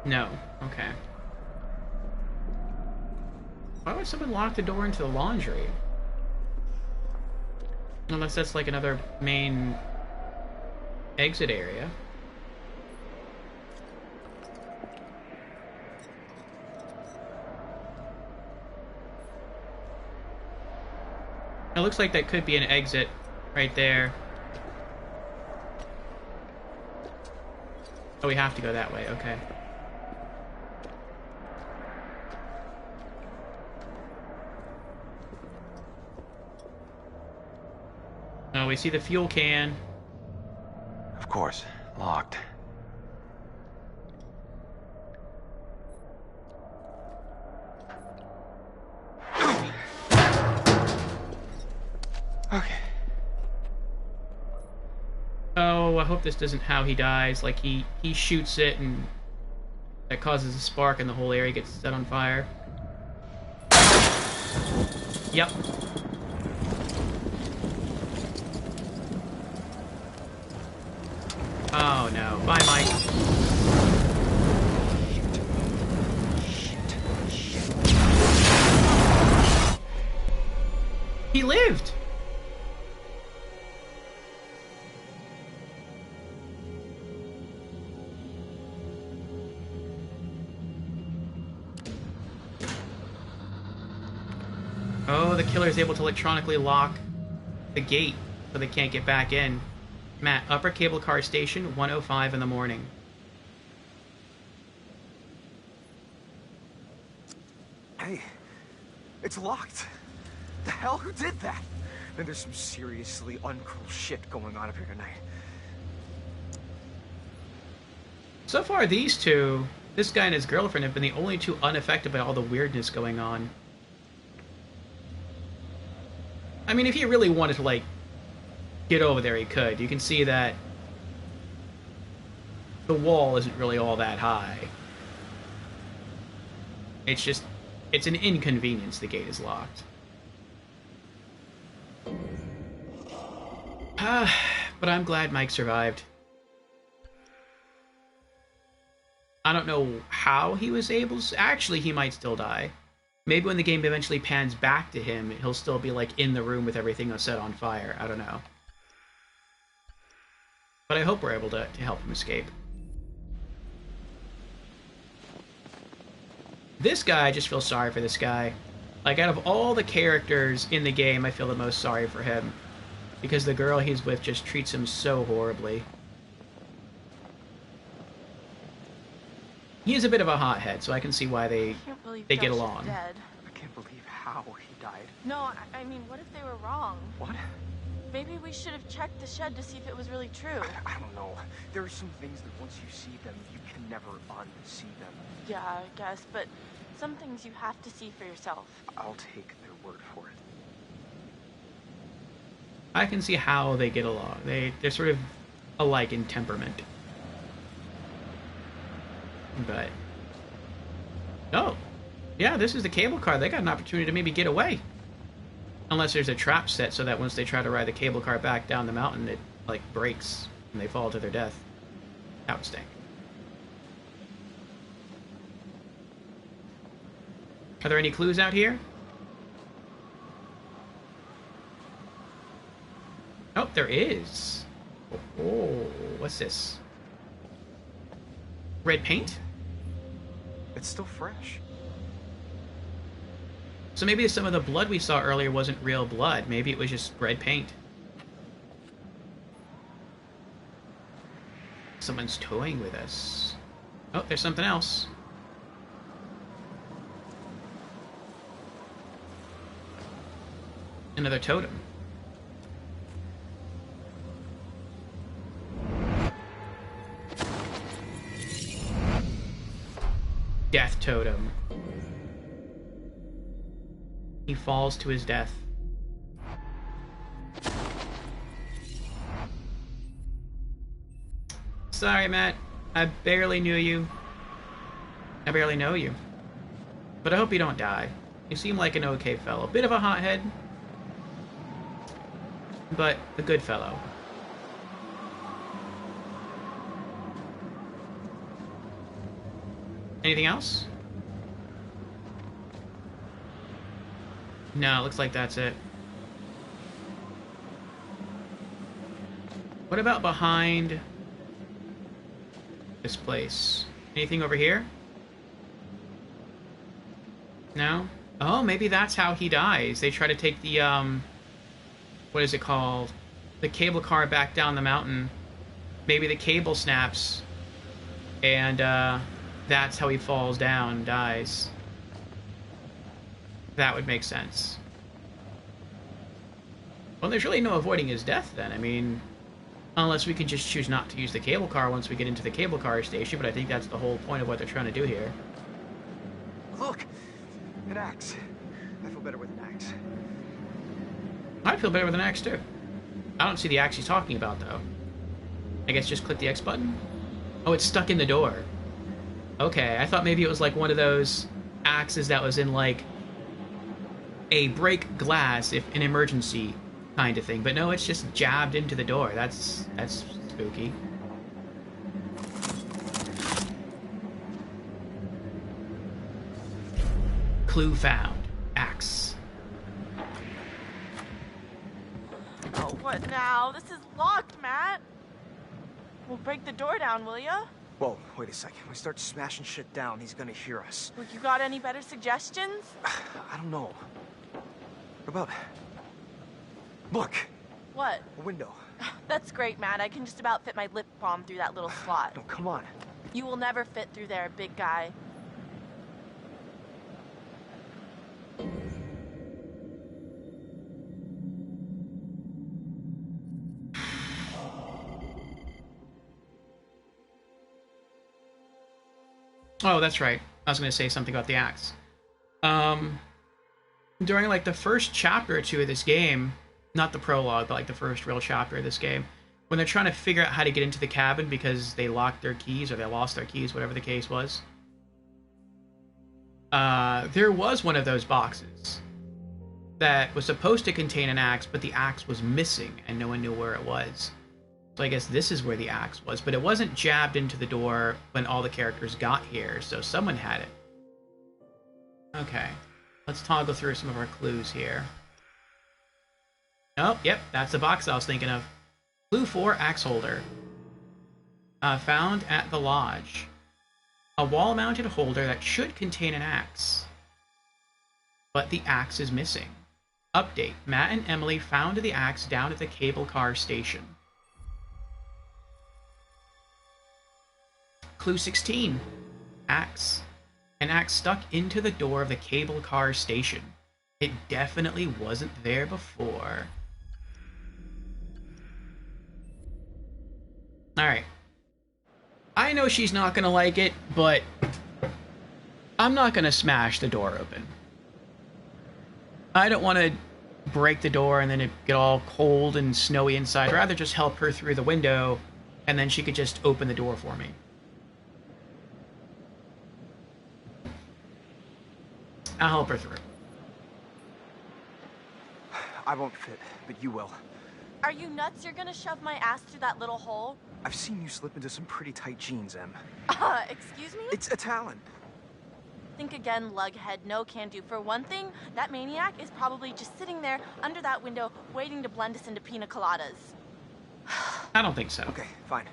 No. Okay. Why would someone lock the door into the laundry? Unless that's like another main exit area. It looks like that could be an exit right there. Oh, we have to go that way, okay. Oh, we see the fuel can. Of course, locked. Okay. Oh, I hope this isn't how he dies. Like, he shoots it and that causes a spark and the whole area gets set on fire. Yep. Oh no. Bye, Mike. He lived! Oh, the killer is able to electronically lock the gate so they can't get back in. Matt, Upper Cable Car Station, 1:05 in the morning. Hey, it's locked. The hell? Who did that? Man, there's some seriously uncool shit going on up here tonight. So far, these two, this guy and his girlfriend, have been the only two unaffected by all the weirdness going on. I mean, if he really wanted to, like, get over there, he could. You can see that the wall isn't really all that high. It's just, it's an inconvenience the gate is locked. But I'm glad Mike survived. I don't know how he was able to... Actually, he might still die. Maybe when the game eventually pans back to him, he'll still be, like, in the room with everything set on fire. I don't know. But I hope we're able to help him escape. This guy, I just feel sorry for this guy. Like, out of all the characters in the game, I feel the most sorry for him. Because the girl he's with just treats him so horribly. He is a bit of a hothead, so I can see why they get along. Dead. I can't believe how he died. No, I mean, what if they were wrong? What? Maybe we should have checked the shed to see if it was really true. I don't know. There are some things that once you see them, you can never unsee them. Yeah, I guess, but some things you have to see for yourself. I'll take their word for it. I can see how they get along. They're sort of alike in temperament. But... oh. Yeah, this is the cable car. They got an opportunity to maybe get away. Unless there's a trap set so that once they try to ride the cable car back down the mountain, it, like, breaks and they fall to their death. That would stink. Are there any clues out here? Oh, there is. Oh, what's this? Red paint? It's still fresh. So maybe some of the blood we saw earlier wasn't real blood. Maybe it was just red paint. Someone's toying with us. Oh, there's something else. Another totem. Death totem. He falls to his death. Sorry, Matt. I barely knew you. I barely know you. But I hope you don't die. You seem like an okay fellow. Bit of a hothead, but a good fellow. Anything else? No, it looks like that's it. What about behind this place? Anything over here? No? Oh, maybe that's how he dies. They try to take the, what is it called? The cable car back down the mountain. Maybe the cable snaps. And, that's how he falls down and dies. That would make sense. Well, there's really no avoiding his death then. I mean, unless we can just choose not to use the cable car once we get into the cable car station, but I think that's the whole point of what they're trying to do here. Look! An axe. I feel better with an axe. I'd feel better with an axe, too. I don't see the axe he's talking about, though. I guess just click the X button? Oh, it's stuck in the door. Okay, I thought maybe it was like one of those axes that was in, like, a break glass if an emergency kind of thing. But no, it's just jabbed into the door. That's spooky. Clue found. Axe. Oh, what now? This is locked, Matt. We'll break the door down, will ya? Whoa, wait a second. When we start smashing shit down, he's gonna hear us. Look, you got any better suggestions? I don't know. What about... Look! What? A window. That's great, Matt. I can just about fit my lip balm through that little slot. No, come on. You will never fit through there, big guy. Oh, that's right. I was going to say something about the axe. During, like, the first chapter or two of this game, not the prologue, but, like, the first real chapter of this game, when they're trying to figure out how to get into the cabin because they locked their keys or they lost their keys, whatever the case was, there was one of those boxes that was supposed to contain an axe, but the axe was missing and no one knew where it was. So I guess this is where the axe was, but it wasn't jabbed into the door when all the characters got here, so someone had it. Okay, let's toggle through some of our clues here. Oh, yep, that's the box I was thinking of. Clue 4, axe holder. Found at the lodge. A wall-mounted holder that should contain an axe. But the axe is missing. Update, Matt and Emily found the axe down at the cable car station. Clue 16. Axe. An axe stuck into the door of the cable car station. It definitely wasn't there before. Alright. I know she's not gonna like it, but I'm not gonna smash the door open. I don't want to break the door and then it get all cold and snowy inside. I'd rather just help her through the window and then she could just open the door for me. I'll help her through. I won't fit, but you will. Are you nuts? You're gonna shove my ass through that little hole? I've seen you slip into some pretty tight jeans, Em. Excuse me? It's a talent. Think again, lughead. No can do. For one thing, that maniac is probably just sitting there under that window waiting to blend us into pina coladas. I don't think so. Okay, fine.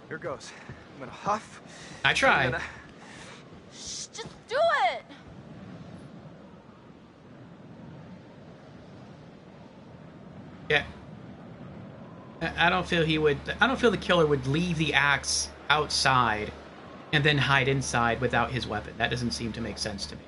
Here goes. I'm gonna huff. I tried. Shh, just do it! Yeah. I don't feel the killer would leave the axe outside and then hide inside without his weapon. That doesn't seem to make sense to me.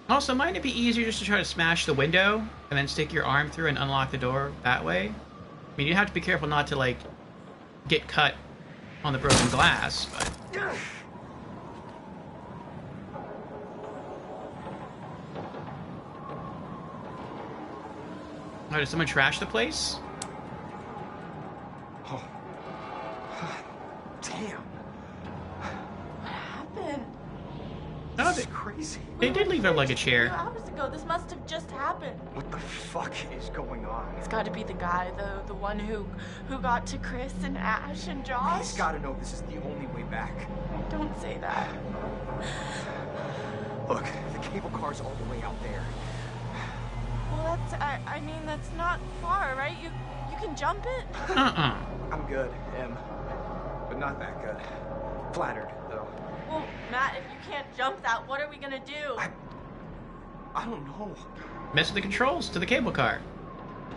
Also, might it be easier just to try to smash the window and then stick your arm through and unlock the door that way? I mean, you have to be careful not to, like, get cut on the broken glass, but... Oh, did someone trash the place? Oh. Damn. This is crazy. They did leave their luggage A few here. hours ago, this must have just happened. What the fuck is going on? It's got to be the guy, the one who got to Chris and Ash and Josh. He's got to know this is the only way back. Don't say that. Look, the cable car's all the way out there. Well, I mean, that's not far, right? You can jump it? I'm good, Em. But not that good. Flattered, though. Well, Matt, if you can't jump that, what are we gonna do? I don't know. Mess with the controls to the cable car.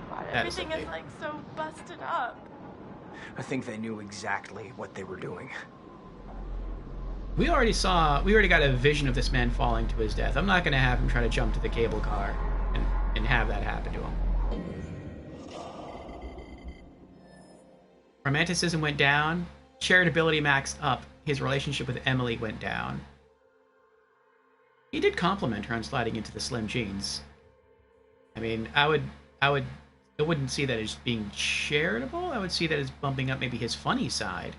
God, That is everything is like so busted up. I think they knew exactly what they were doing. We already got a vision of this man falling to his death. I'm not going to have him try to jump to the cable car and have that happen to him. Romanticism went down. Charitability maxed up. His relationship with Emily went down. He did compliment her on sliding into the slim jeans. I mean, I wouldn't see that as being charitable. I would see that as bumping up maybe his funny side.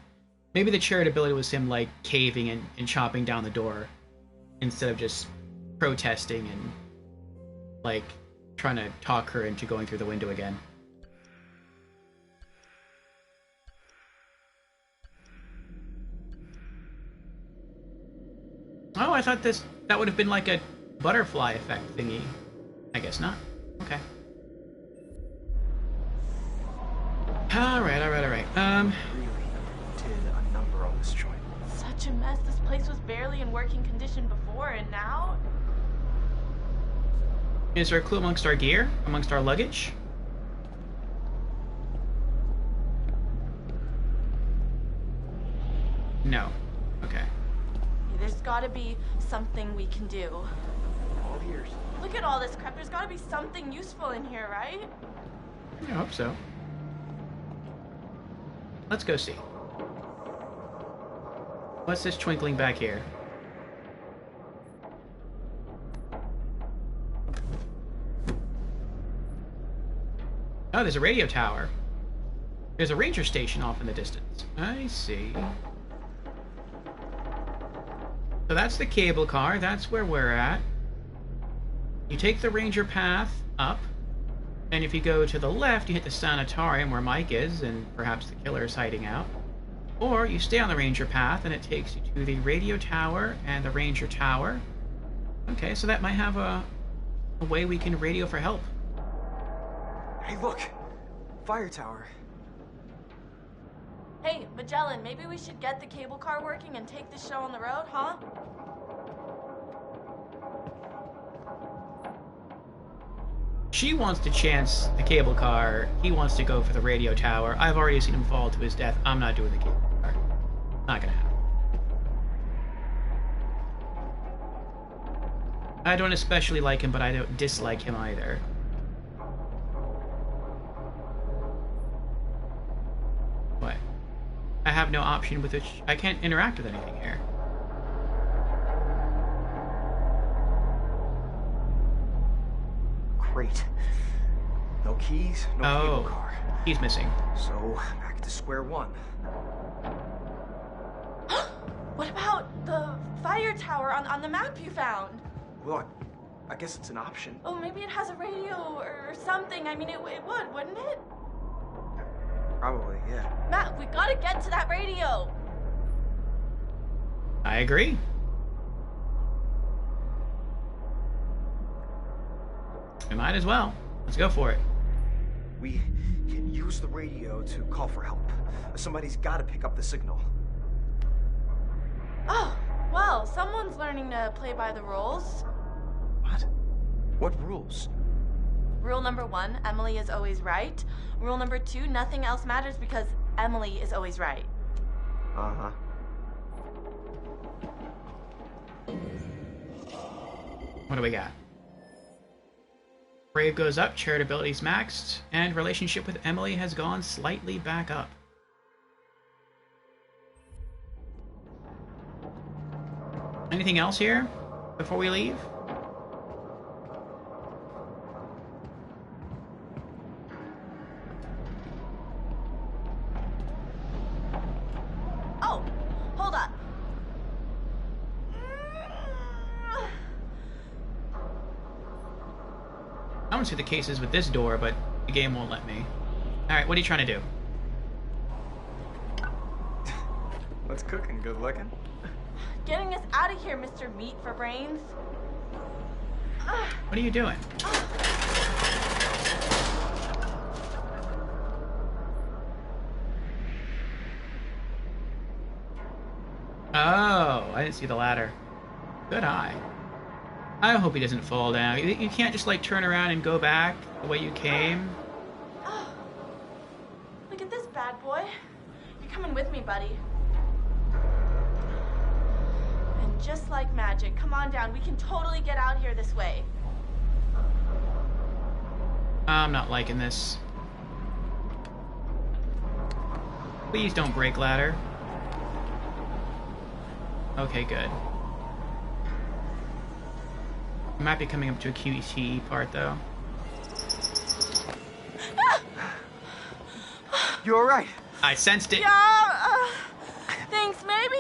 Maybe the charitability was him, like, caving and chopping down the door instead of just protesting and, like, trying to talk her into going through the window again. Oh, I thought that would have been like a butterfly effect thingy. I guess not. Okay. Alright. Really did a number on this joint. Such a mess. This place was barely in working condition before, and now? Is there a clue amongst our gear? Amongst our luggage? No. Okay. There's gotta be something we can do. All ears. Look at all this crap. There's gotta be something useful in here, right? I hope so. Let's go see. What's this twinkling back here? Oh, there's a radio tower. There's a ranger station off in the distance. I see. So that's the cable car. That's where we're at. You take the ranger path up. And if you go to the left, you hit the sanatorium where Mike is, and perhaps the killer is hiding out. Or you stay on the ranger path, and it takes you to the radio tower and the ranger tower. Okay, so that might have a way we can radio for help. Hey, look! Fire tower. Hey, Magellan, maybe we should get the cable car working and take the show on the road, huh? She wants to chance the cable car. He wants to go for the radio tower. I've already seen him fall to his death. I'm not doing the cable car. Not gonna happen. I don't especially like him, but I don't dislike him either. What? I have no option with which... I can't interact with anything here. Great. No keys, no cable car. He's missing. So, back to square one. What about the fire tower on the map you found? Well, I guess it's an option. Oh, maybe it has a radio or something. I mean, it would, wouldn't it? Probably, yeah. Matt, we gotta get to that radio. I agree. We might as well. Let's go for it. We can use the radio to call for help. Somebody's got to pick up the signal. Oh, well, someone's learning to play by the rules. What? What rules? Rule number 1, Emily is always right. Rule number 2, nothing else matters because Emily is always right. Uh-huh. What do we got? Brave goes up, charitability's maxed, and relationship with Emily has gone slightly back up. Anything else here before we leave? Oh, hold up. want to see the cases with this door, but the game won't let me. Alright, what are you trying to do? What's cooking? Good looking? Getting us out of here, Mr. Meat for Brains. What are you doing? Oh, I didn't see the ladder. Good eye. I hope he doesn't fall down. You can't just like turn around and go back the way you came. Look at this bad boy. You're coming with me, buddy. And just like magic, come on down. We can totally get out here this way. I'm not liking this. Please don't break ladder. Okay, good. I might be coming up to a QTE part, though. You alright? I sensed it. Yeah, thanks. Maybe,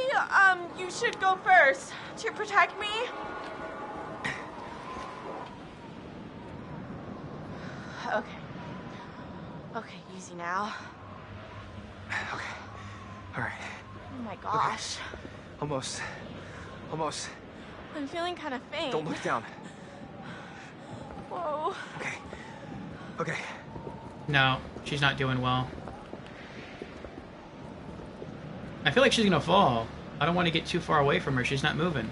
you should go first to protect me. Okay. Okay, easy now. Okay. Alright. Oh my gosh. Okay. Almost. Almost. I'm feeling kind of faint. Don't look down. Whoa. Okay. Okay. No, she's not doing well. I feel like she's gonna fall. I don't want to get too far away from her. She's not moving.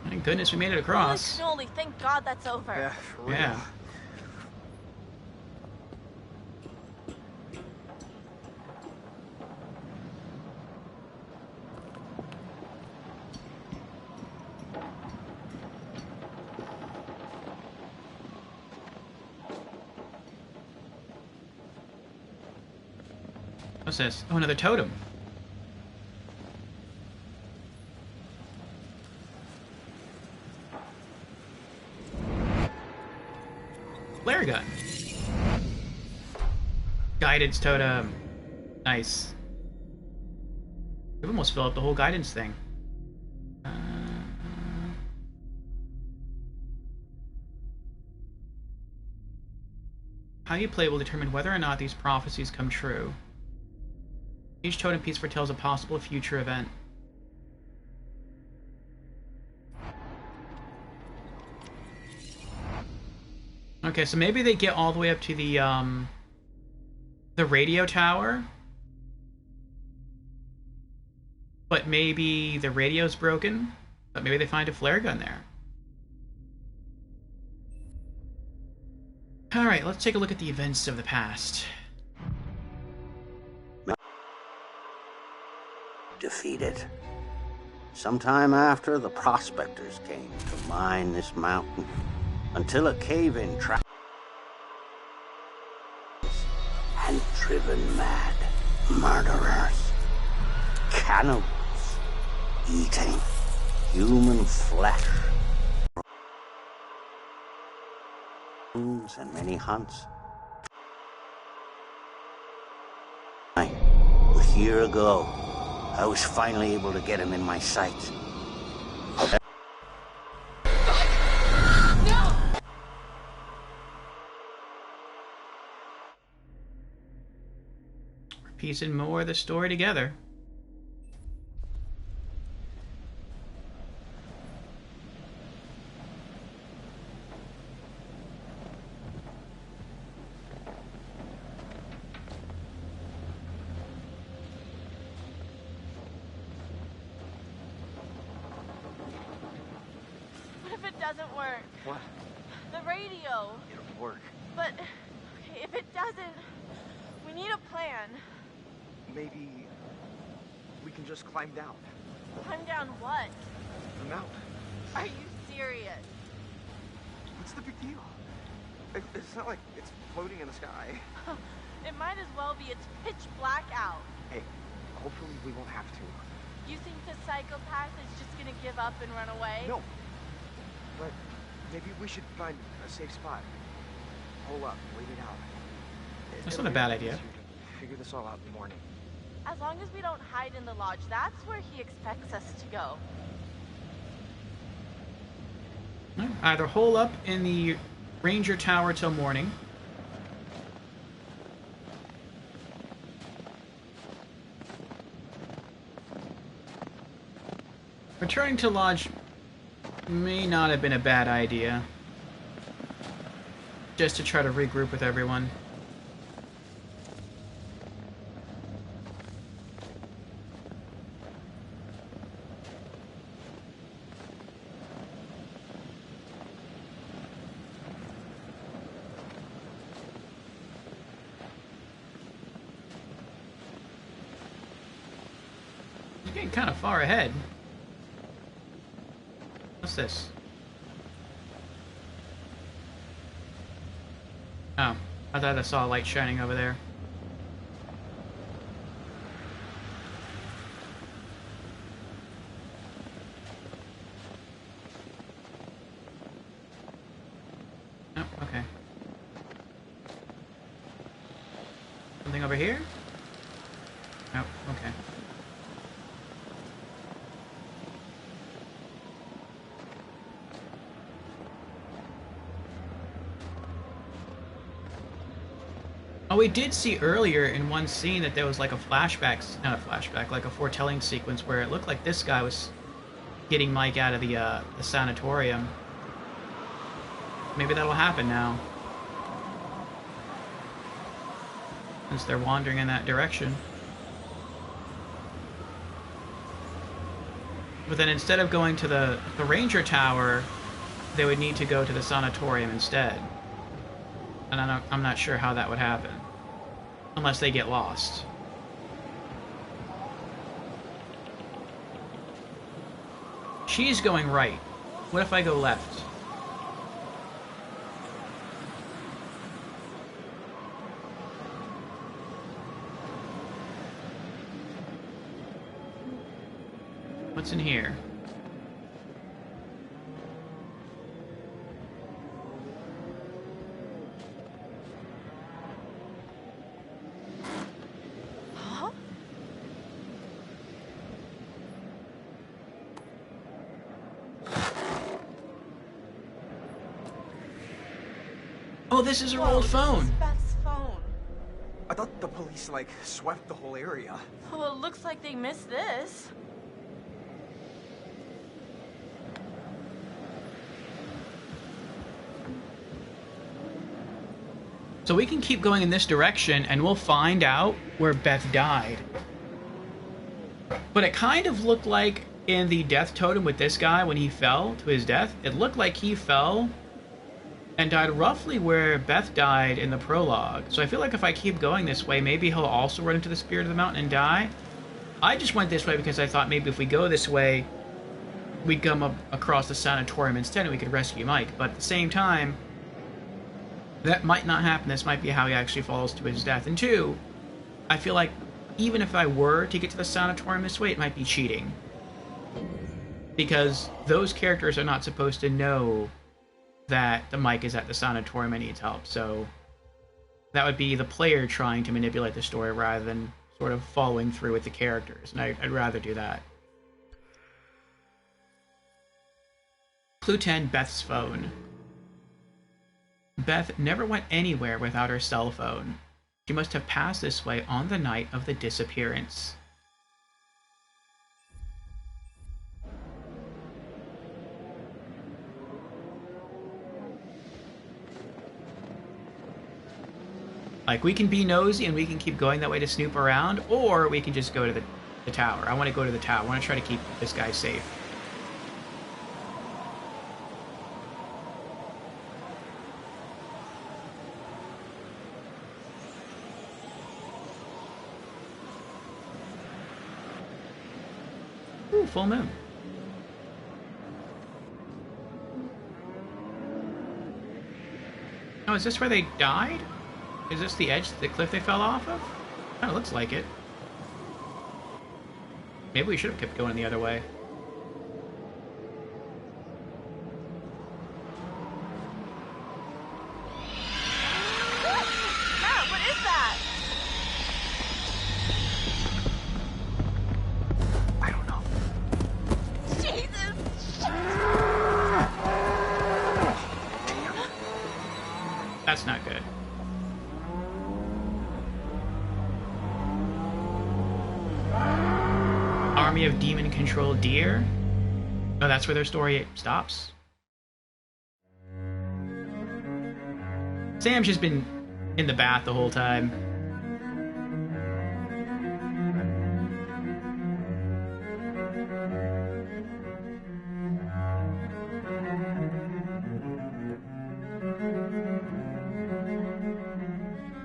Thank goodness we made it across. Holy schmoly, thank God that's over. Yeah, for real. Yeah. What's this? Oh, another totem. Flare gun. Guidance totem. Nice. We've almost filled up the whole guidance thing. How you play will determine whether or not these prophecies come true. Each totem piece foretells a possible future event. Okay, so maybe they get all the way up to the radio tower. But maybe the radio's broken. But maybe they find a flare gun there. Alright, let's take a look at the events of the past. Defeated. Sometime after, the prospectors came to mine this mountain until a cave-in trap and driven mad murderers, cannibals, eating human flesh, and many hunts. A year ago, I was finally able to get him in my sights. We're piecing more of the story together. Doesn't work. What? The radio. It'll work. But, okay, if it doesn't, we need a plan. Maybe we can just climb down. Climb down what? The mountain. Are you serious? What's the big deal? It's not like it's floating in the sky. It might as well be. It's pitch black out. Hey, hopefully we won't have to. You think the psychopath is just gonna give up and run away? No. But maybe we should find a safe spot. Hole up, wait it out. That's not a bad idea. Figure this all out in the morning. As long as we don't hide in the lodge, that's where he expects us to go. Either hole up in the Ranger Tower till morning, returning to lodge may not have been a bad idea, just to try to regroup with everyone. You're getting kind of far ahead. What's this? Oh, I thought I saw a light shining over there. Oh, okay. Something over here? Oh, okay. Oh, we did see earlier in one scene that there was like a flashback, not a flashback, like a foretelling sequence where it looked like this guy was getting Mike out of the sanatorium. Maybe that'll happen now, since they're wandering in that direction. But then instead of going to the Ranger Tower, they would need to go to the sanatorium instead. And I'm not sure how that would happen. Unless they get lost. She's going right. What if I go left? What's in here? Oh, this is her old phone. This is Beth's phone. I thought the police, like, swept the whole area. Well, it looks like they missed this. So we can keep going in this direction and we'll find out where Beth died. But it kind of looked like in the death totem with this guy when he fell to his death, it looked like he fell and died roughly where Beth died in the prologue. So I feel like if I keep going this way, maybe he'll also run into the Spirit of the Mountain and die. I just went this way because I thought maybe if we go this way, we'd come up across the sanatorium instead and we could rescue Mike. But at the same time, that might not happen. This might be how he actually falls to his death. And two, I feel like even if I were to get to the sanatorium this way, it might be cheating. Because those characters are not supposed to know that the Mike is at the sanatorium and needs help. So that would be the player trying to manipulate the story rather than sort of following through with the characters. And I'd rather do that. Clue 10, Beth's phone. Beth never went anywhere without her cell phone. She must have passed this way on the night of the disappearance. Like, we can be nosy and we can keep going that way to snoop around, or we can just go to the tower. I want to go to the tower. I want to try to keep this guy safe. Ooh, full moon. Oh, is this where they died? Is this the edge of the cliff they fell off of? Kinda looks like it. Maybe we should have kept going the other way. Matt, what is that? that's not good. Army of demon-controlled deer? Oh, that's where their story stops. Sam's just been in the bath the whole time.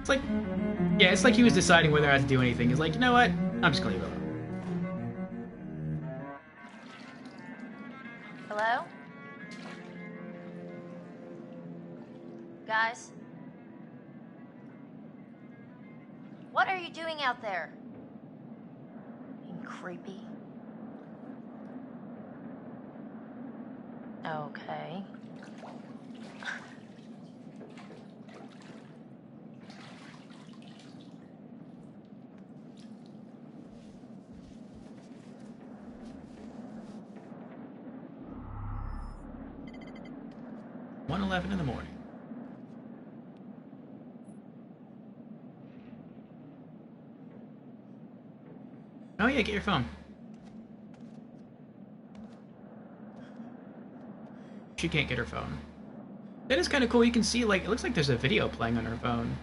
It's like, yeah, it's like he was deciding whether I had to do anything. He's like, you know what? I'm just gonna leave it alone. Hello? Guys? What are you doing out there? Being creepy? Okay. $1:11 in the morning. Oh yeah, get your phone. She can't get her phone. That is kind of cool. You can see, like, it looks like there's a video playing on her phone.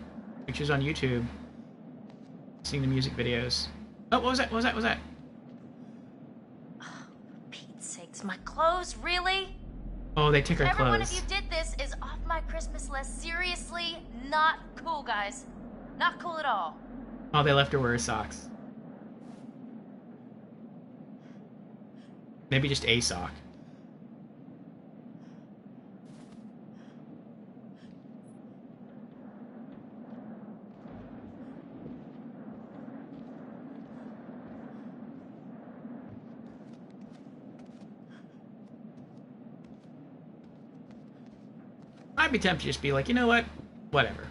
Pictures on YouTube. Seeing the music videos. Oh, what was that? What was that? What was that? Oh, for Pete's sakes, my clothes, really? Oh, they took her Every one of clothes. you did this is off my Christmas list. Seriously, not cool, guys. Not cool at all. Oh, they left her wear her socks. Maybe just a sock. I'd be tempted to just be like, you know what? Whatever.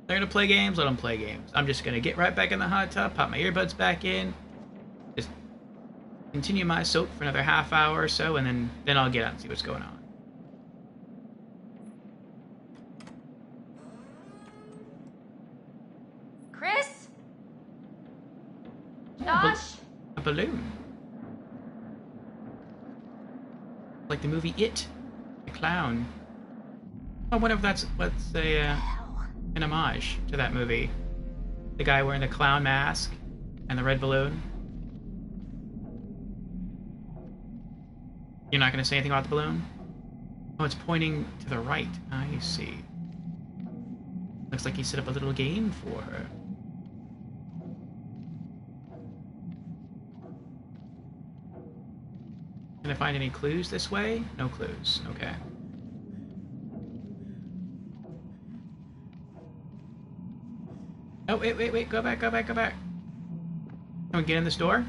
They're gonna play games, let them play games. I'm just gonna get right back in the hot tub, pop my earbuds back in, just continue my soak for another half hour or so, and then I'll get out and see what's going on. Chris? Josh? A balloon. Like the movie It, the clown. I wonder if that's an homage to that movie. The guy wearing the clown mask and the red balloon. You're not going to say anything about the balloon? Oh, it's pointing to the right. I see. Looks like he set up a little game for her. Can I find any clues this way? No clues. Okay. Oh, wait. Go back. Can we get in this door?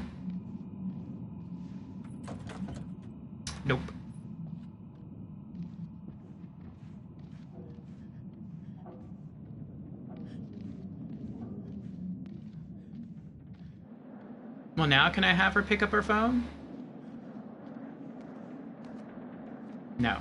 Nope. Well, now can I have her pick up her phone? No.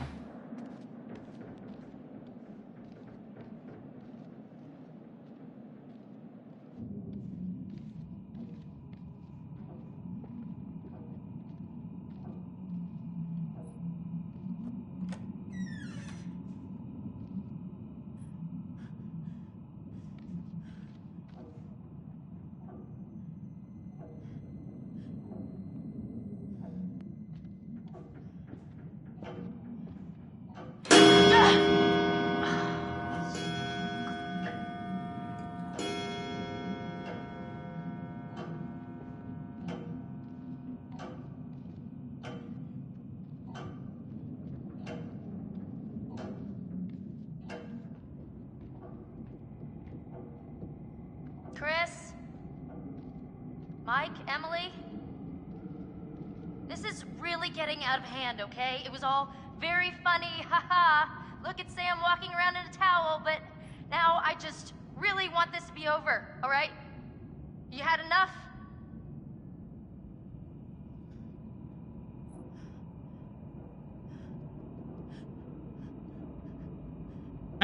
Chris? Mike? Emily? This is really getting out of hand, okay? It was all very funny, haha. Look at Sam walking around in a towel, but now I just really want this to be over, alright? You had enough?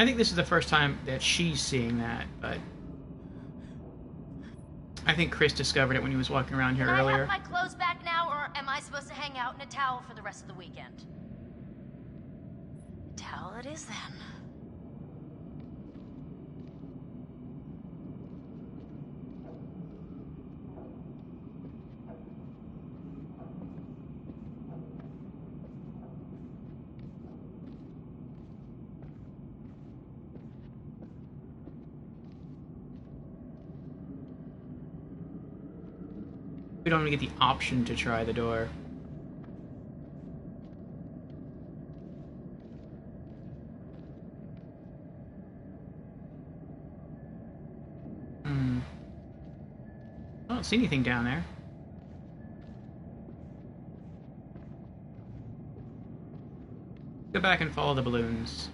I think this is the first time that she's seeing that, but I think Chris discovered it when he was walking around here earlier. Can I have my clothes back now, or am I supposed to hang out in a towel for the rest of the weekend? Towel it is then. We don't even get the option to try the door. I don't see anything down there. Go back and follow the balloons.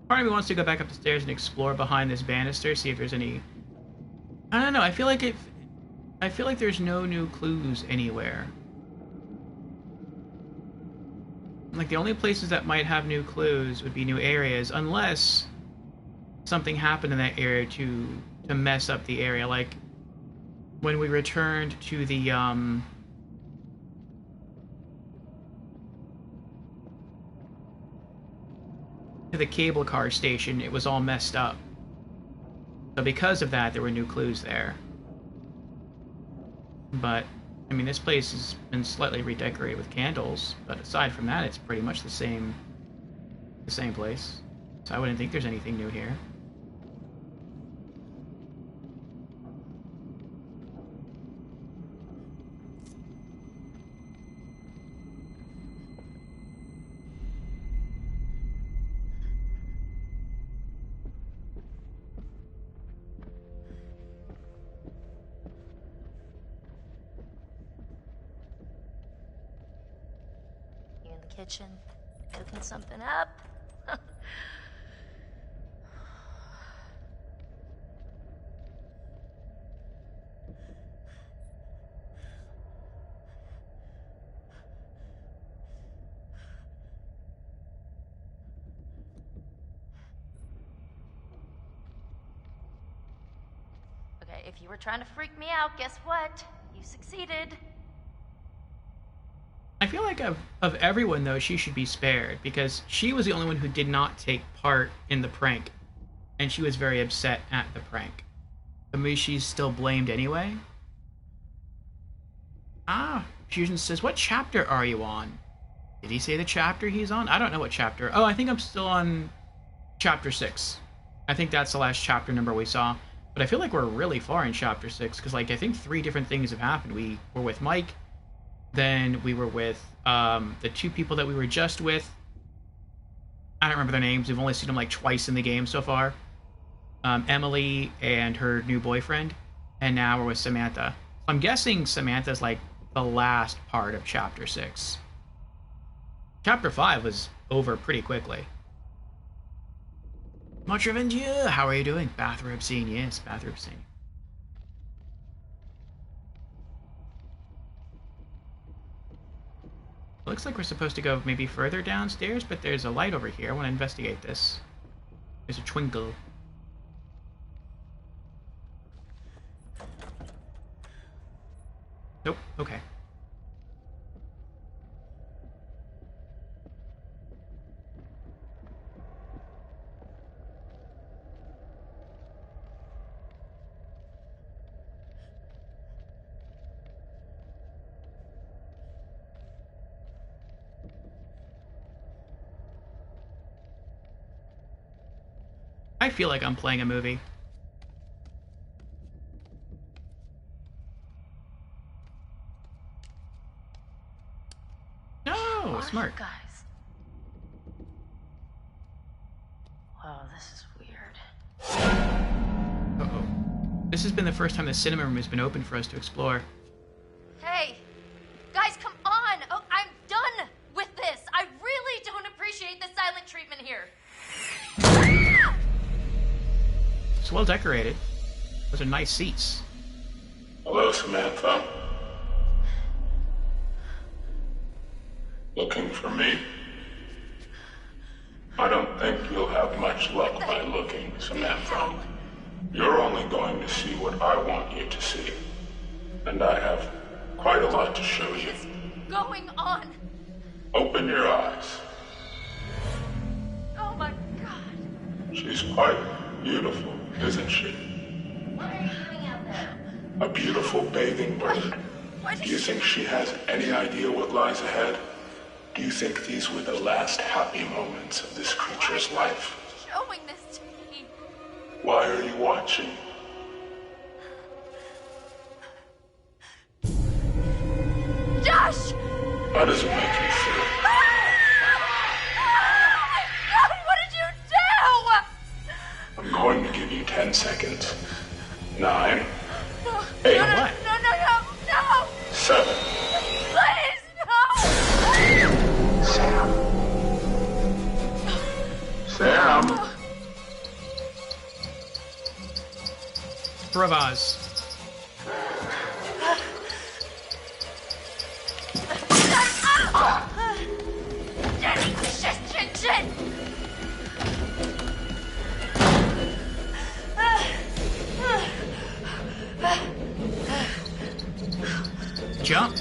Part of me wants to go back up the stairs and explore behind this banister, see if there's any... I don't know, I feel like there's no new clues anywhere. Like, the only places that might have new clues would be new areas, unless something happened in that area to mess up the area. Like, when we returned to the, cable car station, it was all messed up. So because of that, there were new clues there. But, I mean, this place has been slightly redecorated with candles, but aside from that, it's pretty much the same place. So I wouldn't think there's anything new here. Kitchen, cooking something up. Okay, if you were trying to freak me out, guess what? You succeeded. I feel like of everyone, though, she should be spared, because she was the only one who did not take part in the prank, and she was very upset at the prank. But maybe she's still blamed anyway? Ah, Fusion says, what chapter are you on? Did he say the chapter he's on? I don't know what chapter. Oh, I think I'm still on chapter 6. I think that's the last chapter number we saw. But I feel like we're really far in chapter 6, because, like, I think 3 different things have happened. We were with Mike, then we were with the 2 people that we were just with. I don't remember their names. We've only seen them like twice in the game so far. Emily and her new boyfriend. And now we're with Samantha. I'm guessing Samantha's like the last part of chapter 6. Chapter 5 was over pretty quickly. Much revenge, yeah. How are you doing? Bathrobe scene, yes, bathrobe scene. Looks like we're supposed to go maybe further downstairs, but there's a light over here. I want to investigate this. There's a twinkle. Nope, okay. I feel like I'm playing a movie. No, smart. Guys. Wow, this is weird. Uh-oh. This has been the first time the cinema room has been open for us to explore. Hey, guys, come on! Oh, I'm done with this. I basement here. It's well decorated. Those are nice seats. Hello, Samantha. Looking for me? I don't think you'll have much luck by looking, Samantha. You're only going to see what I want you to see. And I have quite a lot to show you. What's going on? Open your eyes. Oh my god. She's quite beautiful, isn't she? What are you doing out there? A beautiful bathing bird. Do you think she has any idea what lies ahead? Do you think these were the last happy moments of this creature's life? Showing this to me. Why are you watching? Josh! How does it make you feel? God, what did you do? I'm going to give you 10 seconds. 9. No. 8. No, what? No. 7. Please, no. Sam. Bravaz. Shit. Jump.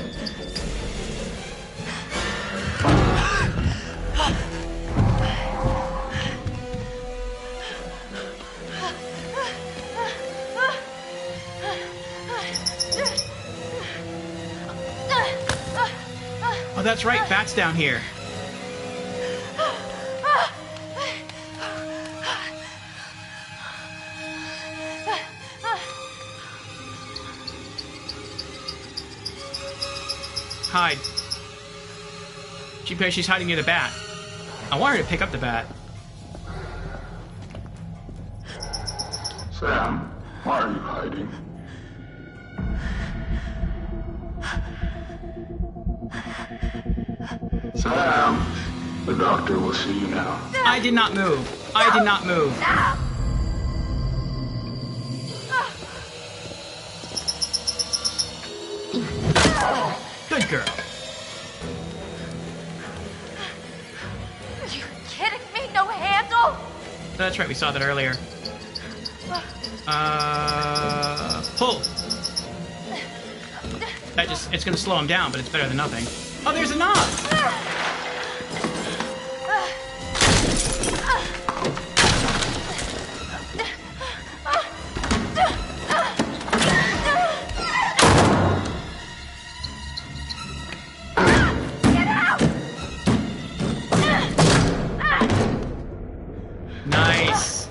Oh, that's right. Bat's down here. Hide. She's hiding near the bat. I want her to pick up the bat. Sam, why are you hiding? Sam, the doctor will see you now. I did not move. I did not move. Good girl. Are you kidding me? No handle? That's right, we saw that earlier. Pull. It's gonna slow him down, but it's better than nothing. Oh, there's a knob! Nice.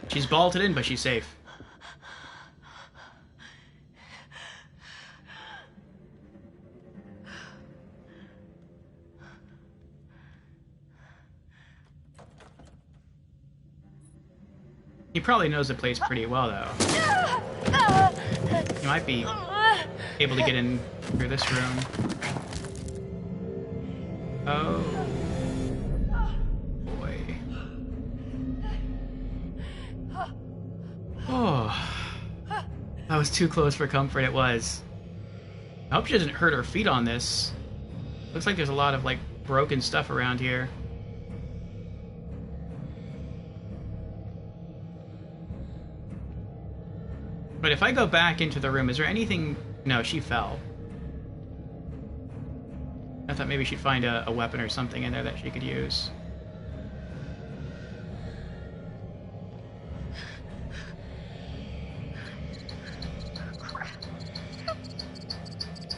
She's bolted in, but she's safe. He probably knows the place pretty well, though. He might be able to get in through this room. Oh. Boy. Oh. That was too close for comfort, it was. I hope she doesn't hurt her feet on this. Looks like there's a lot of, like, broken stuff around here. But if I go back into the room, is there anything... No, she fell. I thought maybe she'd find a weapon or something in there that she could use.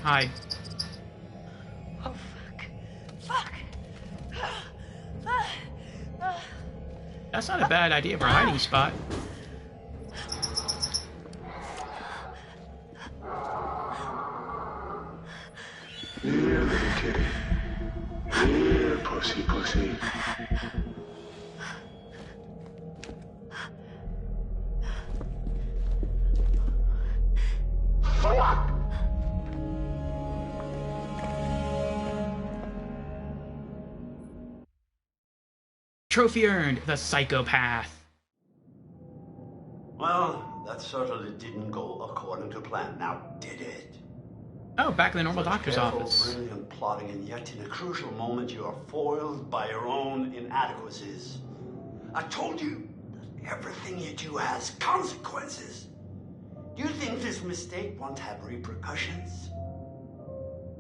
Hide. Oh, fuck. That's not a bad idea for a hiding spot. Here, little kitty. Here, pussy. trophy earned, the psychopath. Well, that certainly didn't go according to plan, now did it? Oh, back in the normal doctor's Careful, office. brilliant plotting, and yet in a crucial moment you are foiled by your own inadequacies. I told you that everything you do has consequences. Do you think this mistake won't have repercussions?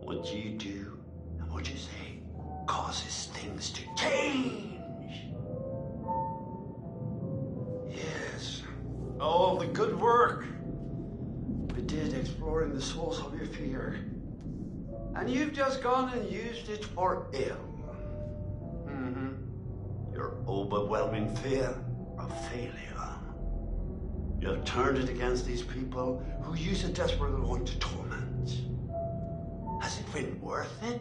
What you do and what you say causes things to change. Yes, all the good work we did exploring the source of your fear. And you've just gone and used it for ill. Your overwhelming fear of failure. You have turned it against these people who use it desperately on to torment. Has it been worth it?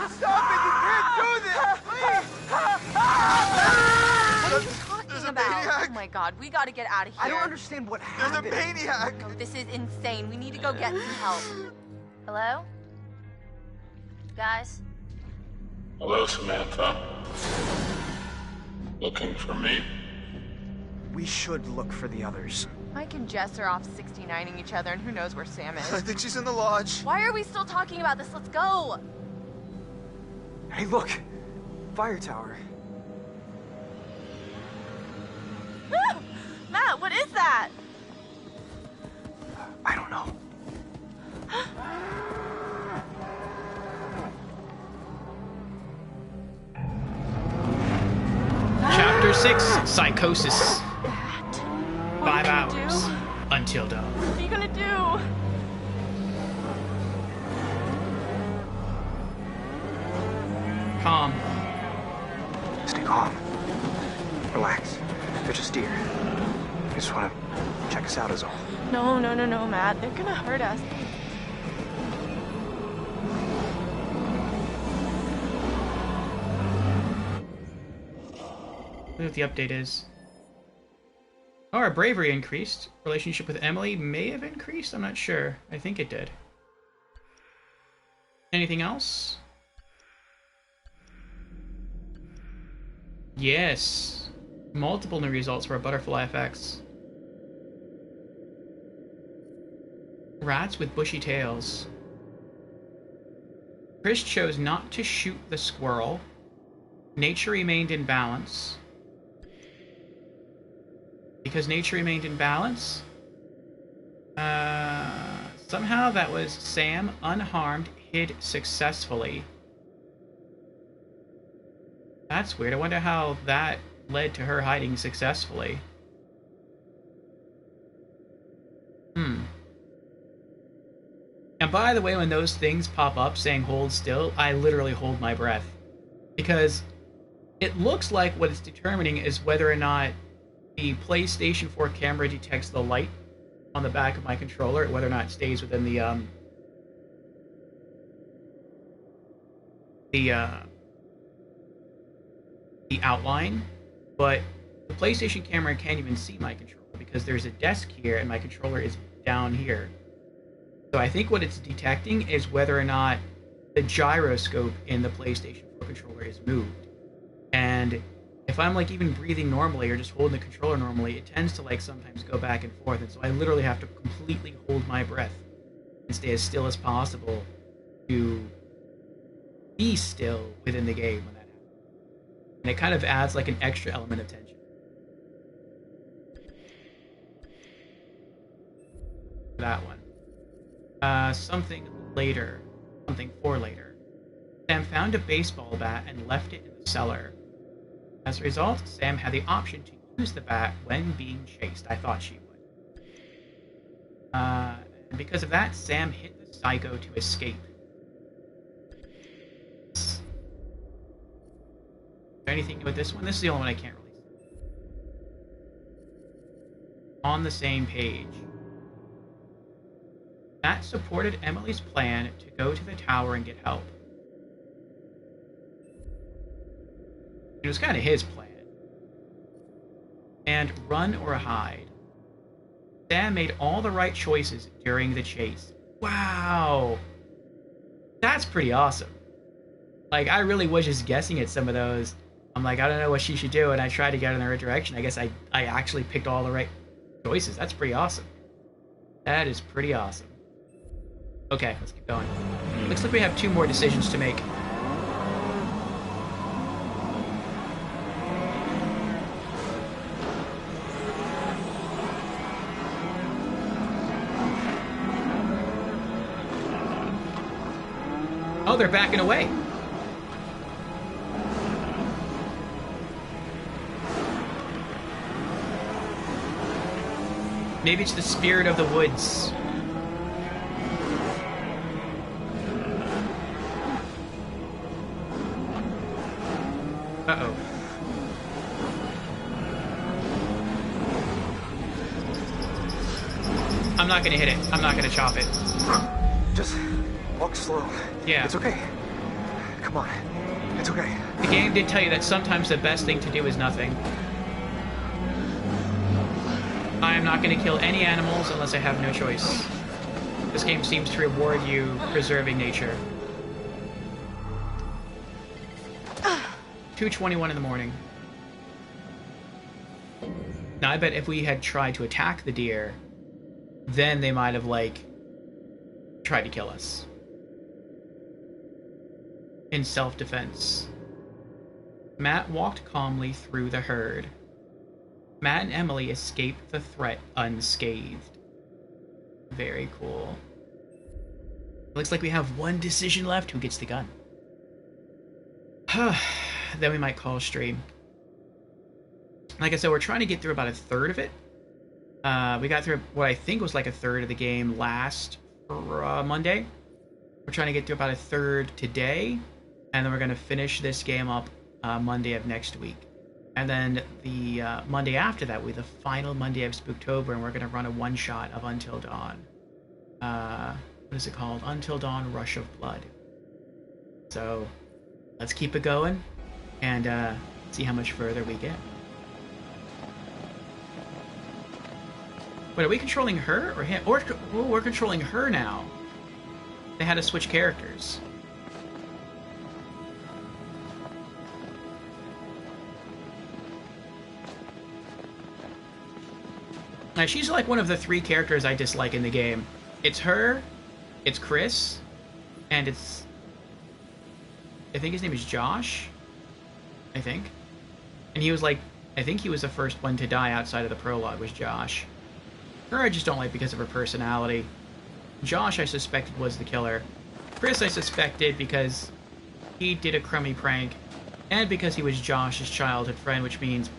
Stop it! You can't do this! Please! What are you talking about? Oh my god, we gotta get out of here. I don't understand what happened. There's a maniac! No, this is insane. We need to go get some help. Hello? Guys? Hello, Samantha. Looking for me? We should look for the others. Mike and Jess are off 69ing each other, and who knows where Sam I is. think she's in the lodge. Why are we still talking about this? Let's go! Hey, look! Fire tower. Matt, what is that? I don't know. Chapter 6, Psychosis. 5 hours do? until dawn. What are you gonna do? Calm. Stay calm. Relax. They're just deer. They just want to check us out is all. No, Matt. They're gonna hurt us. Look what the update is. Oh, our bravery increased. Relationship with Emily may have increased. I'm not sure. I think it did. Anything else? Yes. Multiple new results for our butterfly effects. Rats with bushy tails. Chris chose not to shoot the squirrel. Nature remained in balance. Because nature remained in balance, somehow that was Sam, unharmed, hid successfully. That's weird. I wonder how that led to her hiding successfully. And by the way, when those things pop up saying hold still, I literally hold my breath. Because it looks like what it's determining is whether or not the PlayStation 4 camera detects the light on the back of my controller, whether or not it stays within the outline. But the PlayStation camera can't even see my controller because there's a desk here and my controller is down here. So I think what it's detecting is whether or not the gyroscope in the PlayStation 4 controller is moved. And if I'm like even breathing normally or just holding the controller normally, it tends to like sometimes go back and forth. And so I literally have to completely hold my breath and stay as still as possible to be still within the game when that happens. And it kind of adds like an extra element of tension. That one. Something later. Something for later. Sam found a baseball bat and left it in the cellar. As a result, Sam had the option to use the bat when being chased. I thought she would. And because of that, Sam hit the psycho to escape. Is there anything with this one? This is the only one I can't really see. On the same page. Matt supported Emily's plan to go to the tower and get help. was kind of his plan. And run or hide. Sam made all the right choices during the chase. Wow. That's pretty awesome. Like, I really was just guessing at some of those. I'm like, I don't know what she should do, and I tried to get in the right direction. I guess I actually picked all the right choices. That's pretty awesome. That is pretty awesome. Okay, let's keep going. Looks like we have 2 more decisions to make. Oh, they're backing away. Maybe it's the spirit of the woods. Uh-oh. I'm not gonna hit it. I'm not gonna chop it. Just walk slow. Yeah. It's okay. Come on. It's okay. The game did tell you that sometimes the best thing to do is nothing. I am not going to kill any animals unless I have no choice. This game seems to reward you preserving nature. 2:21 in the morning. Now I bet if we had tried to attack the deer, then they might have, like, tried to kill us. In self-defense. Matt walked calmly through the herd. Matt and Emily escaped the threat unscathed. Very cool. Looks like we have 1 decision left. Who gets the gun? Then we might call a stream. Like I said, we're trying to get through about 1/3 of it. We got through what I think was like 1/3 of the game last Monday. We're trying to get through about 1/3 today. And then we're going to finish this game up Monday of next week. And then the Monday after that will be the final Monday of Spooktober, and we're going to run a one-shot of Until Dawn. What is it called? Until Dawn Rush of Blood. So, let's keep it going, and see how much further we get. Wait, are we controlling her or him? Or we're controlling her now. They had to switch characters. Now, she's like one of the 3 characters I dislike in the game. It's her, it's Chris, and it's... I think his name is Josh? I think. And he was like... I think he was the first one to die outside of the prologue, was Josh. Her I just don't like because of her personality. Josh I suspected was the killer. Chris I suspected because he did a crummy prank, and because he was Josh's childhood friend, which means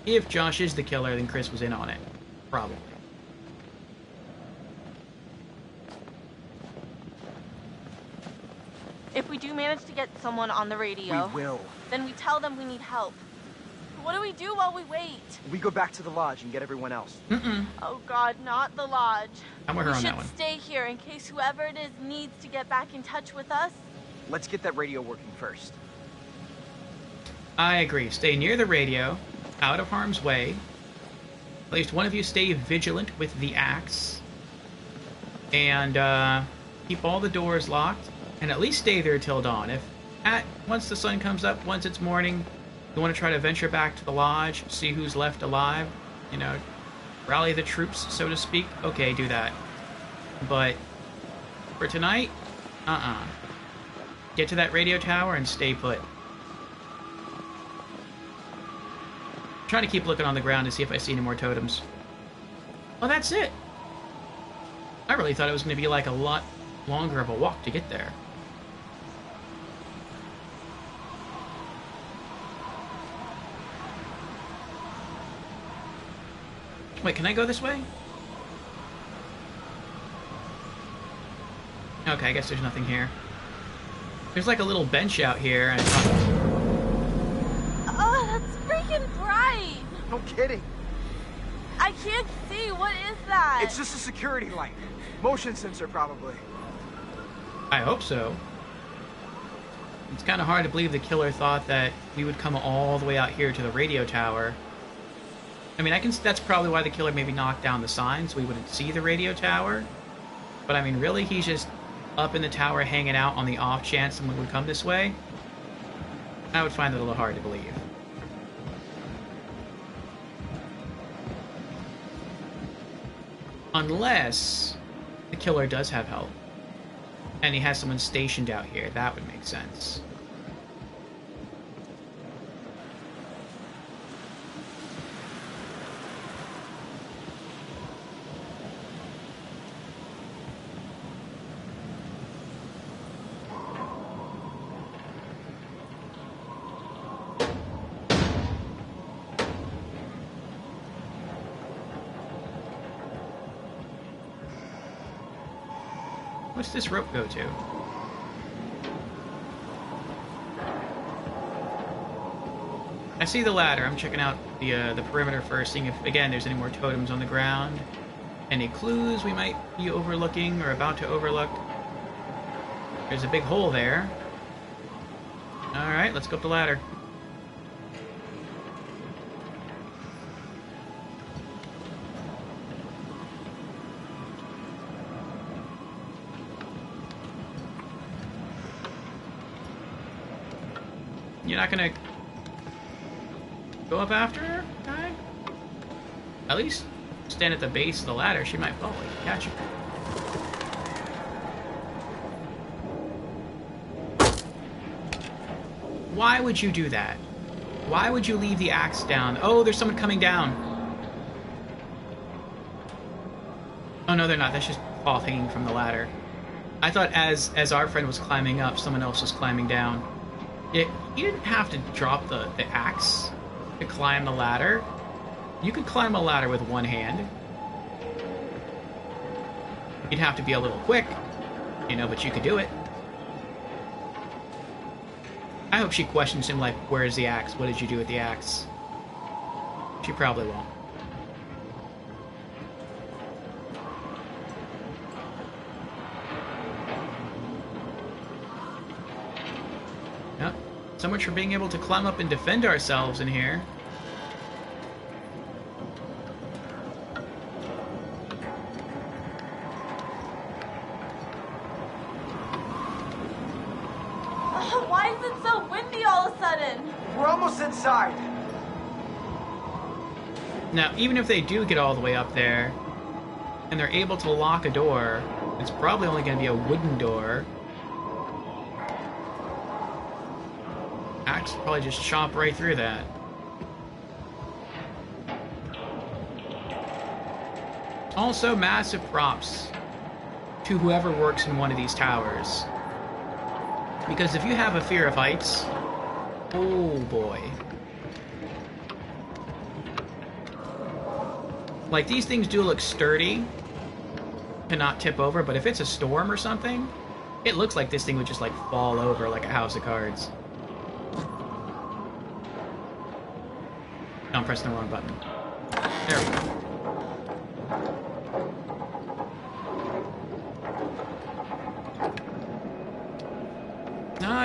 if Josh is the killer, then Chris was in on it. Probably. If we do manage to get someone on the radio, we will. Then we tell them we need help. What do we do while we wait? We go back to the lodge and get everyone else. Oh God, not the lodge. I'm with her on that We one. should stay here in case whoever it is needs to get back in touch with us. Let's get that radio working first. I agree. Stay near the radio, out of harm's way. At least one of you stay vigilant with the axe. And keep all the doors locked. And at least stay there till dawn. If once the sun comes up, once it's morning, you want to try to venture back to the lodge, see who's left alive, you know, rally the troops, so to speak, okay, do that. But for tonight, get to that radio tower and stay put. Trying to keep looking on the ground to see if I see any more totems. Well, that's it. I really thought it was going to be like a lot longer of a walk to get there. Wait, can I go this way? Okay, I guess there's nothing here. There's like a little bench out here. And oh, that's freaking bright! No kidding. I can't see. What is that? It's just a security light. Motion sensor, probably. I hope so. It's kind of hard to believe the killer thought that we would come all the way out here to the radio tower. I mean, that's probably why the killer maybe knocked down the sign so we wouldn't see the radio tower. But I mean, really, he's just up in the tower hanging out on the off chance someone would come this way? I would find it a little hard to believe. Unless the killer does have help. And he has someone stationed out here. That would make sense. What's this rope go to? I see the ladder. I'm checking out the perimeter first, seeing if, again, there's any more totems on the ground. Any clues we might be overlooking or about to overlook. There's a big hole there. Alright, let's go up the ladder. You're not gonna go up after her, guy? At least stand at the base of the ladder. She might probably catch you. Why would you do that? Why would you leave the axe down? Oh, there's someone coming down. Oh, no, they're not. That's just cloth hanging from the ladder. I thought as our friend was climbing up, someone else was climbing down. You didn't have to drop the axe to climb the ladder. You could climb a ladder with one hand. You'd have to be a little quick, you know, but you could do it. I hope she questions him like, where's the axe? What did you do with the axe? She probably won't. Yep. So much for being able to climb up and defend ourselves in here. Why is it so windy all of a sudden? We're almost inside. Now, even if they do get all the way up there, and they're able to lock a door, it's probably only going to be a wooden door. Axe will probably just chop right through that. Also, massive props to whoever works in one of these towers. Because if you have a fear of heights, oh boy. Like, these things do look sturdy to not tip over, but if it's a storm or something, it looks like this thing would just, like, fall over like a house of cards. No, I'm pressing the wrong button. There we go.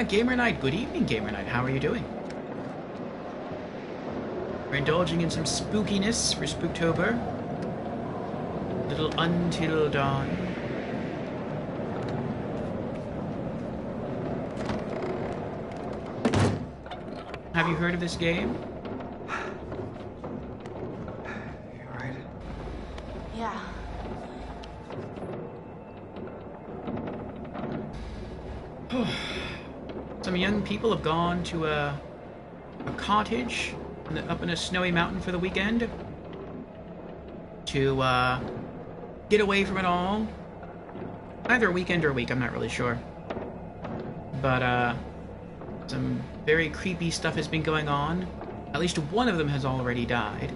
Gamer Knight. Good evening, Gamer Knight. How are you doing? We're indulging in some spookiness for Spooktober. Little Until Dawn. Have you heard of this game? You alright? Yeah. Some young people have gone to a cottage up in a snowy mountain for the weekend to get away from it all. Either a weekend or a week, I'm not really sure. But some very creepy stuff has been going on. At least one of them has already died.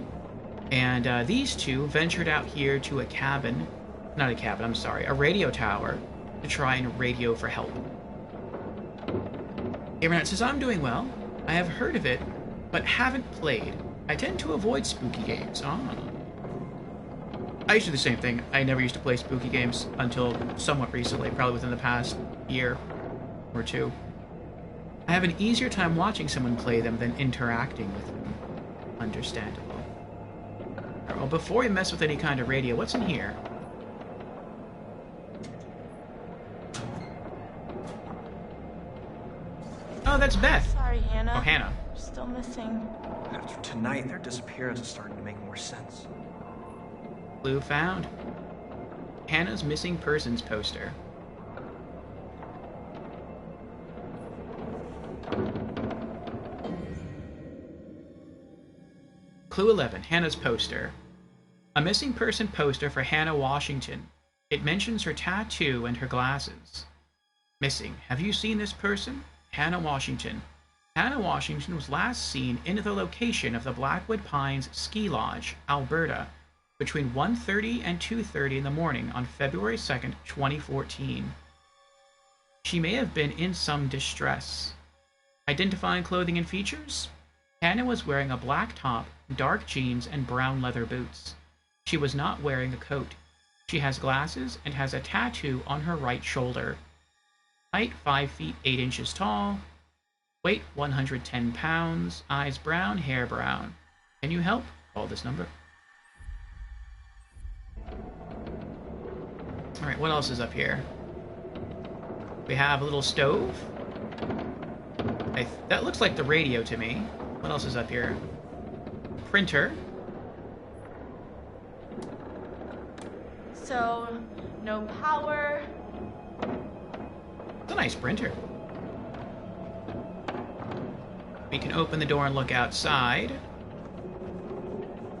And these two ventured out here to a cabin. Not a cabin, I'm sorry. A radio tower to try and radio for help. Gamernet says, I'm doing well. I have heard of it, but haven't played. I tend to avoid spooky games. I used to do the same thing. I never used to play spooky games until somewhat recently, probably within the past year or two. I have an easier time watching someone play them than interacting with them. Understandable. Alright, well, before we mess with any kind of radio, what's in here? Oh, that's Beth. Sorry, Hannah. Oh, Hannah. We're still missing. After tonight, their disappearance is starting to make more sense. Clue found. Hannah's missing persons poster. Clue 11, Hannah's poster. A missing person poster for Hannah Washington. It mentions her tattoo and her glasses. Missing. Have you seen this person? Hannah Washington. Hannah Washington was last seen in the location of the Blackwood Pines Ski Lodge, Alberta, between 1:30 and 2:30 in the morning on February 2nd, 2014. She may have been in some distress. Identifying clothing and features? Hannah was wearing a black top, dark jeans, and brown leather boots. She was not wearing a coat. She has glasses and has a tattoo on her right shoulder. Height 5 feet 8 inches tall. Weight 110 pounds. Eyes brown, hair brown. Can you help? Call this number. Alright, what else is up here? We have a little stove. That looks like the radio to me. What else is up here? Printer. So, no power. It's a nice printer. We can open the door and look outside.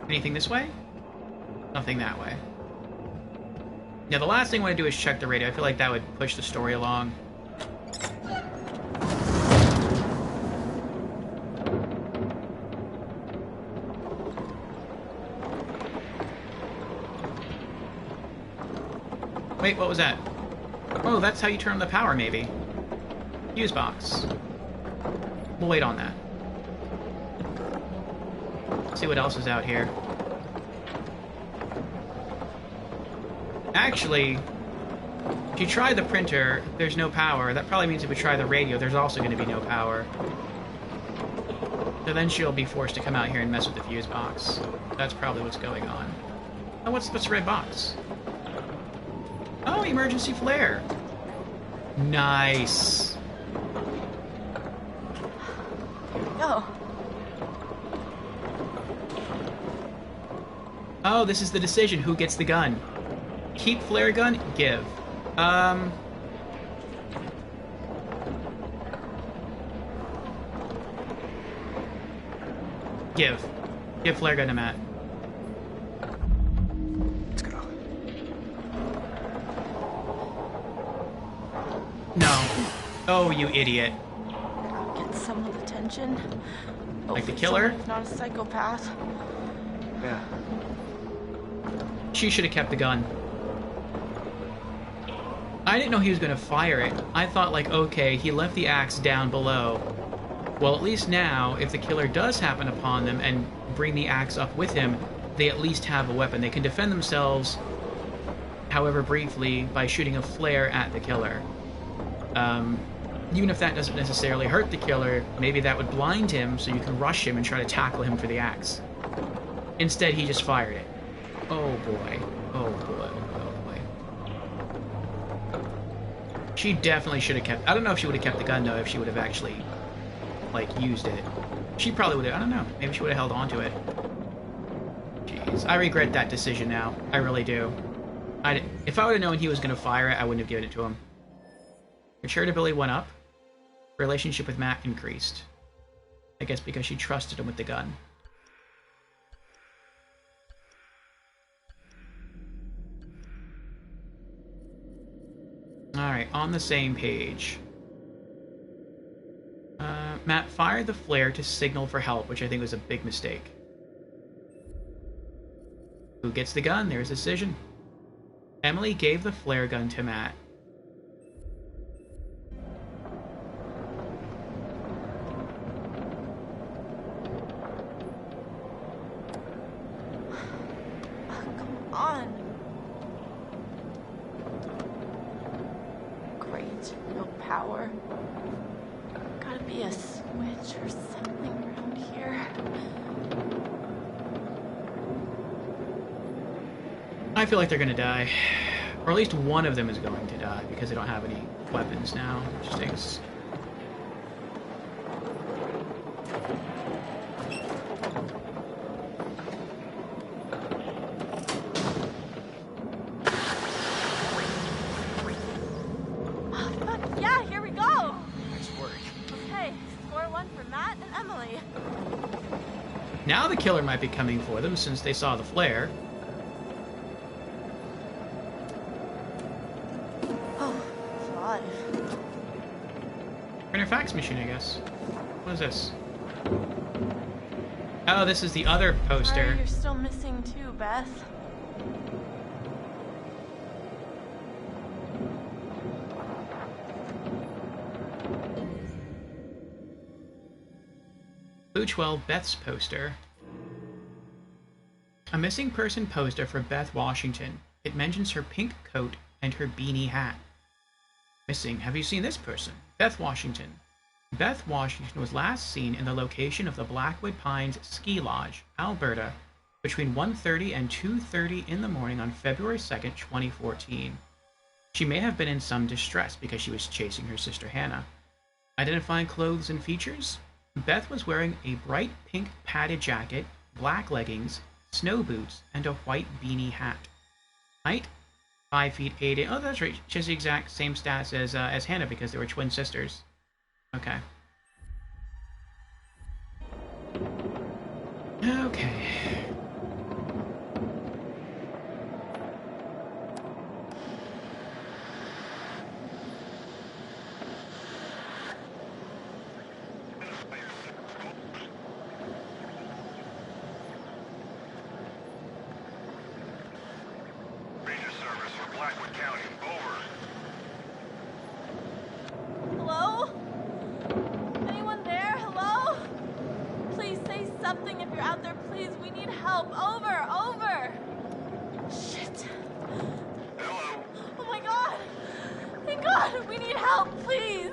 Anything this way? Nothing that way. Now, the last thing I want to do is check the radio. I feel like that would push the story along. Wait, what was that? Oh, that's how you turn on the power, maybe. Fuse box. We'll wait on that. Let's see what else is out here. Actually, if you try the printer, there's no power. That probably means if we try the radio, there's also going to be no power. So then she'll be forced to come out here and mess with the fuse box. That's probably what's going on. Oh, what's the red box? Oh, emergency flare. Nice. Oh. Oh, this is the decision. Who gets the gun? Keep flare gun? Give. Give. Give flare gun to Matt. Let's go. No. Oh, you idiot. Get someone's attention. Like the killer? Someone, not a psychopath. Yeah. She should have kept the gun. I didn't know he was going to fire it. I thought, like, okay, he left the axe down below. Well, at least now, if the killer does happen upon them and bring the axe up with him, they at least have a weapon. They can defend themselves, however briefly, by shooting a flare at the killer. Even if that doesn't necessarily hurt the killer, maybe that would blind him so you can rush him and try to tackle him for the axe. Instead, he just fired it. Oh boy. Oh boy. Oh boy. She definitely should have kept... I don't know if she would have kept the gun, though, if she would have actually, like, used it. She probably would have... I don't know. Maybe she would have held on to it. Jeez. I regret that decision now. I really do. If I would have known he was going to fire it, I wouldn't have given it to him. Maturity went up. Relationship with Matt increased. I guess because she trusted him with the gun. Alright, on the same page. Matt fired the flare to signal for help, which I think was a big mistake. Who gets the gun? There's a decision. Emily gave the flare gun to Matt. Come on. Great. No power. Gotta be a switch or something around here. I feel like they're gonna die. Or at least one of them is going to die because they don't have any weapons now, which stinks. Yeah, here we go! Nice work. Okay, 4-1 for Matt and Emily. Now the killer might be coming for them since they saw the flare. Oh, God. Printer fax machine, I guess. What is this? Oh, this is the other poster. Sorry, you're still missing too, Beth. Luchwell Beth's poster. A missing person poster for Beth Washington. It mentions her pink coat and her beanie hat. Missing. Have you seen this person? Beth Washington. Beth Washington was last seen in the location of the Blackwood Pines Ski Lodge, Alberta, between 1:30 and 2:30 in the morning on February 2nd, 2014. She may have been in some distress because she was chasing her sister Hannah. Identifying clothes and features? Beth was wearing a bright pink padded jacket, black leggings, snow boots, and a white beanie hat. Height? 5 feet 8 inches. Oh, that's right. She has the exact same stats as Hannah because they were twin sisters. Okay. Okay. Ranger service for Blackwood County. Over. Hello? Anyone there? Hello? Please say something if you're out there, please. We need help. Over, over. Shit. Hello. Oh my God. Thank God. We need help, please.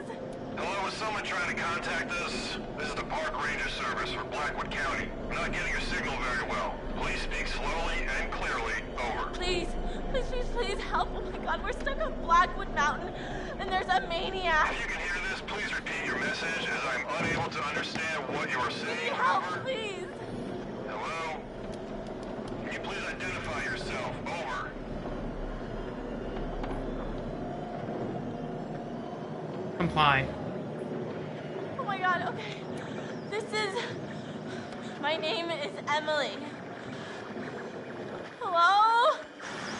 Hello, is someone trying to contact us? This is the Park Ranger service for Blackwood County. I'm not getting your signal very well. Please speak slowly and clearly. Over. Please, please, please, please help. Oh my God, we're stuck on Blackwood Mountain and there's a maniac. If you can hear this, please repeat your message as I'm unable to understand what you are We saying. need help, Over. please. Hello? Can you please identify yourself? Over. Comply. Oh my God, okay. My name is Emily. Hello?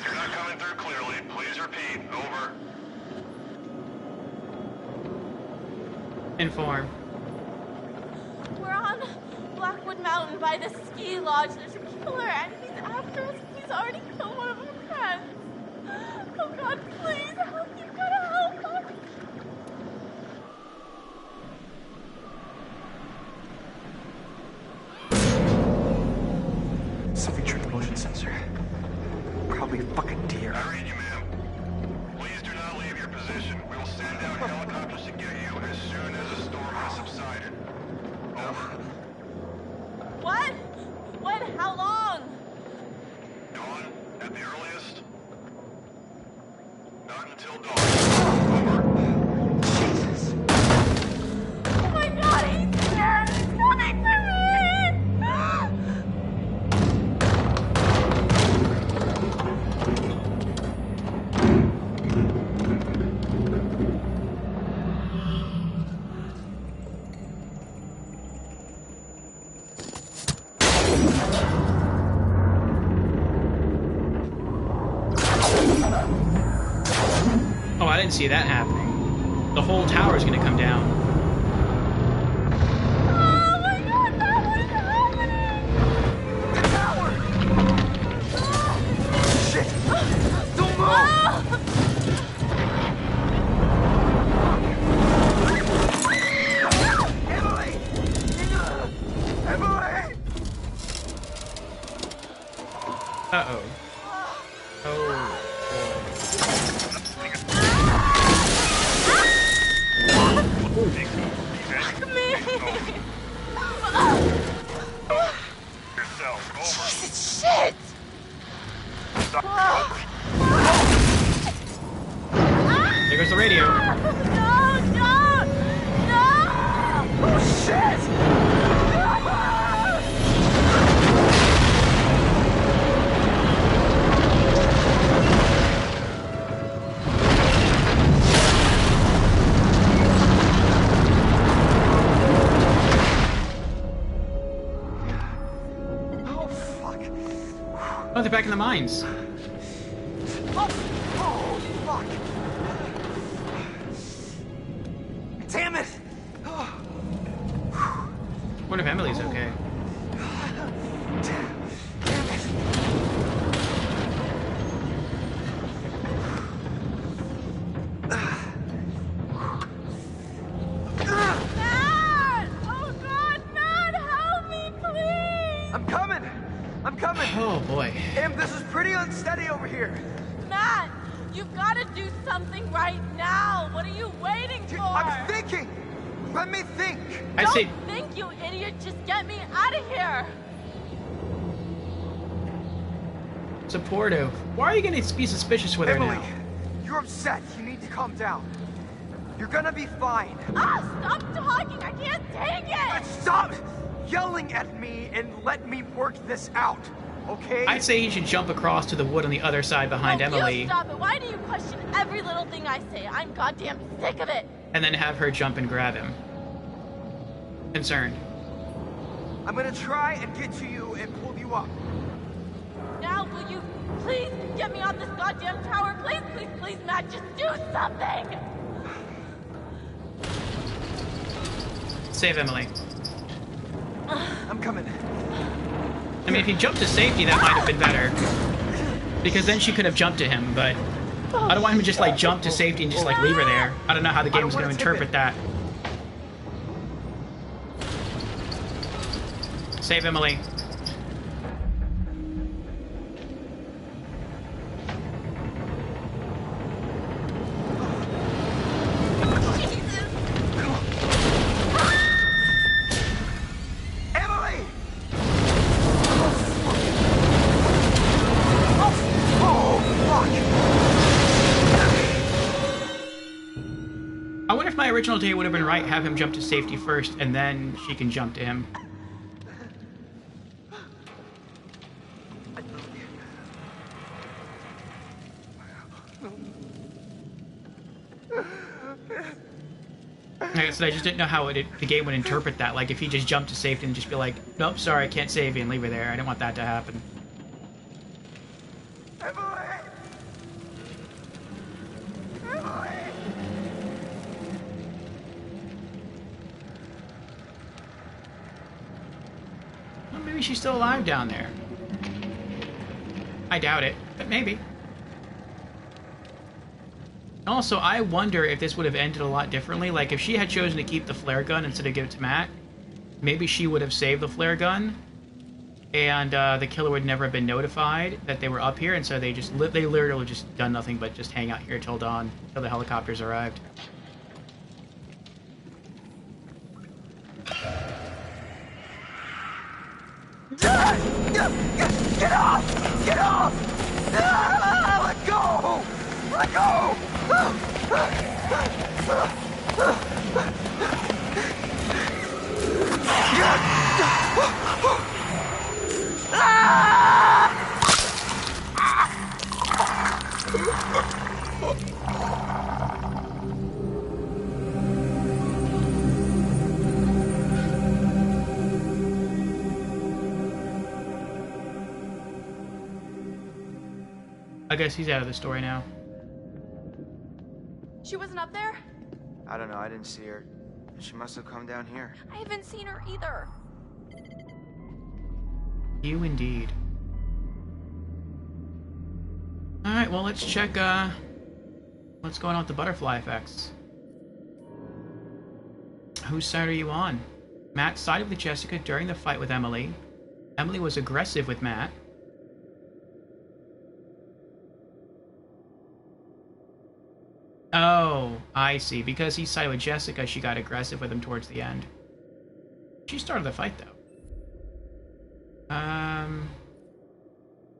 You're not coming through clearly. Please repeat. Over. Inform. We're on Blackwood Mountain by the ski lodge. There's a killer and he's after us. He's already killed one of our friends. Oh God, please help. You've gotta help us. Something tripped the motion sensor. Probably a fucking deer. I read you, ma'am. Please do not leave your position. We will send out helicopters to get you as soon as the storm has subsided. Over. What? When? How long? Dawn, at the earliest. Not until dawn. Over. Jesus. Oh my God, he's here! He's coming for me! Oh, I didn't see that happening. The whole tower is going to come down. Oh my God, that was happening! The tower! Shit! Don't move! Emily! Emily! Uh-oh. Oh. Fuck me! Yourself. Over. Jesus, shit! There goes the radio. No, don't! No! Oh, shit! Oh, they're back in the mines. Oh, fuck. Damn it! Wonder if Emily's okay. Matt! Oh God, Matt, help me, please! I'm coming! I'm coming! Oh boy. Em, this is pretty unsteady over here. Matt, you've got to do something right now. What are you waiting for? I'm thinking! Let me think! I'd say... Don't think, you idiot. Just get me out of here. Supportive. Why are you gonna be suspicious with her Emily, now? you're upset. You need to calm down. You're gonna be fine. Stop talking. I can't take it. Stop yelling at me and let me work this out, okay? I'd say he should jump across to the wood on the other side behind Emily. You stop it. Why do you question every little thing I say? I'm goddamn sick of it. And then have her jump and grab him. Concerned. I'm gonna try and get to you and pull you up. Now, will you please get me off this goddamn tower? Please, please, please, Matt, just do something! Save Emily. I'm coming. I mean, if he jumped to safety, that might have been better. Because then she could have jumped to him, but... I don't want him to just, like, jump to safety and just, like, leave her there. I don't know how the game's going to interpret that. Save Emily. I wonder if my original idea would have been right, have him jump to safety first, and then she can jump to him. Like I said, I just didn't know how the game would interpret that. Like, if he just jumped to safety and just be like, nope, sorry, I can't save you, and leave her there. I didn't want that to happen. Well, maybe she's still alive down there. I doubt it, but maybe. Also, I wonder if this would have ended a lot differently. Like, if she had chosen to keep the flare gun instead of give it to Matt, maybe she would have saved the flare gun, and the killer would never have been notified that they were up here, and so they literally just done nothing but just hang out here till dawn, till the helicopters arrived. Get off! Get off! Let go! Let go! I guess he's out of the story now. She wasn't up there? I don't know, I didn't see her. She must have come down here. I haven't seen her either. You indeed. Alright, well, let's check, what's going on with the butterfly effects. Whose side are you on? Matt sided with Jessica during the fight with Emily. Emily was aggressive with Matt. Oh, I see. Because he sided with Jessica, she got aggressive with him towards the end. She started the fight, though.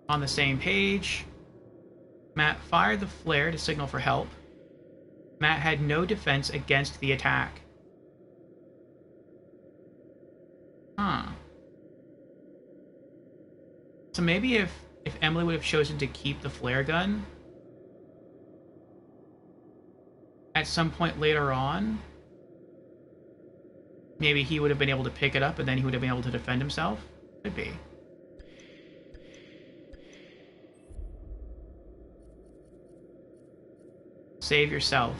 On the same page, Matt fired the flare to signal for help. Matt had no defense against the attack. Huh. So maybe if Emily would have chosen to keep the flare gun at some point later on, maybe he would have been able to pick it up and then he would have been able to defend himself. Could be. Save yourself.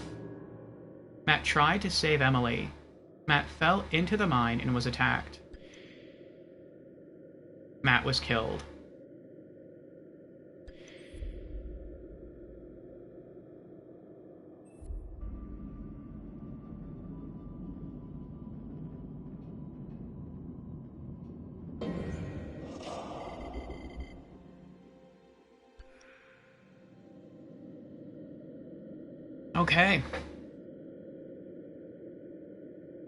Matt tried to save Emily. Matt fell into the mine and was attacked. Matt was killed. Okay.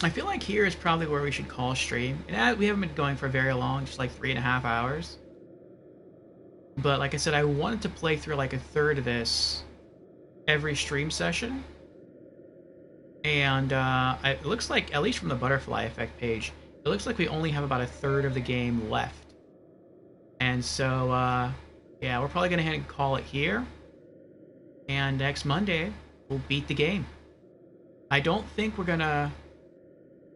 I feel like here is probably where we should call stream. And we haven't been going for very long, just like 3.5 hours. But like I said, I wanted to play through like a third of this every stream session. And it looks like, at least from the butterfly effect page, it looks like we only have about a third of the game left. And so, yeah, we're probably going to call it here. And next Monday, we'll beat the game. I don't think we're going to...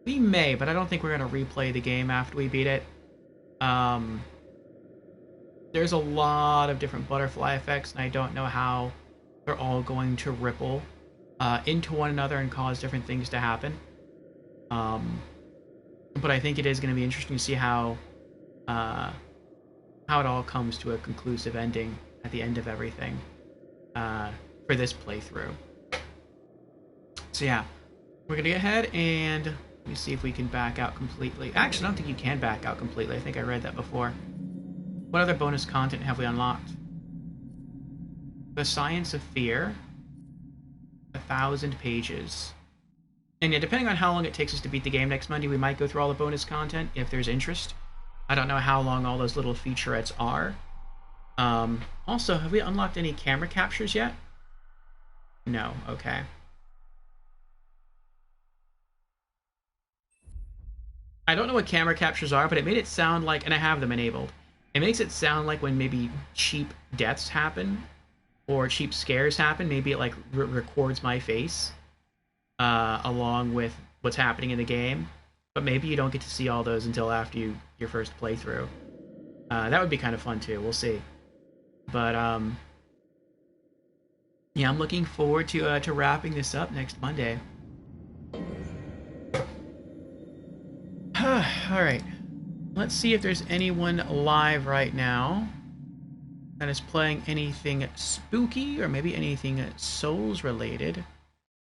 We may, but I don't think we're going to replay the game after we beat it. There's a lot of different butterfly effects, and I don't know how they're all going to ripple into one another and cause different things to happen. But I think it is going to be interesting to see how it all comes to a conclusive ending at the end of everything for this playthrough. So yeah, we're going to go ahead and let me see if we can back out completely. Actually, I don't think you can back out completely. I think I read that before. What other bonus content have we unlocked? The Science of Fear. 1,000 pages. And yeah, depending on how long it takes us to beat the game next Monday, we might go through all the bonus content if there's interest. I don't know how long all those little featurettes are. Also, have we unlocked any camera captures yet? No, okay. I don't know what camera captures are, but it made it sound like, and I have them enabled, it makes it sound like when maybe cheap deaths happen, or cheap scares happen, maybe it like records my face, along with what's happening in the game, but maybe you don't get to see all those until after your first playthrough. That would be kind of fun too, we'll see. But, yeah, I'm looking forward to wrapping this up next Monday. Alright, let's see if there's anyone live right now that is playing anything spooky or maybe anything Souls related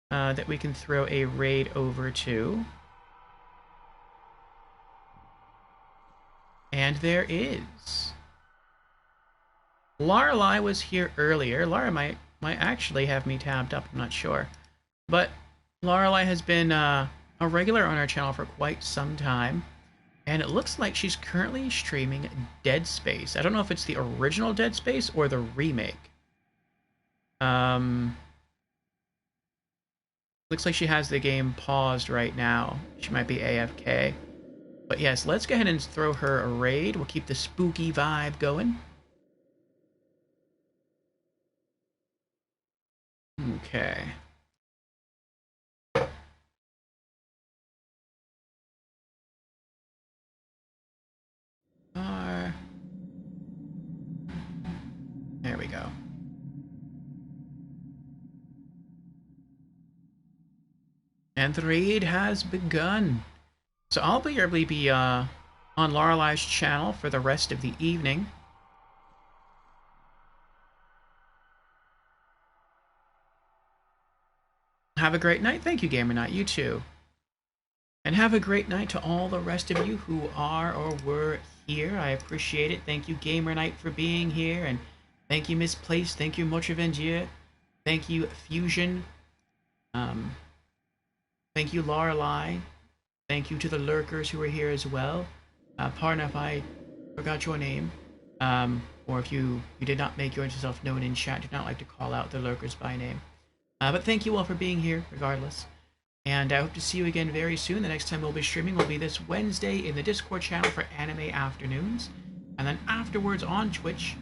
that we can throw a raid over to. And there is. Lorelei was here earlier. Lara might actually have me tabbed up, I'm not sure. But Lorelei has been a regular on our channel for quite some time, and it looks like she's currently streaming Dead Space. I don't know if it's the original Dead Space or the remake. Looks like she has the game paused right now. She might be AFK. But yes, let's go ahead and throw her a raid. We'll keep the spooky vibe going. Okay. There we go. And the raid has begun. So I'll probably be on Lorelei's channel for the rest of the evening. Have a great night. Thank you, Gamer Knight. You too. And have a great night to all the rest of you who are or were here. I appreciate it. Thank you, Gamer Knight, for being here. And thank you, Misplaced. Thank you, Much of Engineer. Thank you, Fusion. Thank you, Lorelei. Thank you to the lurkers who are here as well. Pardon if I forgot your name, or if you did not make yourself known in chat. Do not like to call out the lurkers by name. But thank you all for being here, regardless. And I hope to see you again very soon. The next time we'll be streaming will be this Wednesday in the Discord channel for Anime Afternoons. And then afterwards on Twitch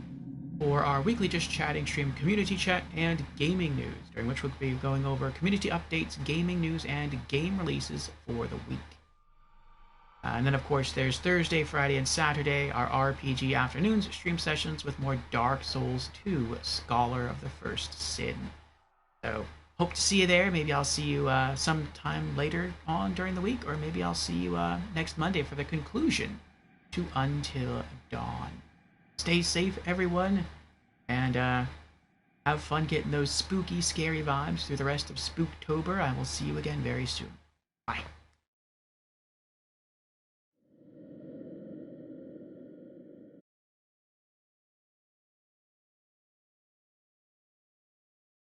for our weekly Just Chatting stream, community chat, and gaming news, during which we'll be going over community updates, gaming news, and game releases for the week. And then, of course, there's Thursday, Friday, and Saturday, our RPG Afternoons stream sessions with more Dark Souls 2, Scholar of the First Sin. So, hope to see you there. Maybe I'll see you sometime later on during the week, or maybe I'll see you next Monday for the conclusion to Until Dawn. Stay safe, everyone, and have fun getting those spooky, scary vibes through the rest of Spooktober. I will see you again very soon. Bye.